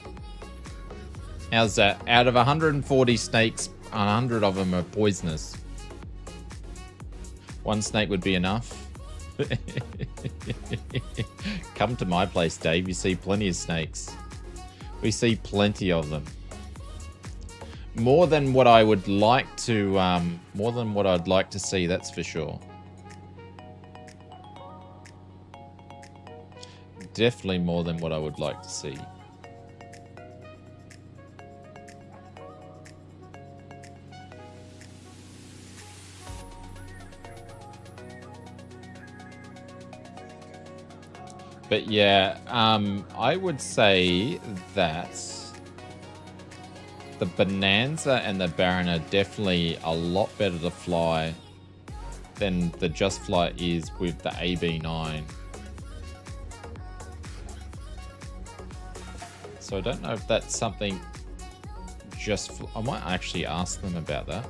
How's that? Out of 140 snakes, 100 of them are poisonous. One snake would be enough. Come to my place, Dave. You see plenty of snakes. We see plenty of them. More than what I would like to, more than what I'd like to see, that's for sure. Definitely more than what I would like to see. But yeah, I would say that the Bonanza and the Baron are definitely a lot better to fly than the Just Flight is with the AB9. So I don't know if that's something I might actually ask them about that.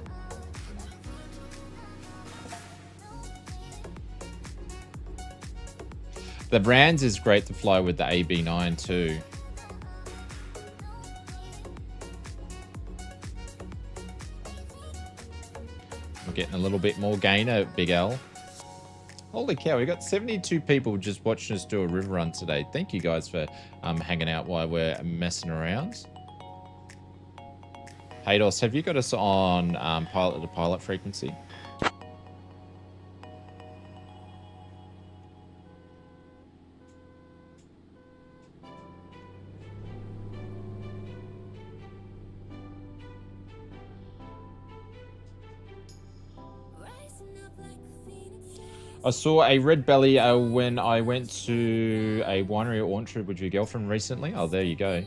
The Brands is great to fly with the AB9 too. We're getting a little bit more gainer, Big L. Holy cow, we got 72 people just watching us do a river run today. Thank you guys for hanging out while we're messing around. Haydos, have you got us on pilot to pilot frequency? I saw a red belly when I went to a winery or orchard with your girlfriend recently. Oh, there you go.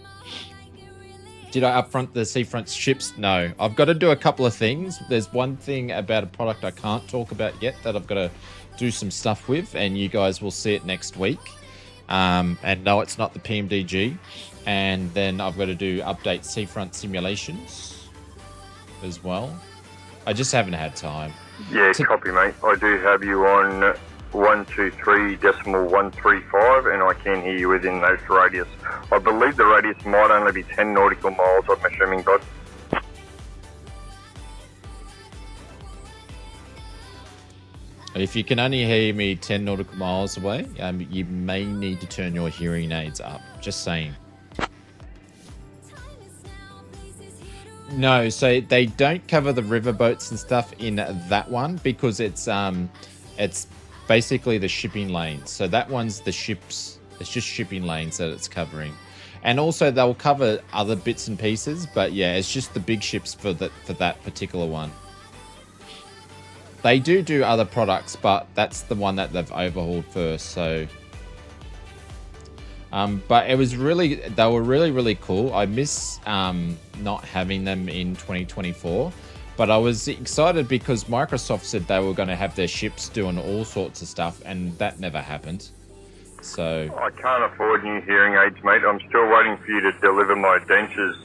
Did I upfront the seafront ships? No. I've got to do a couple of things. There's one thing about a product I can't talk about yet that I've got to do some stuff with, and you guys will see it next week. And no, it's not the PMDG. And then I've got to do update seafront simulations as well. I just haven't had time. Yeah, copy, mate. I do have you on 123.135, and I can hear you within those radius. I believe the radius might only be 10 nautical miles, I'm assuming, bud. If you can only hear me 10 nautical miles away, you may need to turn your hearing aids up. Just saying. No, so they don't cover the riverboats and stuff in that one because it's basically the shipping lanes. So that one's the ships. It's just shipping lanes that it's covering, and also they'll cover other bits and pieces. But yeah, it's just the big ships for that particular one. They do other products, but that's the one that they've overhauled first. So. But they were really cool. I miss not having them in 2024, but I was excited because Microsoft said they were going to have their ships doing all sorts of stuff, and that never happened. So I can't afford new hearing aids, mate. I'm still waiting for you to deliver my dentures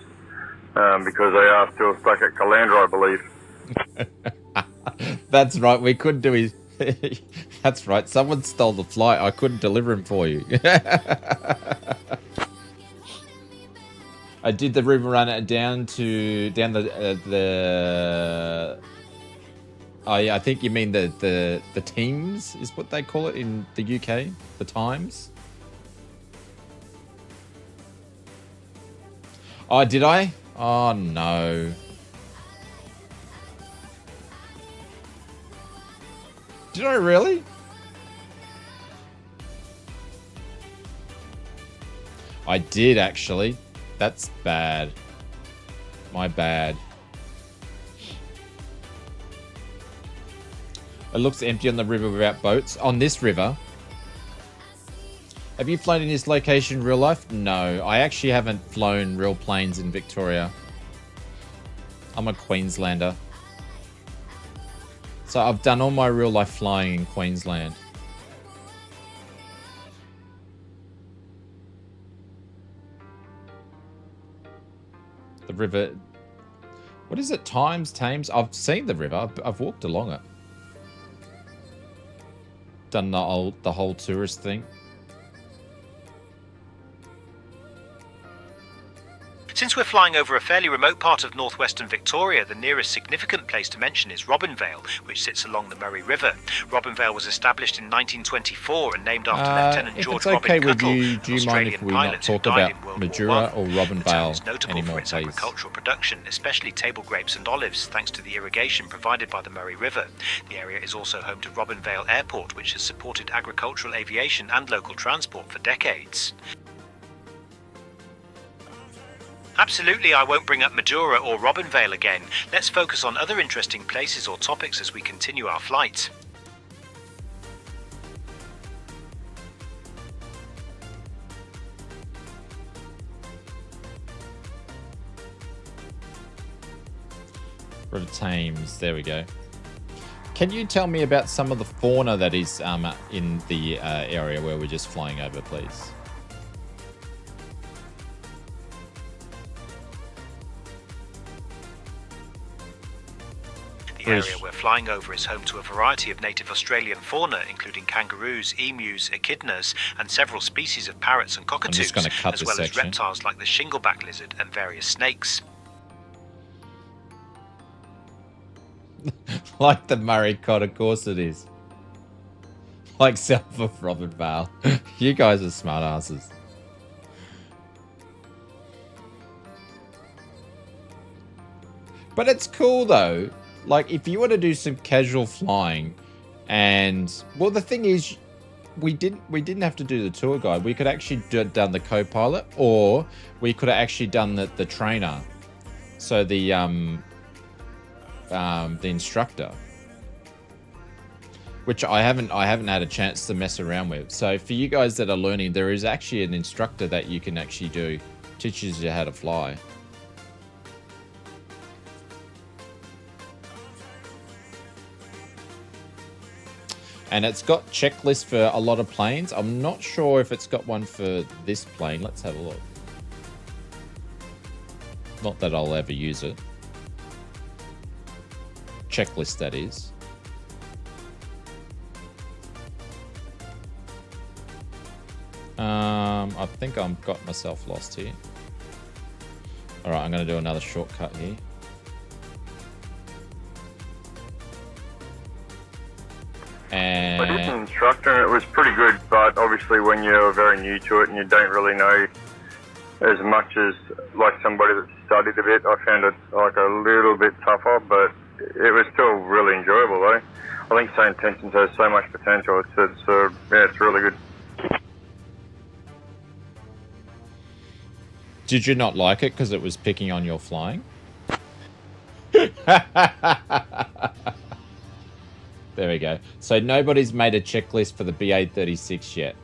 because they are still stuck at Calandra, I believe. That's right. We couldn't do his. That's right. Someone stole the flight. I couldn't deliver him for you. I did the river run down the. Oh yeah, I think you mean the Teams is what they call it in the UK. The Times. Oh, did I? Oh no. Did I really? I did, actually. That's bad. My bad. It looks empty on the river without boats. On this river. Have you flown in this location in real life? No. I actually haven't flown real planes in Victoria. I'm a Queenslander. So I've done all my real life flying in Queensland. The river, what is it? Thames? I've seen the river. I've walked along it. Done the whole tourist thing. Since we're flying over a fairly remote part of northwestern Victoria, the nearest significant place to mention is Robinvale, which sits along the Murray River. Robinvale was established in 1924 and named after Lieutenant George Robin Cuttle, an Australian pilot who died in World War I. The town is notable for its agricultural production, especially table grapes and olives, thanks to the irrigation provided by the Murray River. The area is also home to Robinvale Airport, which has supported agricultural aviation and local transport for decades. Absolutely, I won't bring up Madura or Robinvale again. Let's focus on other interesting places or topics as we continue our flight. River Thames, there we go. Can you tell me about some of the fauna that is in the area where we're just flying over, please? The area we're flying over is home to a variety of native Australian fauna, including kangaroos, emus, echidnas, and several species of parrots and cockatoos, as well as reptiles like the shingleback lizard and various snakes. Like the Murray cod, of course it is. Like south of Robinvale. You guys are smart asses. But it's cool though. Like if you want to do some casual flying, and well, the thing is, we didn't have to do the tour guide. We could actually done the co-pilot, or we could have actually done the trainer. So the instructor, which I haven't had a chance to mess around with. So for you guys that are learning, there is actually an instructor that you can actually do, teaches you how to fly. And it's got checklists for a lot of planes. I'm not sure if it's got one for this plane. Let's have a look. Not that I'll ever use it. Checklist, that is. I think I've got myself lost here. All right, I'm going to do another shortcut here. And I did an instructor and it was pretty good, but obviously when you're very new to it and you don't really know as much as like somebody that studied a bit, I found it like a little bit tougher, but it was still really enjoyable though. I think SayIntentions has so much potential. It's really good. Did you not like it because it was picking on your flying? There we go. So nobody's made a checklist for the BA-36 yet.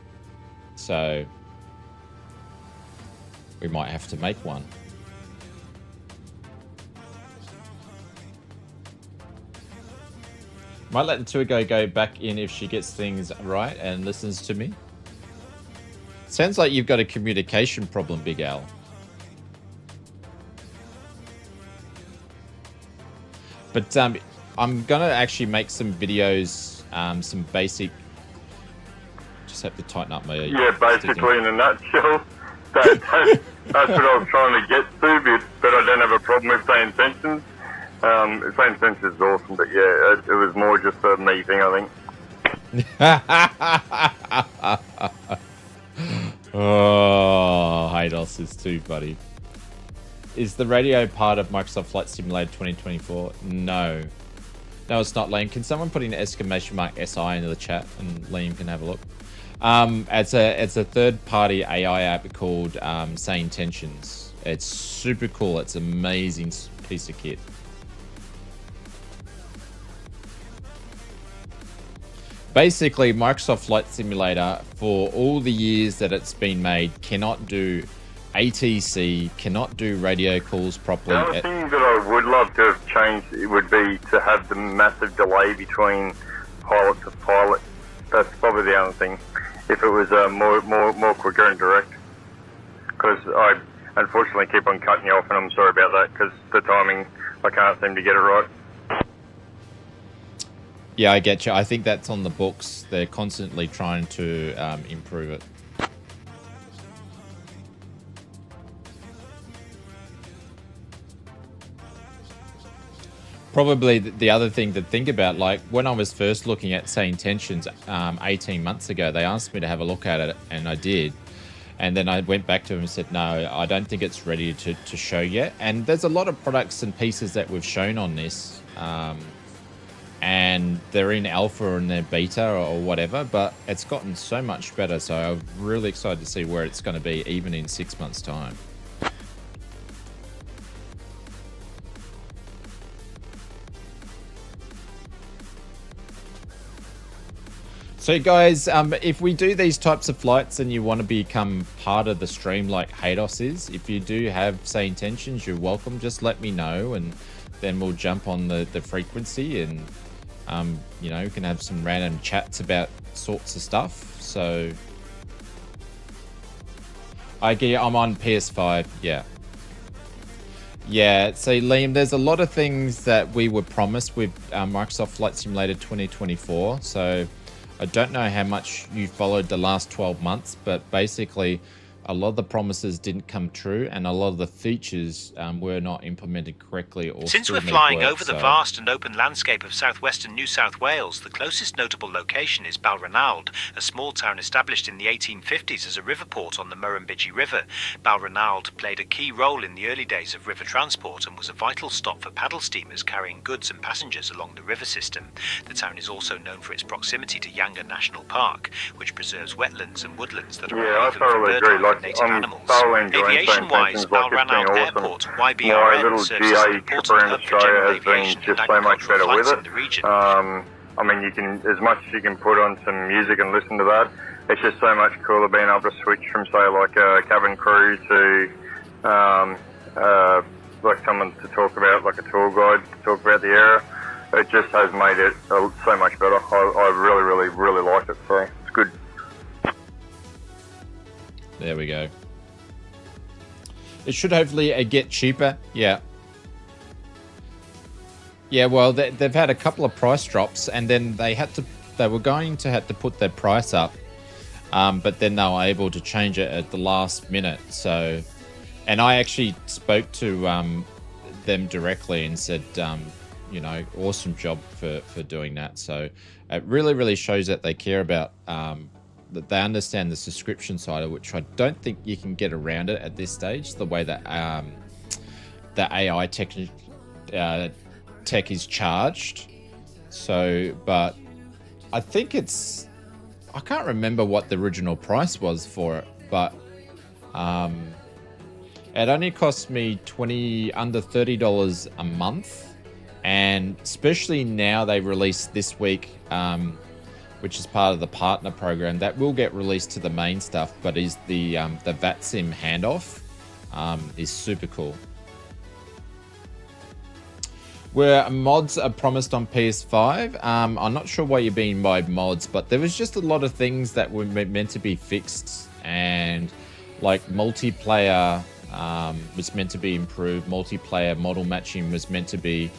So we might have to make one. Might let the tour go back in if she gets things right and listens to me. Sounds like you've got a communication problem, Big Al. But I'm going to actually make some videos, some basic... Just have to tighten up my... Yeah, basically in a nutshell, that's what I was trying to get to, but I don't have a problem with SayIntentions. SayIntentions is awesome, but yeah, it was more just a me thing, I think. Oh, Haydos is too funny. Is the radio part of Microsoft Flight Simulator 2024? No. No, it's not, Liam. Can someone put in exclamation mark SI into the chat and Liam can have a look? It's a third-party AI app called SayIntentions. It's super cool. It's an amazing piece of kit. Basically, Microsoft Flight Simulator, for all the years that it's been made, cannot do ATC, cannot do radio calls properly. The other thing that I would love to have changed would be to have the massive delay between pilot to pilot. That's probably the other thing. If it was more quicker and direct. Because I unfortunately keep on cutting you off, and I'm sorry about that, because the timing, I can't seem to get it right. Yeah, I get you. I think that's on the books. They're constantly trying to improve it. Probably the other thing to think about, like when I was first looking at SayIntentions 18 months ago, they asked me to have a look at it, and I did. And then I went back to them and said, no, I don't think it's ready to show yet. And there's a lot of products and pieces that we've shown on this. And they're in alpha and they're beta or whatever, but it's gotten so much better. So I'm really excited to see where it's going to be even in 6 months' time. So guys, if we do these types of flights and you want to become part of the stream like Haydos is, if you do have SayIntentions, you're welcome. Just let me know and then we'll jump on the frequency and, you know, we can have some random chats about sorts of stuff. So I'm on PS5, yeah. Yeah, so Liam, there's a lot of things that we were promised with Microsoft Flight Simulator 2024. So I don't know how much you followed the last 12 months, but basically a lot of the promises didn't come true, and a lot of the features were not implemented correctly. Or Since still we're need flying work, over the so- vast and open landscape of southwestern New South Wales, the closest notable location is Balranald, a small town established in the 1850s as a river port on the Murrumbidgee River. Balranald played a key role in the early days of river transport and was a vital stop for paddle steamers carrying goods and passengers along the river system. The town is also known for its proximity to Yanga National Park, which preserves wetlands and woodlands that are Yeah, I a haven for thoroughly agree. birdlife Like, and native I'm animals. thoroughly enjoying Aviation-wise, SayIntentions, like, it's been Balranald awesome. Airport, My YBRN, little serves as GA an important tripper in hub for Australia general has been aviation and just so much agricultural better with flights it. in the region. I mean, you can, as much as you can put on some music and listen to that, it's just so much cooler being able to switch from, say, like a cabin crew to, like someone to talk about, like a tour guide to talk about the area. It just has made it so much better. I really, really, really like it, so it's good. There we go. It should hopefully get cheaper. Yeah. Yeah, well, they've had a couple of price drops, and then they were going to have to put their price up, but then they were able to change it at the last minute. So, and I actually spoke to them directly and said, you know, awesome job for doing that. So it really, really shows that they care about that they understand the subscription side of which I don't think you can get around it at this stage, the way that the AI tech is charged. So, but I think I can't remember what the original price was for it, but it only cost me under $30 a month, and especially now they released this week, which is part of the partner program that will get released to the main stuff, but is the VATSIM handoff is super cool. Where mods are promised on PS5, I'm not sure what you mean by mods, but there was just a lot of things that were meant to be fixed, and like multiplayer was meant to be improved. Multiplayer model matching was meant to be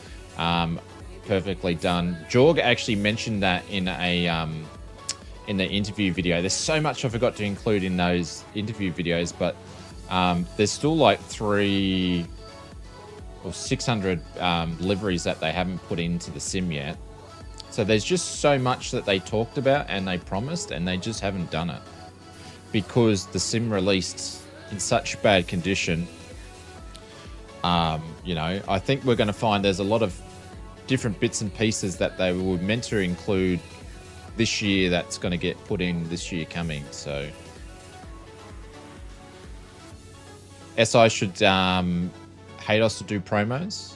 perfectly done. Jorg actually mentioned that in the interview video. There's so much I forgot to include in those interview videos, but there's still like 300 or 600 liveries that they haven't put into the sim yet. So there's just so much that they talked about and they promised, and they just haven't done it because the sim released in such bad condition. You know, I think we're going to find there's a lot of different bits and pieces that they were meant to include this year that's going to get put in this year coming. So SI should hate us to do promos.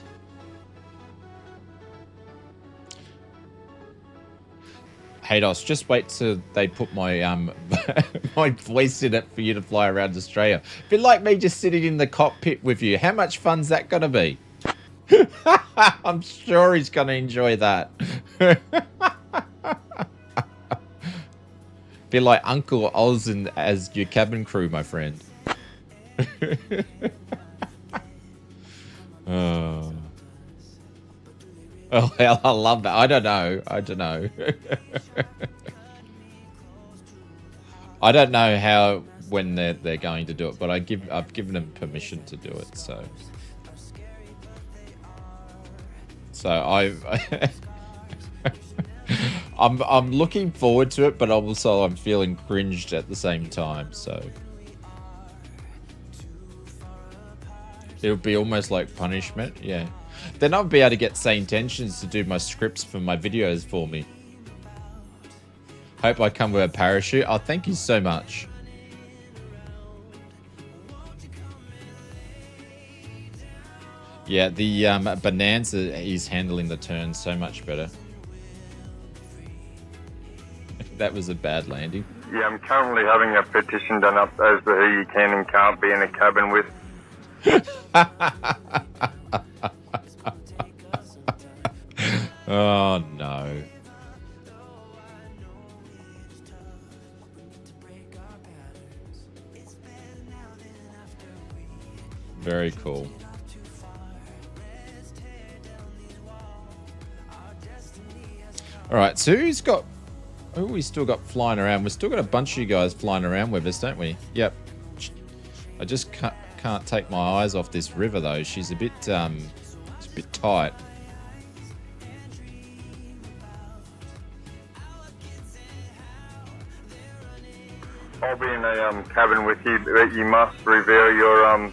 Hados, just wait till they put my my voice in it for you to fly around Australia. A bit like me just sitting in the cockpit with you. How much fun's that gonna be? I'm sure he's gonna enjoy that. Be like Uncle Oz as your cabin crew, my friend. Oh, hell, I love that. I don't know. I don't know how, when they're going to do it, but I've given them permission to do it. So I'm looking forward to it, but also I'm feeling cringed at the same time. So it'll be almost like punishment. Yeah. Then I'll be able to get SayIntentions to do my scripts for my videos for me. Hope I come with a parachute. Oh, thank you so much. Yeah, the Bonanza is handling the turn so much better. That was a bad landing. Yeah, I'm currently having a petition done up as to who you can and can't be in a cabin with. Oh no. Very cool. All right, so who we still got flying around? We've still got a bunch of you guys flying around with us, don't we? Yep. I just can't take my eyes off this river though. She's a bit it's a bit tight. I'll be in a cabin with you, but you must reveal your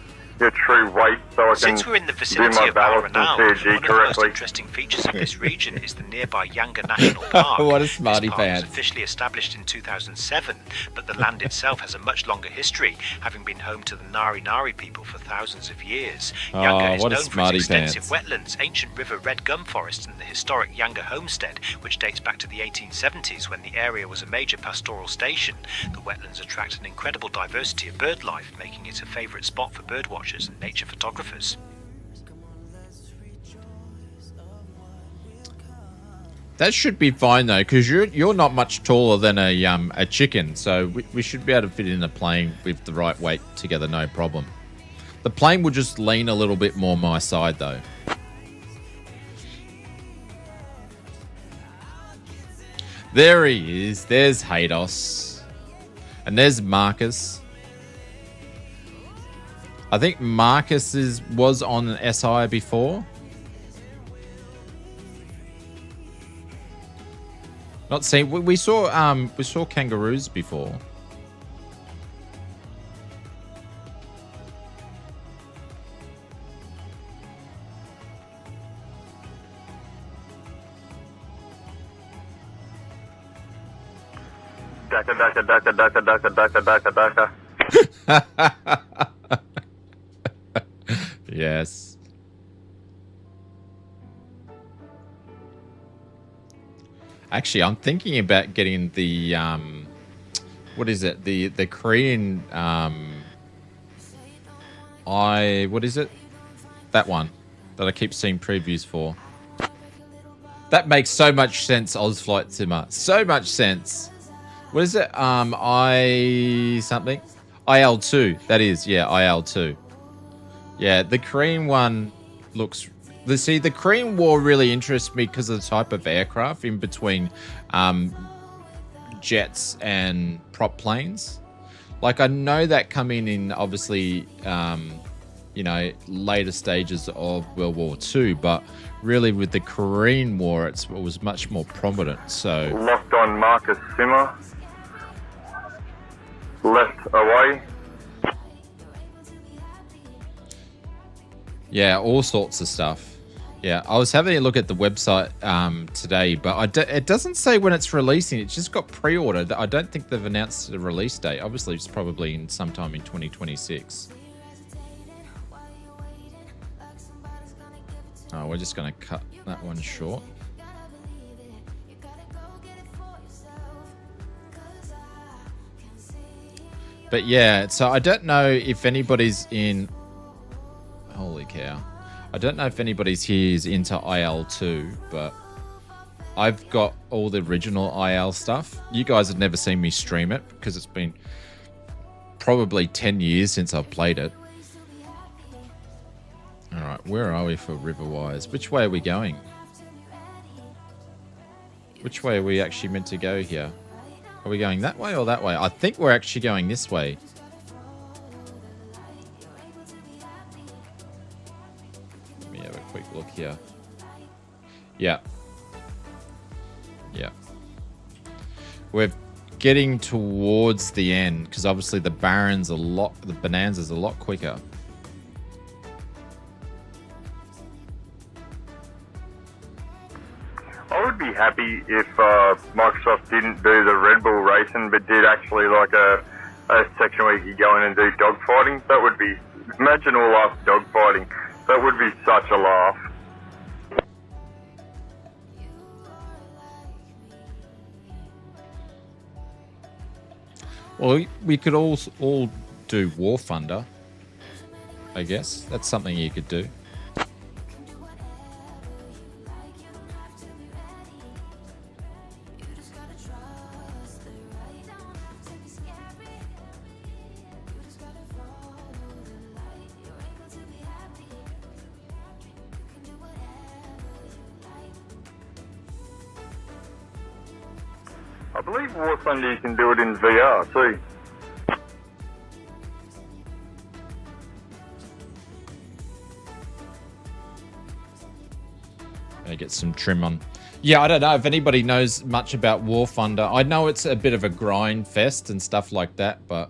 true weight so I can Since we're in the do vicinity my of balance and Bonanza, CG one of the most correctly. interesting features of this region is the nearby Yanga National Park. What a smarty This park was pants. officially established in 2007, but the land itself has a much longer history, having been home to the Ngari Ngari people for thousands of years. Yanga is what a known for smarty its extensive pants. wetlands, ancient river red gum forest, and the historic Yanga homestead, which dates back to the 1870s when the area was a major pastoral station. The wetlands attract an incredible diversity of bird life, making it a favourite spot for birdwatchers and nature photographers. That should be fine though, because you're not much taller than a chicken, so we should be able to fit in a plane with the right weight together, no problem. The plane will just lean a little bit more my side though. There he is. There's Hados, and there's Marcus. I think Marcus was on an SI before. Not seen. We saw kangaroos before. Daka daka daka daka daka daka daka daka. Yes. Actually, I'm thinking about getting the what is it? The Korean what is it? That one that I keep seeing previews for. That makes so much sense, Ozflight Simmer. So much sense. What is it? Something? IL-2. That is, yeah, IL-2. Yeah, the Korean one looks... the Korean War really interests me because of the type of aircraft in between jets and prop planes. Like, I know that coming in, obviously, later stages of World War II, but really with the Korean War, it was much more prominent, so... Locked on Marcus Simmer. Left away. Yeah, all sorts of stuff. Yeah, I was having a look at the website today, but it doesn't say when it's releasing. It's just got pre-ordered. I don't think they've announced the release date. Obviously, it's probably in sometime in 2026. Oh, we're just going to cut that one short. But yeah, so I don't know if anybody's in... Holy cow. I don't know if anybody's here is into IL-2, but I've got all the original IL stuff. You guys have never seen me stream it because it's been probably 10 years since I've played it. All right, where are we for river-wise? Which way are we going? Which way are we actually meant to go here? Are we going that way or that way? I think we're actually going this way. Let me have a quick look here. Yeah. Yeah. We're getting towards the end because obviously the Bonanza's a lot quicker. I would be happy if Microsoft didn't do the Red Bull racing, but did actually like a section where you could go in and do dogfighting. That would be, imagine all us dogfighting. That would be such a laugh. Well, we could all do War Thunder, I guess. That's something you could do. I believe War Thunder you can do it in VR too. some trim on. Yeah, I don't know if anybody knows much about War Thunder. I know it's a bit of a grind fest and stuff like that, but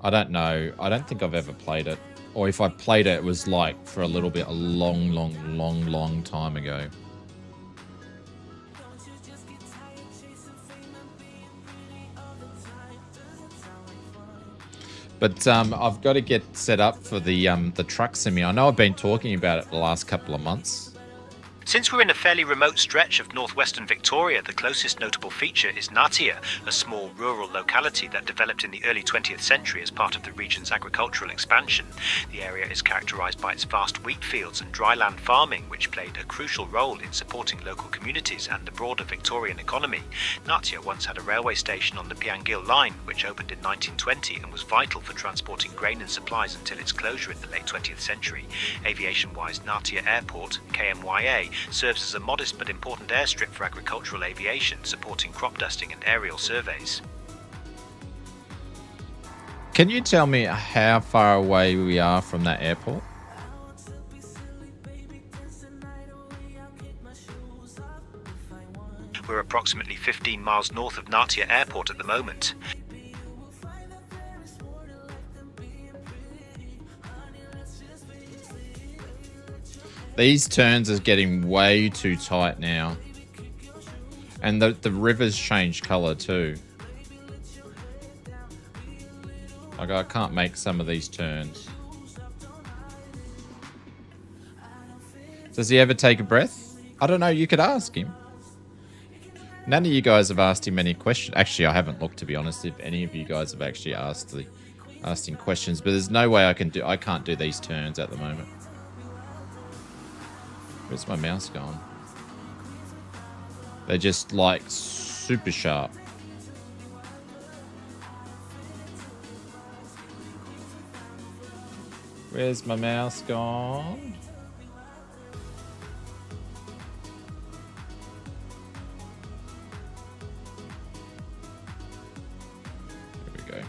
I don't know. I don't think I've ever played it. Or if I played it, it was like for a little bit, a long time ago. But I've got to get set up for the truck simi. I know I've been talking about it the last couple of months. Since we're in a fairly remote stretch of northwestern Victoria, the closest notable feature is Natia, a small rural locality that developed in the early 20th century as part of the region's agricultural expansion. The area is characterised by its vast wheat fields and dryland farming, which played a crucial role in supporting local communities and the broader Victorian economy. Natia once had a railway station on the Piangil line, which opened in 1920 and was vital for transporting grain and supplies until its closure in the late 20th century. Aviation-wise, Natia Airport, KMYA, serves as a modest but important airstrip for agricultural aviation, supporting crop dusting and aerial surveys. Can you tell me how far away we are from that airport? We're approximately 15 miles north of Natia Airport at the moment. These turns are getting way too tight now. And the rivers change colour too. Like I can't make some of these turns. Does he ever take a breath? I don't know, you could ask him. None of you guys have asked him any questions. Actually, I haven't looked, to be honest, if any of you guys have actually asked him questions, but there's no way I can't do these turns at the moment. Where's my mouse gone? They're just like super sharp. Where's my mouse gone? There we go.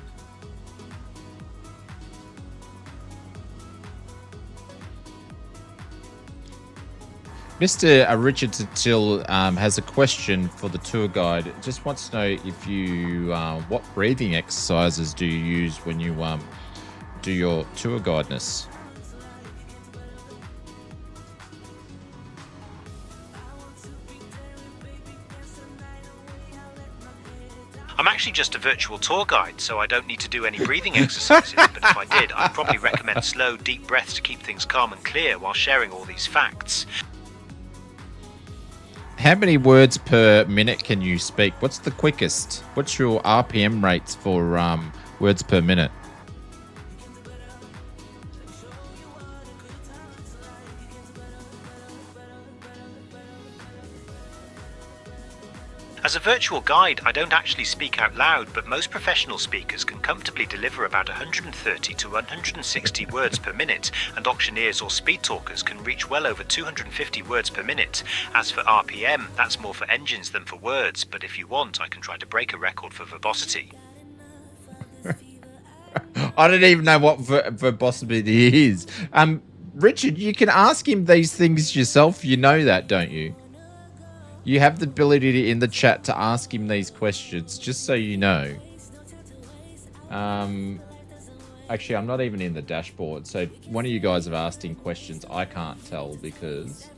Mr. Richard Till has a question for the tour guide. Just wants to know if you, what breathing exercises do you use when you do your tour guideness? I'm actually just a virtual tour guide, so I don't need to do any breathing exercises, but if I did, I'd probably recommend slow, deep breaths to keep things calm and clear while sharing all these facts. How many words per minute can you speak? What's the quickest? What's your RPM rates for words per minute? As a virtual guide, I don't actually speak out loud, but most professional speakers can comfortably deliver about 130 to 160 words per minute, and auctioneers or speed talkers can reach well over 250 words per minute. As for RPM, that's more for engines than for words, but if you want, I can try to break a record for verbosity. I don't even know what verbosity is. Richard, you can ask him these things yourself. You know that, don't you? You have the ability to, in the chat, to ask him these questions, just so you know. Actually, I'm not even in the dashboard, so one of you guys have asked him questions. I can't tell because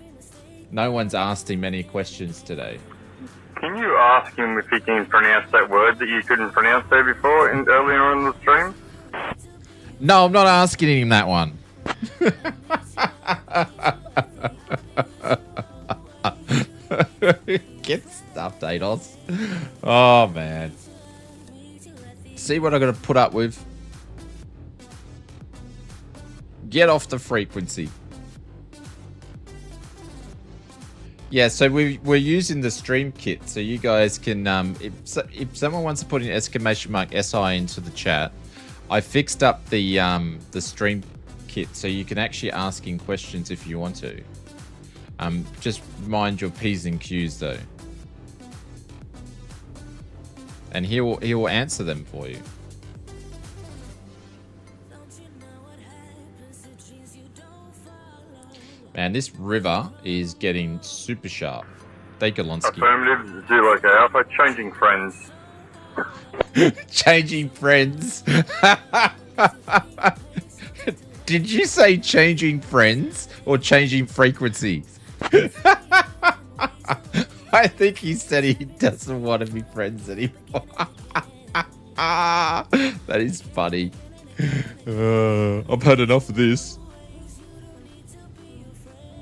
no one's asked him any questions today. Can you ask him if he can pronounce that word that you couldn't pronounce there before earlier in the stream? No, I'm not asking him that one. Get stuffed, add-ons. Oh, man. See what I got to put up with? Get off the frequency. Yeah, so we're using the stream kit, so you guys can, if someone wants to put an exclamation mark SI into the chat, I fixed up the stream kit, so you can actually ask him questions if you want to. Just mind your P's and Q's though, and he will answer them for you. Man, this river is getting super sharp. Dekolonsky. Affirmative, Zulu Alpha, changing friends. Changing friends. Did you say changing friends or changing frequencies? I think he said he doesn't want to be friends anymore. That is funny. I've had enough of this.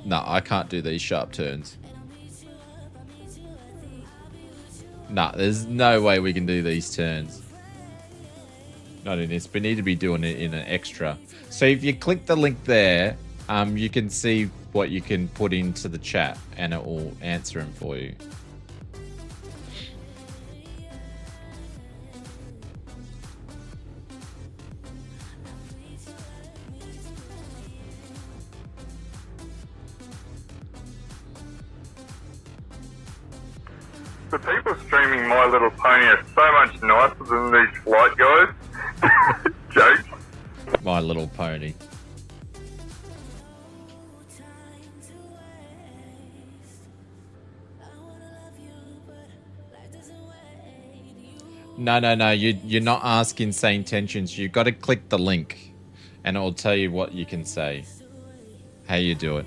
No, I can't do these sharp turns. Nah, there's no way we can do these turns. Not in this. We need to be doing it in an extra. So if you click the link there, you can see what you can put into the chat and it will answer them for you. The people streaming My Little Pony are so much nicer than these flight guys. Jokes. My Little Pony. No. You're not asking SayIntentions. You've got to click the link and it will tell you what you can say. How you do it.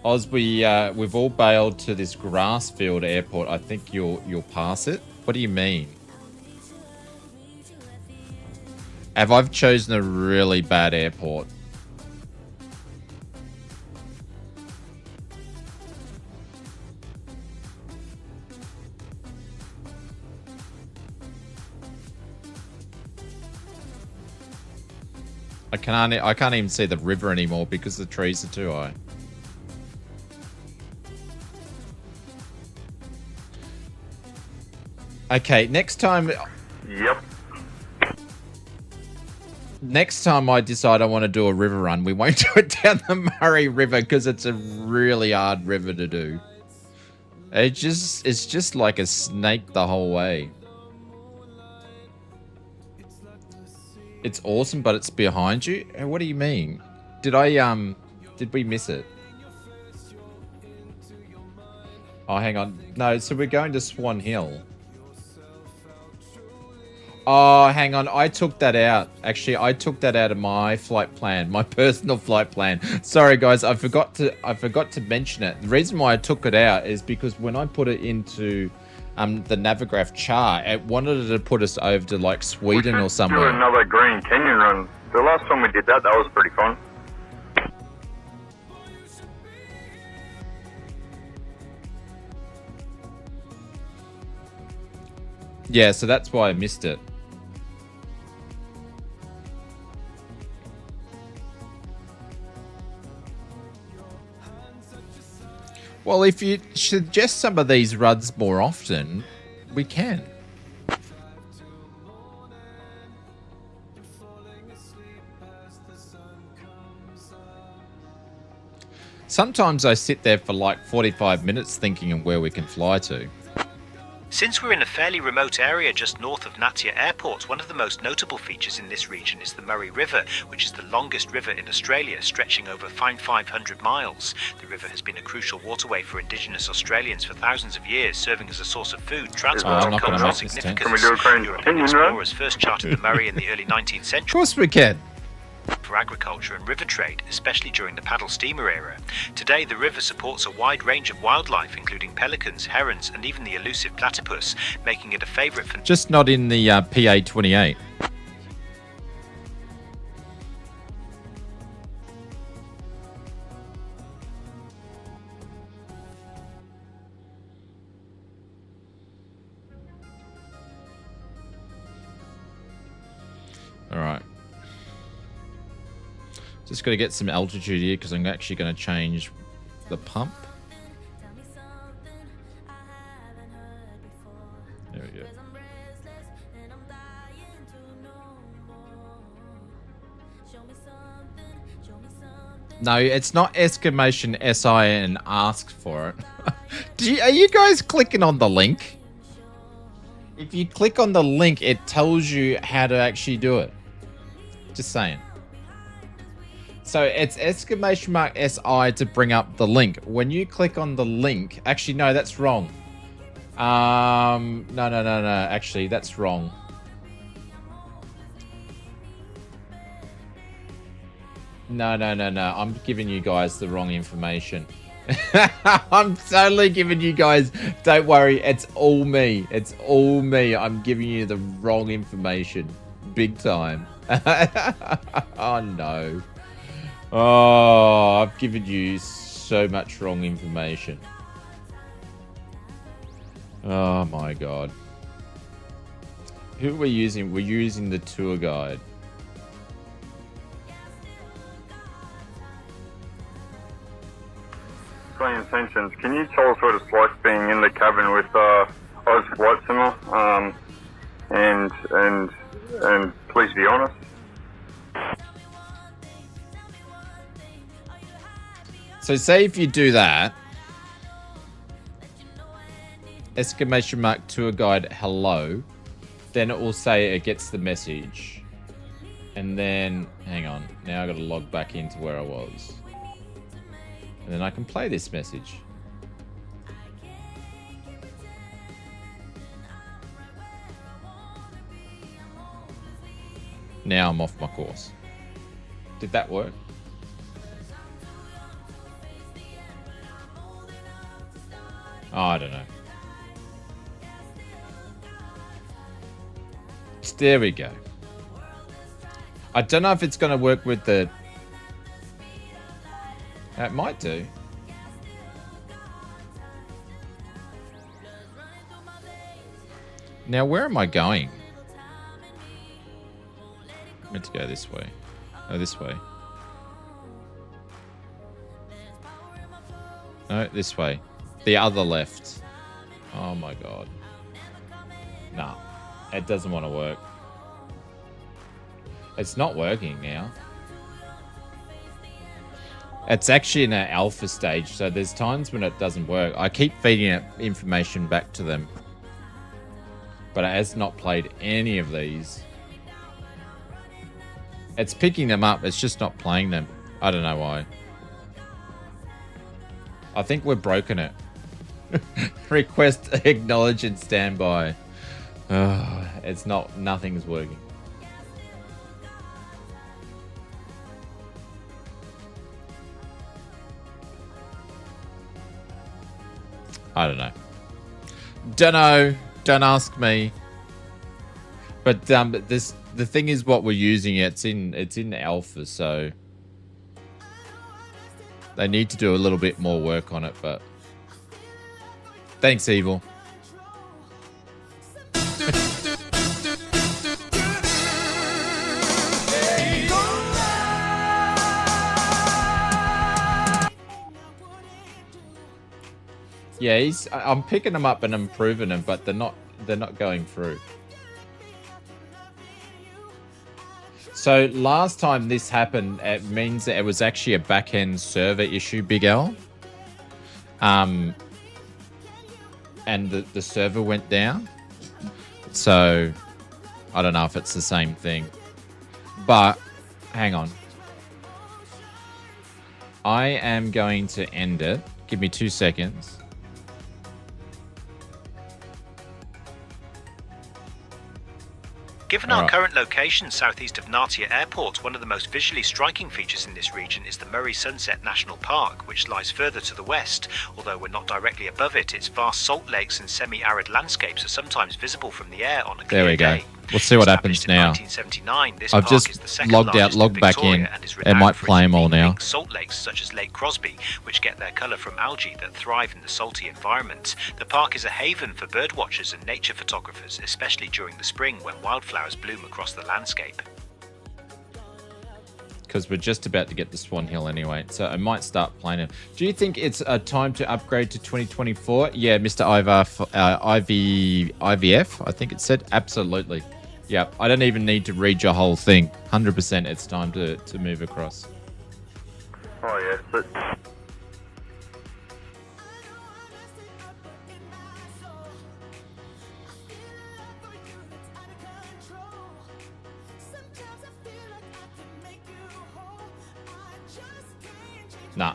Oz, we've all bailed to this Grassfield airport. I think you'll pass it. What do you mean? Have I chosen a really bad airport? I can't even see the river anymore because the trees are too high. Okay, next time... Yep. Next time I decide I want to do a river run, we won't do it down the Murray River because it's a really hard river to do. It's just like a snake the whole way. It's awesome, but it's behind you? What do you mean? Did we miss it? Oh, hang on. No, so we're going to Swan Hill. Oh, hang on. I took that out. Actually, I took that out of my flight plan, my personal flight plan. Sorry, guys. I forgot to mention it. The reason why I took it out is because when I put it into the Navigraph chart, it wanted to put us over to like Sweden or somewhere. Do another Green Canyon run. The last time we did that was pretty fun. Yeah, so that's why I missed it. Well, if you suggest some of these runs more often, we can. Sometimes I sit there for like 45 minutes thinking of where we can fly to. Since we're in a fairly remote area just north of Natia Airport, one of the most notable features in this region is the Murray River, which is the longest river in Australia, stretching over 500 miles. The river has been a crucial waterway for Indigenous Australians for thousands of years, serving as a source of food, transport and cultural significance. European explorers first charted the Murray in the early 19th century. Of course we can. For agriculture and river trade, especially during the paddle steamer era. Today, the river supports a wide range of wildlife, including pelicans, herons, and even the elusive platypus, making it a favourite for... Just not in the PA28. All right. Just got to get some altitude here because I'm actually going to change the pump. There we go. No, it's not exclamation SI and ask for it. Are you guys clicking on the link? If you click on the link, it tells you how to actually do it. Just saying. So it's !SI to bring up the link. When you click on the link, actually no, that's wrong. No. Actually, that's wrong. No. I'm giving you guys the wrong information. I'm totally giving you guys. Don't worry, it's all me. It's all me. I'm giving you the wrong information, big time. Oh no. Oh, I've given you so much wrong information. Oh my god. Who are we using? We're using the tour guide. SayIntentions, can you tell us what it's like being in the cabin with Oz Flight Simmer? And please be honest. So say if you do that, !tour guide hello, then it will say it gets the message. And then, hang on, now I got to log back into where I was. And then I can play this message. Now I'm off my course. Did that work? Oh, I don't know. There we go. I don't know if it's going to work with the... It might do. Now, where am I going? I'm meant to go this way. Oh, this way. No, this way. The other left. Oh my god. Nah. It doesn't want to work. It's not working now. It's actually in an alpha stage, so there's times when it doesn't work. I keep feeding it information back to them. But it has not played any of these. It's picking them up, it's just not playing them. I don't know why. I think we've broken it. Request, acknowledge, and stand by. It's not, nothing's working. I don't know. Don't know. Don't ask me. But the thing is, what we're using, it's in alpha, so they need to do a little bit more work on it. But thanks, Evil. Yeah, I'm picking them up and improving them, but they're not going through. So last time this happened, it means that it was actually a back-end server issue, Big L. And the server went down. So I don't know if it's the same thing. But hang on. I am going to end it. Give me 2 seconds. Given our current location southeast of Natia Airport, one of the most visually striking features in this region is the Murray Sunset National Park, which lies further to the west. Although we're not directly above it, its vast salt lakes and semi-arid landscapes are sometimes visible from the air on a clear day. We'll see what happens now. 1979, this I've park just is the second logged out, largest logged back in. It might play them all now. Salt lakes such as Lake Crosby, which get their colour from algae that thrive in the salty environment. The park is a haven for bird watchers and nature photographers, especially during the spring when wildflowers bloom across the landscape. Because we're just about to get to Swan Hill anyway, so I might start playing it. Do you think it's a time to upgrade to 2024? Yeah, Mr. IVF, I think it said. Absolutely. Yeah, I don't even need to read your whole thing. 100% it's time to move across. Oh, yeah. But Nah.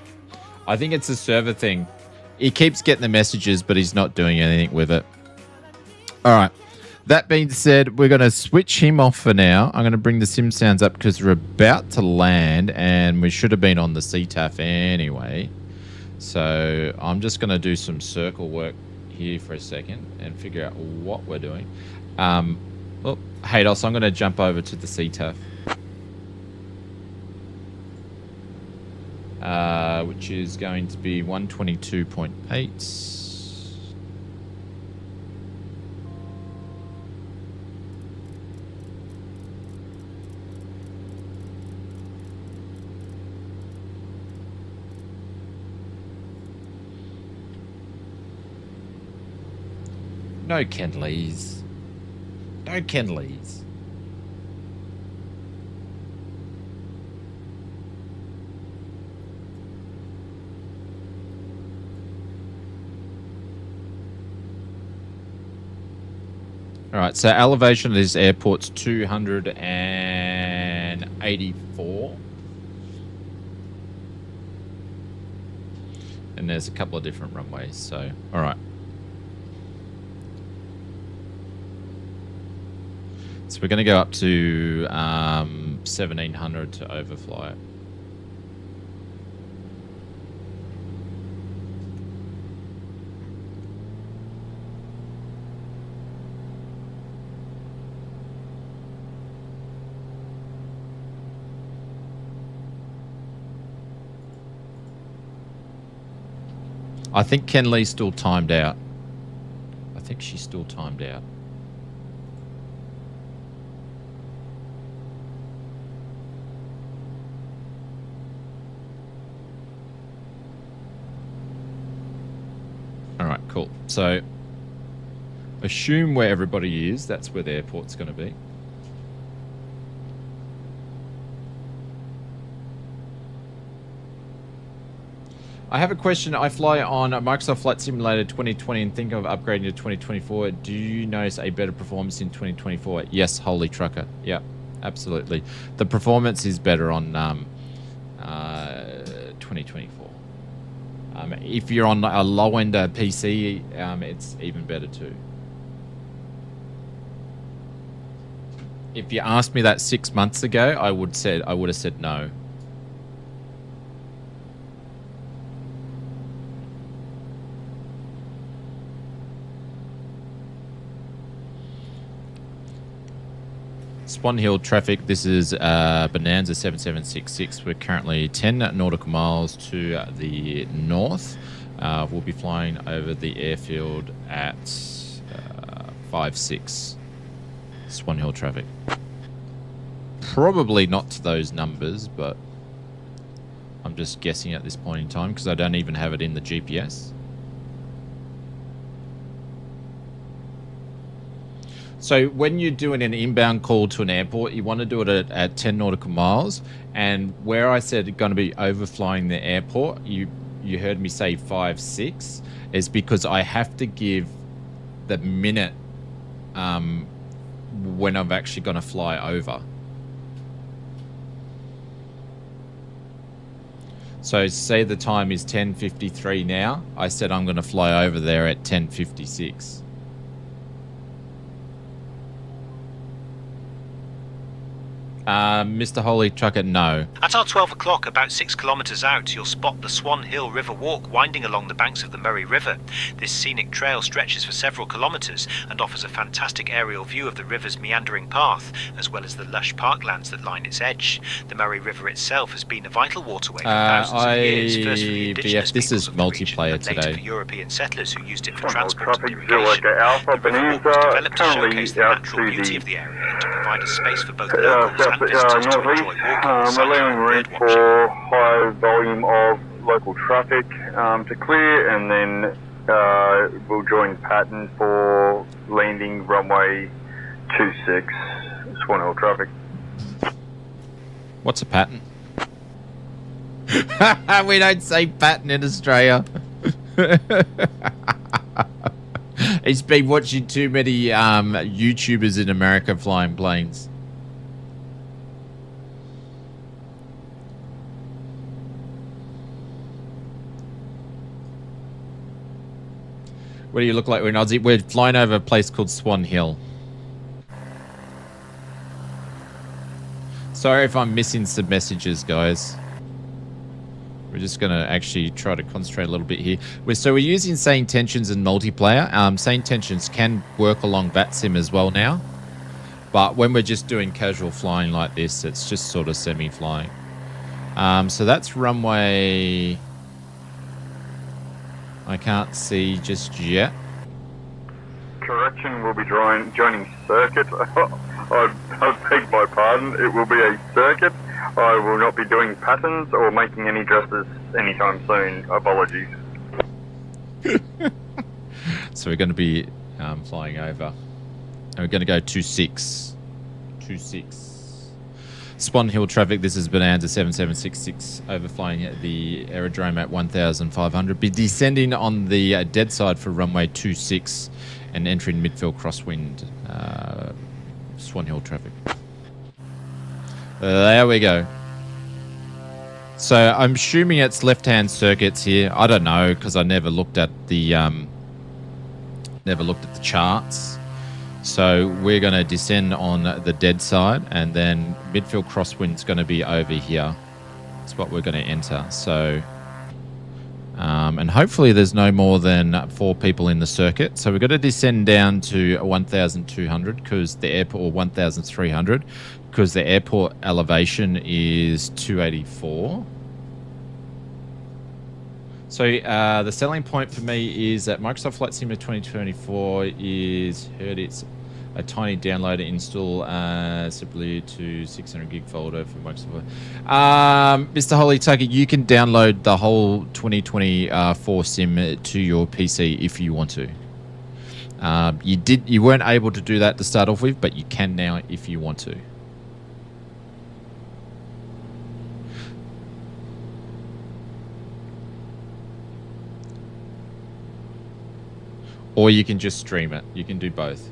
I think it's a server thing. He keeps getting the messages, but he's not doing anything with it. All right. That being said, we're going to switch him off for now. I'm going to bring the sim sounds up because we're about to land and we should have been on the CTAF anyway. So I'm just going to do some circle work here for a second and figure out what we're doing. Haydos, I'm going to jump over to the CTAF. Which is going to be 122.8. No Kenleys. No Kenleys. All right, so elevation of this airport's 284. And there's a couple of different runways, so, all right. So we're going to go up to 1700 to overfly it. I think Ken Lee's still timed out. I think she's still timed out. All right, cool. So assume where everybody is. That's where the airport's going to be. I have a question. I fly on Microsoft Flight Simulator 2020 and think of upgrading to 2024. Do you notice a better performance in 2024? Yes, holy trucker. Yeah, absolutely. The performance is better on 2024. If you're on a low-end PC, it's even better too. If you asked me that 6 months ago, I would have said no. Swan Hill traffic, this is Bonanza 7766. We're currently 10 nautical miles to the north. We'll be flying over the airfield at 56. Swan Hill traffic. Probably not to those numbers, but I'm just guessing at this point in time because I don't even have it in the GPS. So when you're doing an inbound call to an airport, you want to do it at 10 nautical miles. And where I said going to be overflying the airport, you heard me say 56, is because I have to give the minute when I'm actually going to fly over. So say the time is 10:53 now. I said I'm going to fly over there at 10:56. Mr. Holy Trucker, no. At our 12 o'clock, about 6 kilometres out, you'll spot the Swan Hill River Walk winding along the banks of the Murray River. This scenic trail stretches for several kilometres and offers a fantastic aerial view of the river's meandering path, as well as the lush parklands that line its edge. The Murray River itself has been a vital waterway for thousands of years, first for the indigenous this is peoples of the multiplayer region, and later today. for European settlers who used it for Traffic transport and Zero irrigation. Echo Alpha, The river walk was Bonanza, developed to currently showcase the out natural to beauty the of the area and to provide a space for both locals and visitors to enjoy northeast, walking, cycling allowing and room birdwatching. for high volume of local traffic to clear, and then we'll join pattern for landing runway 26, Swan Hill traffic. What's a pattern? We don't say pattern in Australia. He's been watching too many YouTubers in America flying planes. What do you look like in Aussie? We're flying over a place called Swan Hill. Sorry if I'm missing some messages, guys. We're just going to actually try to concentrate a little bit here. So we're using SayIntentions and multiplayer. SayIntentions can work along VATSIM as well now. But when we're just doing casual flying like this, it's just sort of semi-flying. So that's runway... I can't see just yet. Correction, we'll be joining circuit. I beg my pardon. It will be a circuit. I will not be doing patterns or making any dresses anytime soon. Apologies. So we're going to be flying over. And we're going to go 26. 26. Swan Hill traffic, this is Bonanza 7766, overflying the aerodrome at 1,500. Be descending on the dead side for runway 26 and entering midfield crosswind, Swan Hill traffic. There we go. So I'm assuming it's left-hand circuits here. I don't know because I never looked at the charts. So we're going to descend on the dead side, and then midfield crosswind's going to be over here. That's what we're going to enter. So, and hopefully there's no more than 4 people in the circuit. So we're going to descend down to 1,200 because the airport, or 1,300, because the airport elevation is 284. So the selling point for me is that Microsoft Flight Simulator 2024 is it's a tiny downloader install separately to 600 gig folder for Microsoft. Mr. Holy Tucker, you can download the whole 2024 sim to your PC if you want to. You weren't able to do that to start off with, but you can now if you want to. Or you can just stream it. You can do both.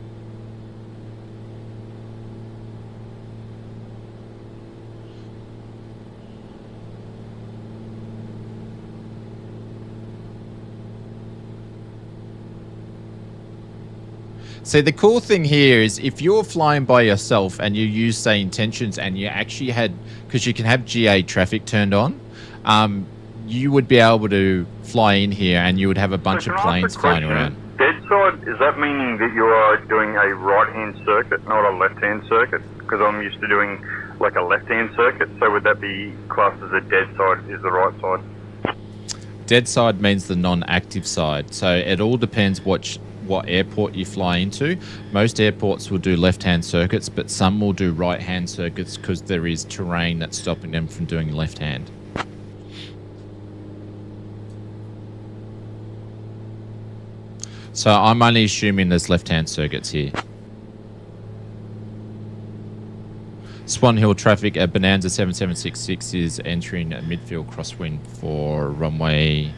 See, the cool thing here is if you're flying by yourself and you use SayIntentions and you actually had, because you can have GA traffic turned on, you would be able to fly in here and you would have a bunch of planes flying around. Dead side, is that meaning that you are doing a right-hand circuit, not a left-hand circuit? Because I'm used to doing like a left-hand circuit, so would that be classed as a dead side, is the right side? Dead side means the non-active side, so it all depends what airport you fly into. Most airports will do left-hand circuits, but some will do right-hand circuits because there is terrain that's stopping them from doing left-hand. So I'm only assuming there's left-hand circuits here. Swan Hill traffic at Bonanza 7766 is entering a midfield crosswind for runway...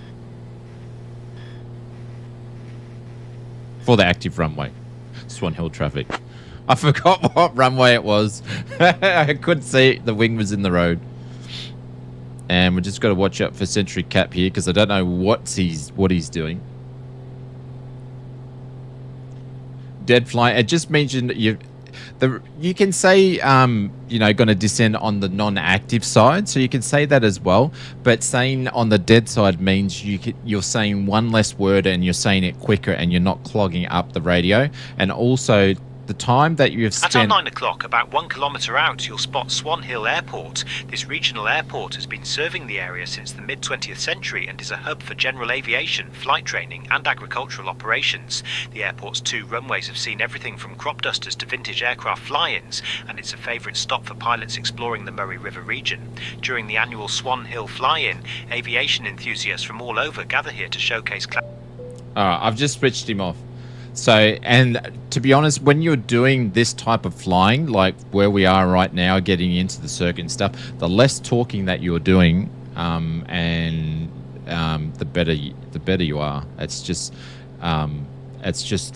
for the active runway. Swan Hill traffic. I forgot what runway it was. I couldn't see it. The wing was in the road. And we just got to watch out for Sentry Cap here because I don't know what he's doing. Dead flying. It just mentioned you can say going to descend on the non-active side, so you can say that as well. But saying on the dead side means you're saying one less word and you're saying it quicker and you're not clogging up the radio. And also the time that you've spent... At 9 o'clock, about 1 kilometre out, you'll spot Swan Hill Airport. This regional airport has been serving the area since the mid-20th century and is a hub for general aviation, flight training and agricultural operations. The airport's 2 runways have seen everything from crop dusters to vintage aircraft fly-ins, and it's a favourite stop for pilots exploring the Murray River region. During the annual Swan Hill fly-in, aviation enthusiasts from all over gather here to showcase... Alright, I've just switched him off. So, and to be honest, when you're doing this type of flying, like where we are right now, getting into the circuit and stuff, the less talking that you're doing, the better you are. It's just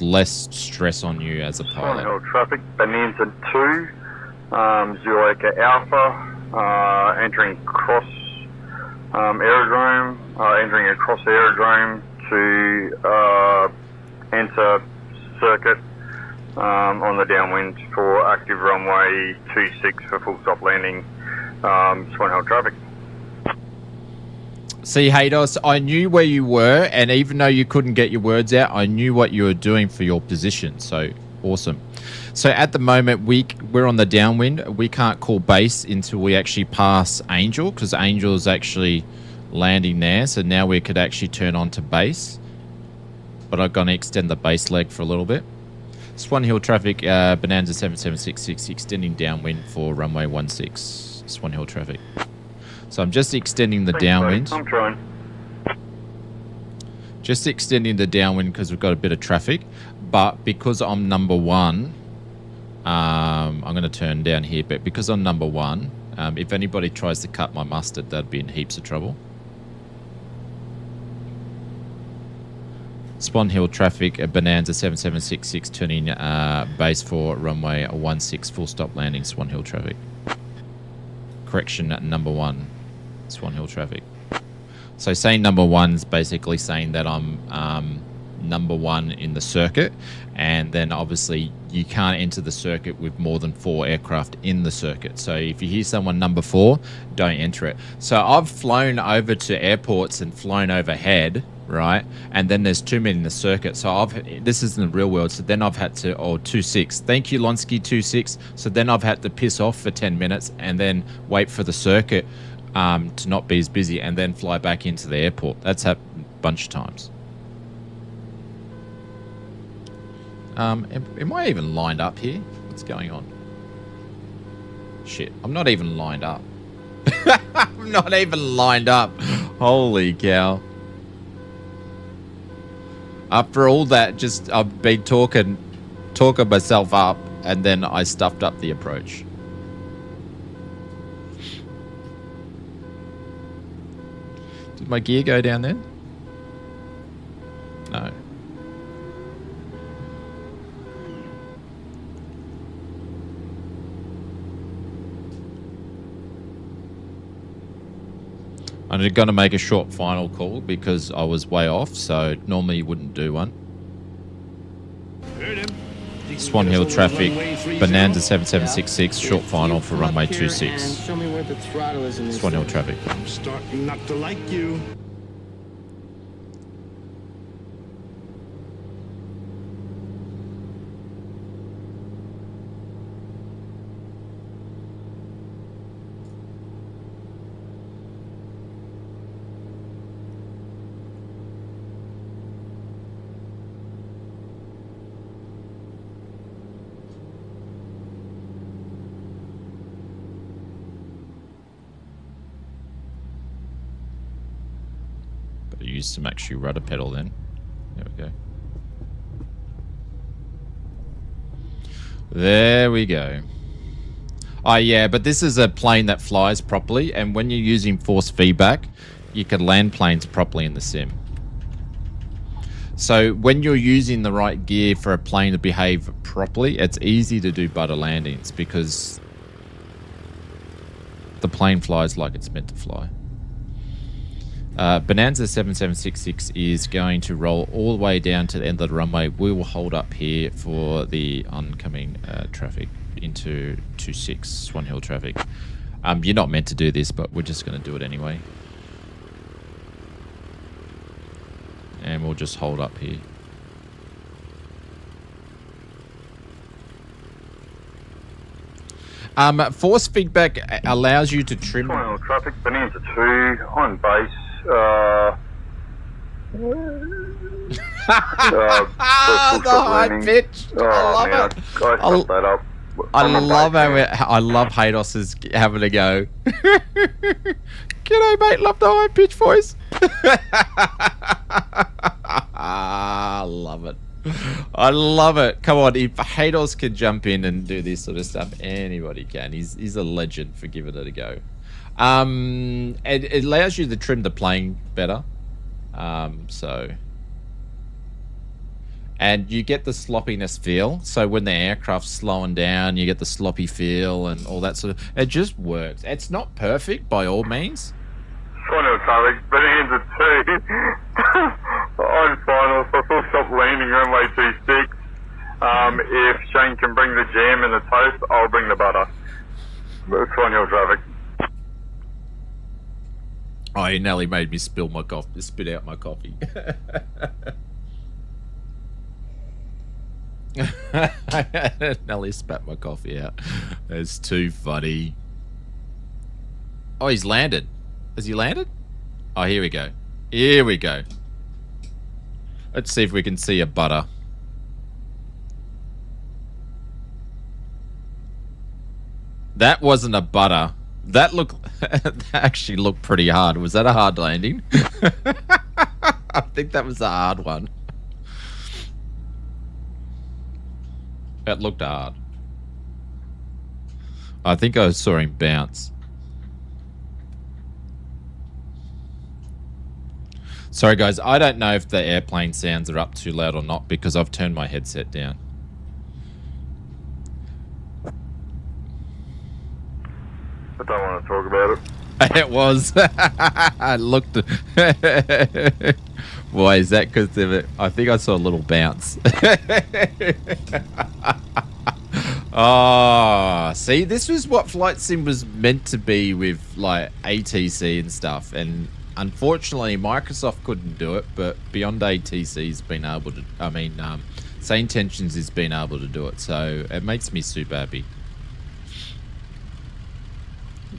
less stress on you as a pilot. Swan Hill traffic, Bonanza 2, Zulu Echo Alpha, entering cross aerodrome, entering across aerodrome to enter circuit on the downwind for active runway 26 for full stop landing, Swan Hill traffic. See, Haydos, I knew where you were, and even though you couldn't get your words out, I knew what you were doing for your position. So, awesome. So, at the moment, we're on the downwind. We can't call base until we actually pass Angel, because Angel is actually landing there. So, now we could actually turn on to base. But I'm going to extend the base leg for a little bit. Swan Hill traffic, Bonanza 7766, extending downwind for runway 16, Swan Hill traffic. So I'm just extending the downwind. I'm trying. Just extending the downwind because we've got a bit of traffic. But because I'm number one, I'm going to turn down here. But because I'm number one, if anybody tries to cut my mustard, that'd be in heaps of trouble. Swan Hill traffic, Bonanza 7766, turning base for runway 16, full stop landing, Swan Hill traffic. Correction, number one, Swan Hill traffic. So saying number one is basically saying that I'm number one in the circuit, and then obviously you can't enter the circuit with more than 4 aircraft in the circuit. So if you hear someone number 4, don't enter it. So I've flown over to airports and flown overhead, right? And then there's too many in the circuit. So this is in the real world. So then I've had to, 26. Thank you, Lonsky 26. So then I've had to piss off for 10 minutes and then wait for the circuit to not be as busy and then fly back into the airport. That's happened a bunch of times. Am I even lined up here? What's going on? Shit, I'm not even lined up. I'm not even lined up. Holy cow. After all that, just I've been talking myself up, and then I stuffed up the approach. Did my gear go down then? No. I'm going to make a short final call because I was way off, so normally you wouldn't do one. Swan Hill traffic, Bonanza 7766, short final for runway 26. Show me where the throttle is in this Swan Hill traffic. I'm starting not to like you. Use some actually rudder pedal then. There we go. There we go. Oh yeah, but this is a plane that flies properly, and when you're using force feedback, you can land planes properly in the sim. So when you're using the right gear for a plane to behave properly, it's easy to do butter landings because the plane flies like it's meant to fly. Bonanza 7766 is going to roll all the way down to the end of the runway. We will hold up here for the oncoming traffic into 26 Swan Hill traffic. You're not meant to do this, but we're just going to do it anyway. And we'll just hold up here. Force feedback allows you to trim... Swan Hill traffic, Bonanza 2 on base. The high pitch. I love it. I love Haydos is having a go. G'day, mate. Love the high pitch voice. I love it. I love it. Come on, if Haydos can jump in and do this sort of stuff, anybody can. He's a legend for giving it a go. It allows you to trim the plane better. And you get the sloppiness feel. So when the aircraft's slowing down, you get the sloppy feel and all that sort of... It just works. It's not perfect by all means. Swan Hill traffic, Bonanza 2 on final, so I thought stop landing runway 26. If Shane can bring the jam and the toast, I'll bring the butter. It's on your traffic. Oh, he nearly made me spill my coffee, spit out my coffee. Nelly spat my coffee out. That's too funny. Oh, he's landed. Has he landed? Oh, here we go. Here we go. Let's see if we can see a butter. That wasn't a butter. That actually looked pretty hard. Was that a hard landing? I think that was a hard one. That looked hard. I think I saw him bounce. Sorry guys, I don't know if the airplane sounds are up too loud or not because I've turned my headset down. I don't want to talk about it. It was. I looked. Why is that? Because I think I saw a little bounce. Oh, see, this was what Flight Sim was meant to be with like ATC and stuff, and unfortunately Microsoft couldn't do it. But Beyond ATC's been able to. I mean, SayIntentions has been able to do it, so it makes me super happy.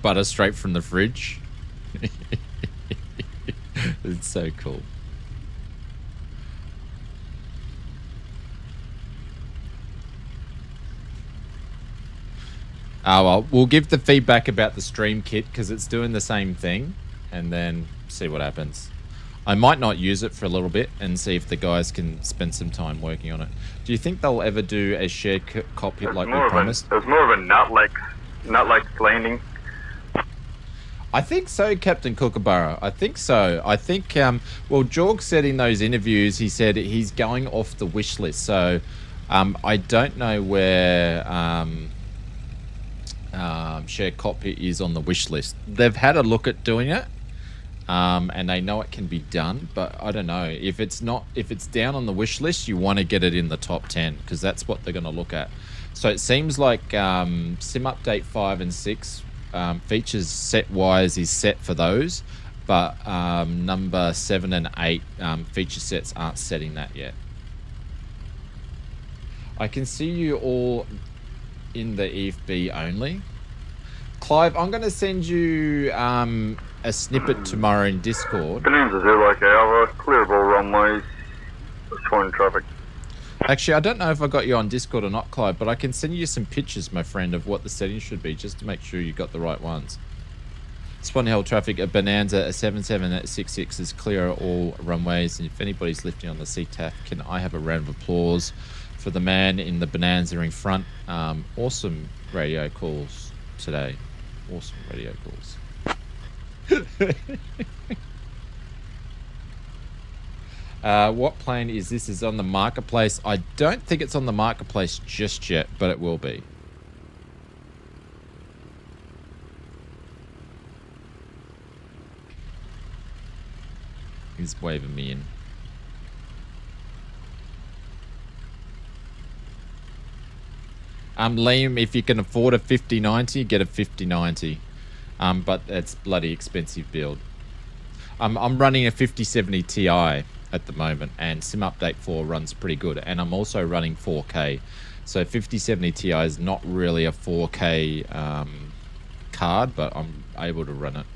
Butter straight from the fridge. It's so cool. Oh well, we'll give the feedback about the stream kit because it's doing the same thing, and then see what happens. I might not use it for a little bit and see if the guys can spend some time working on it. Do you think they'll ever do a shared cockpit like we promised? It was more of a nut-like landing. I think so, Captain Kookaburra. I think so. I think, well, Jorg said in those interviews, he said he's going off the wish list. So I don't know where shared cockpit is on the wish list. They've had a look at doing it, and they know it can be done, but I don't know. If it's down on the wish list, you want to get it in the top 10 because that's what they're going to look at. So it seems like Sim Update 5 and 6 features set-wise is set for those, but number 7 and 8 feature sets aren't setting that yet. I can see you all in the EFB only. Clive, I'm going to send you a snippet tomorrow in Discord. Bonanza's here like our clearable runways. Swan traffic. Actually, I don't know if I got you on Discord or not, Clive, but I can send you some pictures, my friend, of what the settings should be, just to make sure you got the right ones. Swan Hill traffic at Bonanza, a 7766 is clear at all runways, and if anybody's lifting on the CTAF, can I have a round of applause for the man in the Bonanza in front? Awesome radio calls today. Awesome radio calls. What plane is this? Is on the marketplace? I don't think it's on the marketplace just yet, but it will be. He's waving me in. Liam, if you can afford a 5090, get a 5090. But it's bloody expensive build. I'm running a 5070 Ti at the moment, and Sim Update 4 runs pretty good, and I'm also running 4K. So 5070 Ti is not really a 4K card, but I'm able to run it.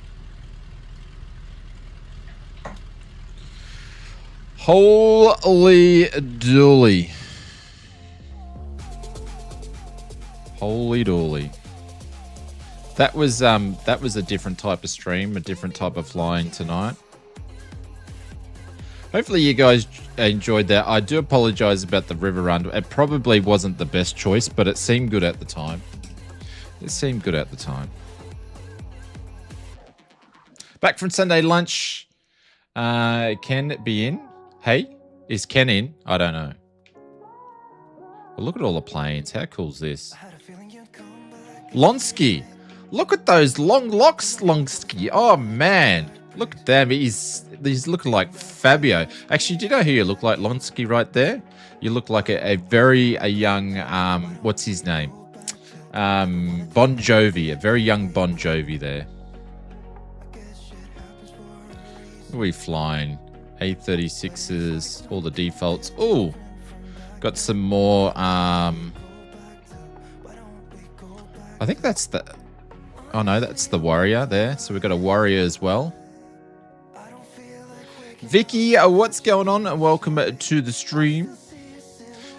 Holy dooly. Holy dooly. That was a different type of stream, a different type of flying tonight. Hopefully you guys enjoyed that. I do apologize about the river run. It probably wasn't the best choice, but it seemed good at the time. It seemed good at the time. Back from Sunday lunch. Ken be in? Hey, is Ken in? I don't know. Well, look at all the planes. How cool is this? Lonsky. Look at those long locks, Lonsky. Oh, man. Look at them. He's looking like Fabio. Actually, do you know who you look like, Lonsky, right there? You look like a very young, what's his name? Bon Jovi, a very young Bon Jovi there. Who are we flying? A36s, all the defaults. Oh, got some more. I think that's the... Oh, no, that's the Warrior there. So we've got a Warrior as well. Vicky, what's going on? Welcome to the stream.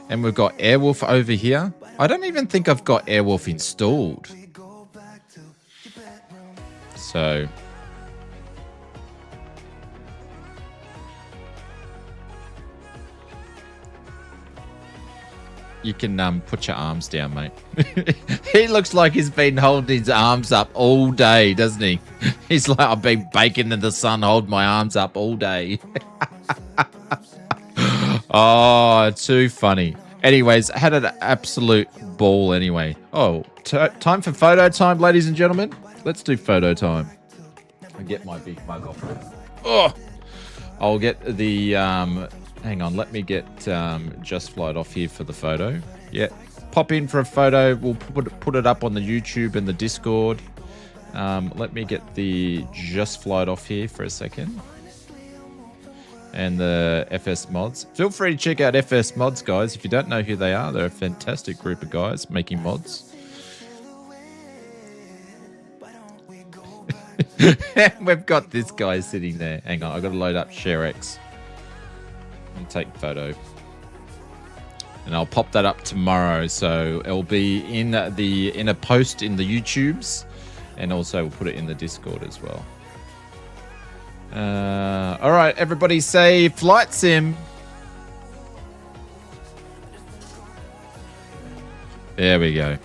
And we've got Airwolf over here. I don't even think I've got Airwolf installed. So... You can put your arms down, mate. He looks like he's been holding his arms up all day, doesn't he? He's like, I've been baking in the sun, holding my arms up all day. Oh, too funny. Anyways, I had an absolute ball anyway. Oh, time for photo time, ladies and gentlemen. Let's do photo time. I'll get my big mug off. Oh, I'll get the... hang on, let me get Just Flight off here for the photo. Yeah, pop in for a photo. We'll put it up on the YouTube and the Discord. Let me get the Just Flight off here for a second. And the FS Mods. Feel free to check out FS Mods, guys. If you don't know who they are, they're a fantastic group of guys making mods. We've got this guy sitting there. Hang on, I've got to load up ShareX. And take a photo. And I'll pop that up tomorrow. So it'll be in a post in the YouTubes. And also we'll put it in the Discord as well. All right, everybody say flight sim. There we go.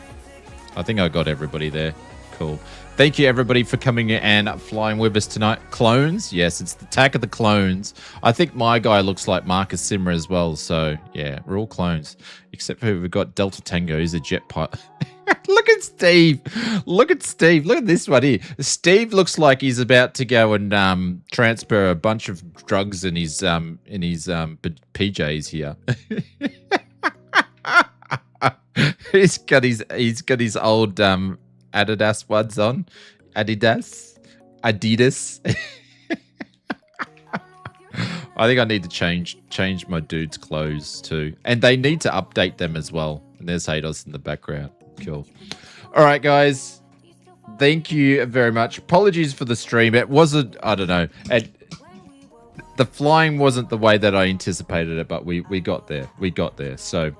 I think I got everybody there. Cool. Thank you, everybody, for coming and flying with us tonight. Clones? Yes, it's the attack of the clones. I think my guy looks like Marcus Simmer as well. So, yeah, we're all clones. Except for we've got Delta Tango. He's a jet pilot. Look at Steve. Look at Steve. Look at this one here. Steve looks like he's about to go and transfer a bunch of drugs in his PJs here. He's got his old Adidas ones on. Adidas. I think I need to change my dude's clothes too. And they need to update them as well. And there's Hados in the background. Cool. All right, guys. Thank you very much. Apologies for the stream. It wasn't, I don't know. The flying wasn't the way that I anticipated it, but we got there. We got there. So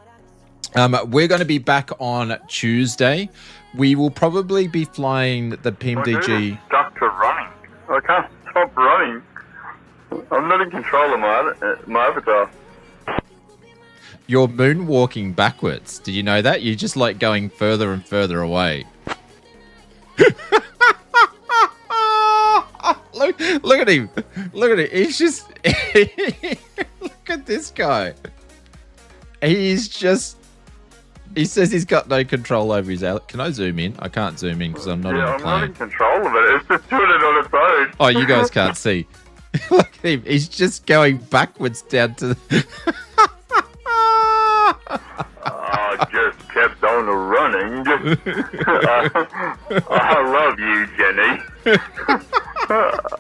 we're going to be back on Tuesday. We will probably be flying the PMDG. I'm stuck to running. I can't stop running. I'm not in control of my avatar. You're moonwalking backwards. Did you know that? You're just like going further and further away. Look at him. Look at him. He's just... Look at this guy. He's just... He says he's got no control over his... Can I zoom in? I can't zoom in because I'm not in the plane. I'm not in control of it. It's just doing it on its own. Oh, you guys can't see. Look at him. He's just going backwards down to the... I just kept on running. I love you, Jenny.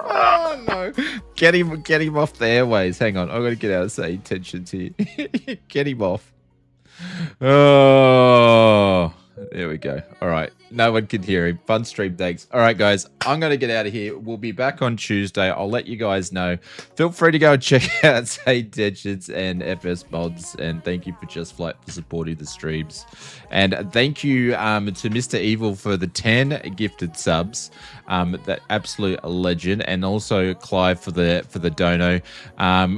Oh, no. Get him off the airways. Hang on. I've got to get out of SayIntentions here. Get him off. Oh, there we go. All right. No one can hear him. Fun stream, thanks. All right, guys. I'm going to get out of here. We'll be back on Tuesday. I'll let you guys know. Feel free to go and check out SayIntentions and FS Mods. And thank you for Just Flight for supporting the streams. And thank you to Mr. Evil for the 10 gifted subs. That absolute legend. And also Clive for the dono.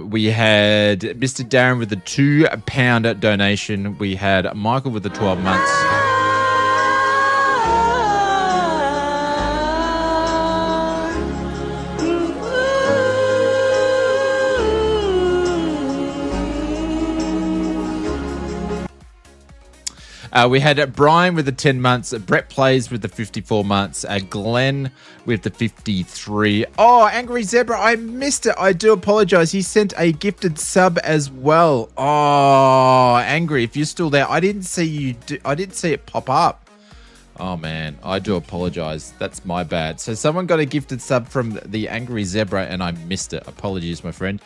We had Mr. Darren with the £2 donation. We had Michael with the 12 months. We had Brian with the 10 months, Brett Plays with the 54 months, Glenn with the 53. Oh, Angry Zebra, I missed it. I do apologize. He sent a gifted sub as well. Oh, Angry, if you're still there, I didn't see you. I didn't see it pop up. Oh, man, I do apologize. That's my bad. So someone got a gifted sub from the Angry Zebra, and I missed it. Apologies, my friend.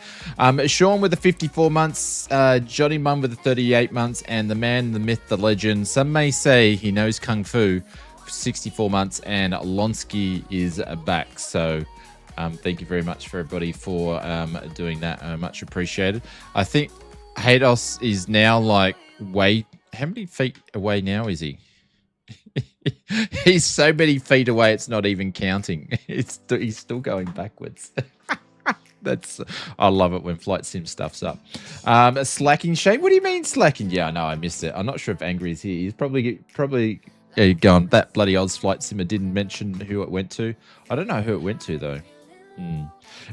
Sean with the 54 months, Johnny Mum with the 38 months, and the man, the myth, the legend. Some may say he knows Kung Fu, 64 months, and Lonsky is back. So thank you very much for everybody for doing that. Much appreciated. I think Hados is now like how many feet away now is he? He's so many feet away, it's not even counting. He's still going backwards. I love it when Flight Sim stuffs up. Slacking, Shane. What do you mean slacking? Yeah, I know, I missed it. I'm not sure if Angry is here. He's probably going. That bloody Oz Flight Simmer didn't mention who it went to. I don't know who it went to though.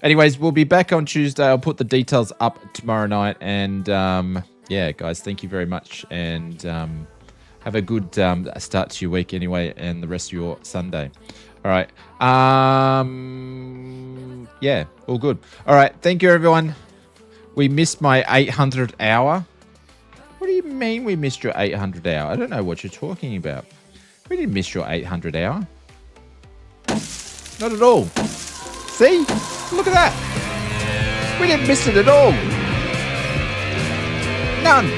Anyways, we'll be back on Tuesday. I'll put the details up tomorrow night. And yeah, guys, thank you very much. And have a good start to your week anyway, and the rest of your Sunday. All right. Yeah, all good. All right. Thank you, everyone. We missed my 800 hour. What do you mean we missed your 800 hour? I don't know what you're talking about. We didn't miss your 800 hour. Not at all. See? Look at that. We didn't miss it at all. None.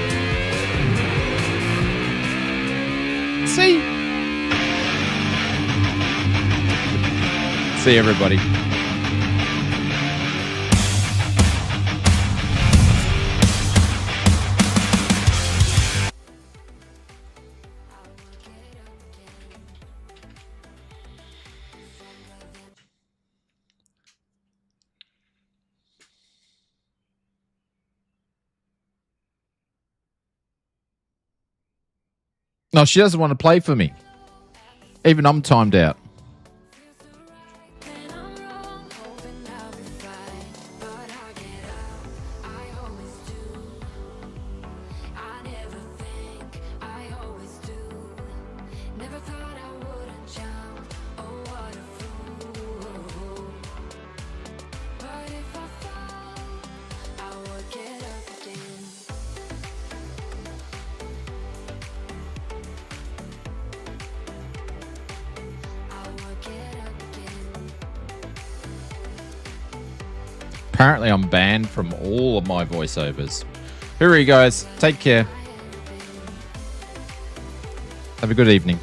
See? See everybody. No, she doesn't want to play for me. Even I'm timed out. Apparently I'm banned from all of my voiceovers. Here you guys. Take care. Have a good evening.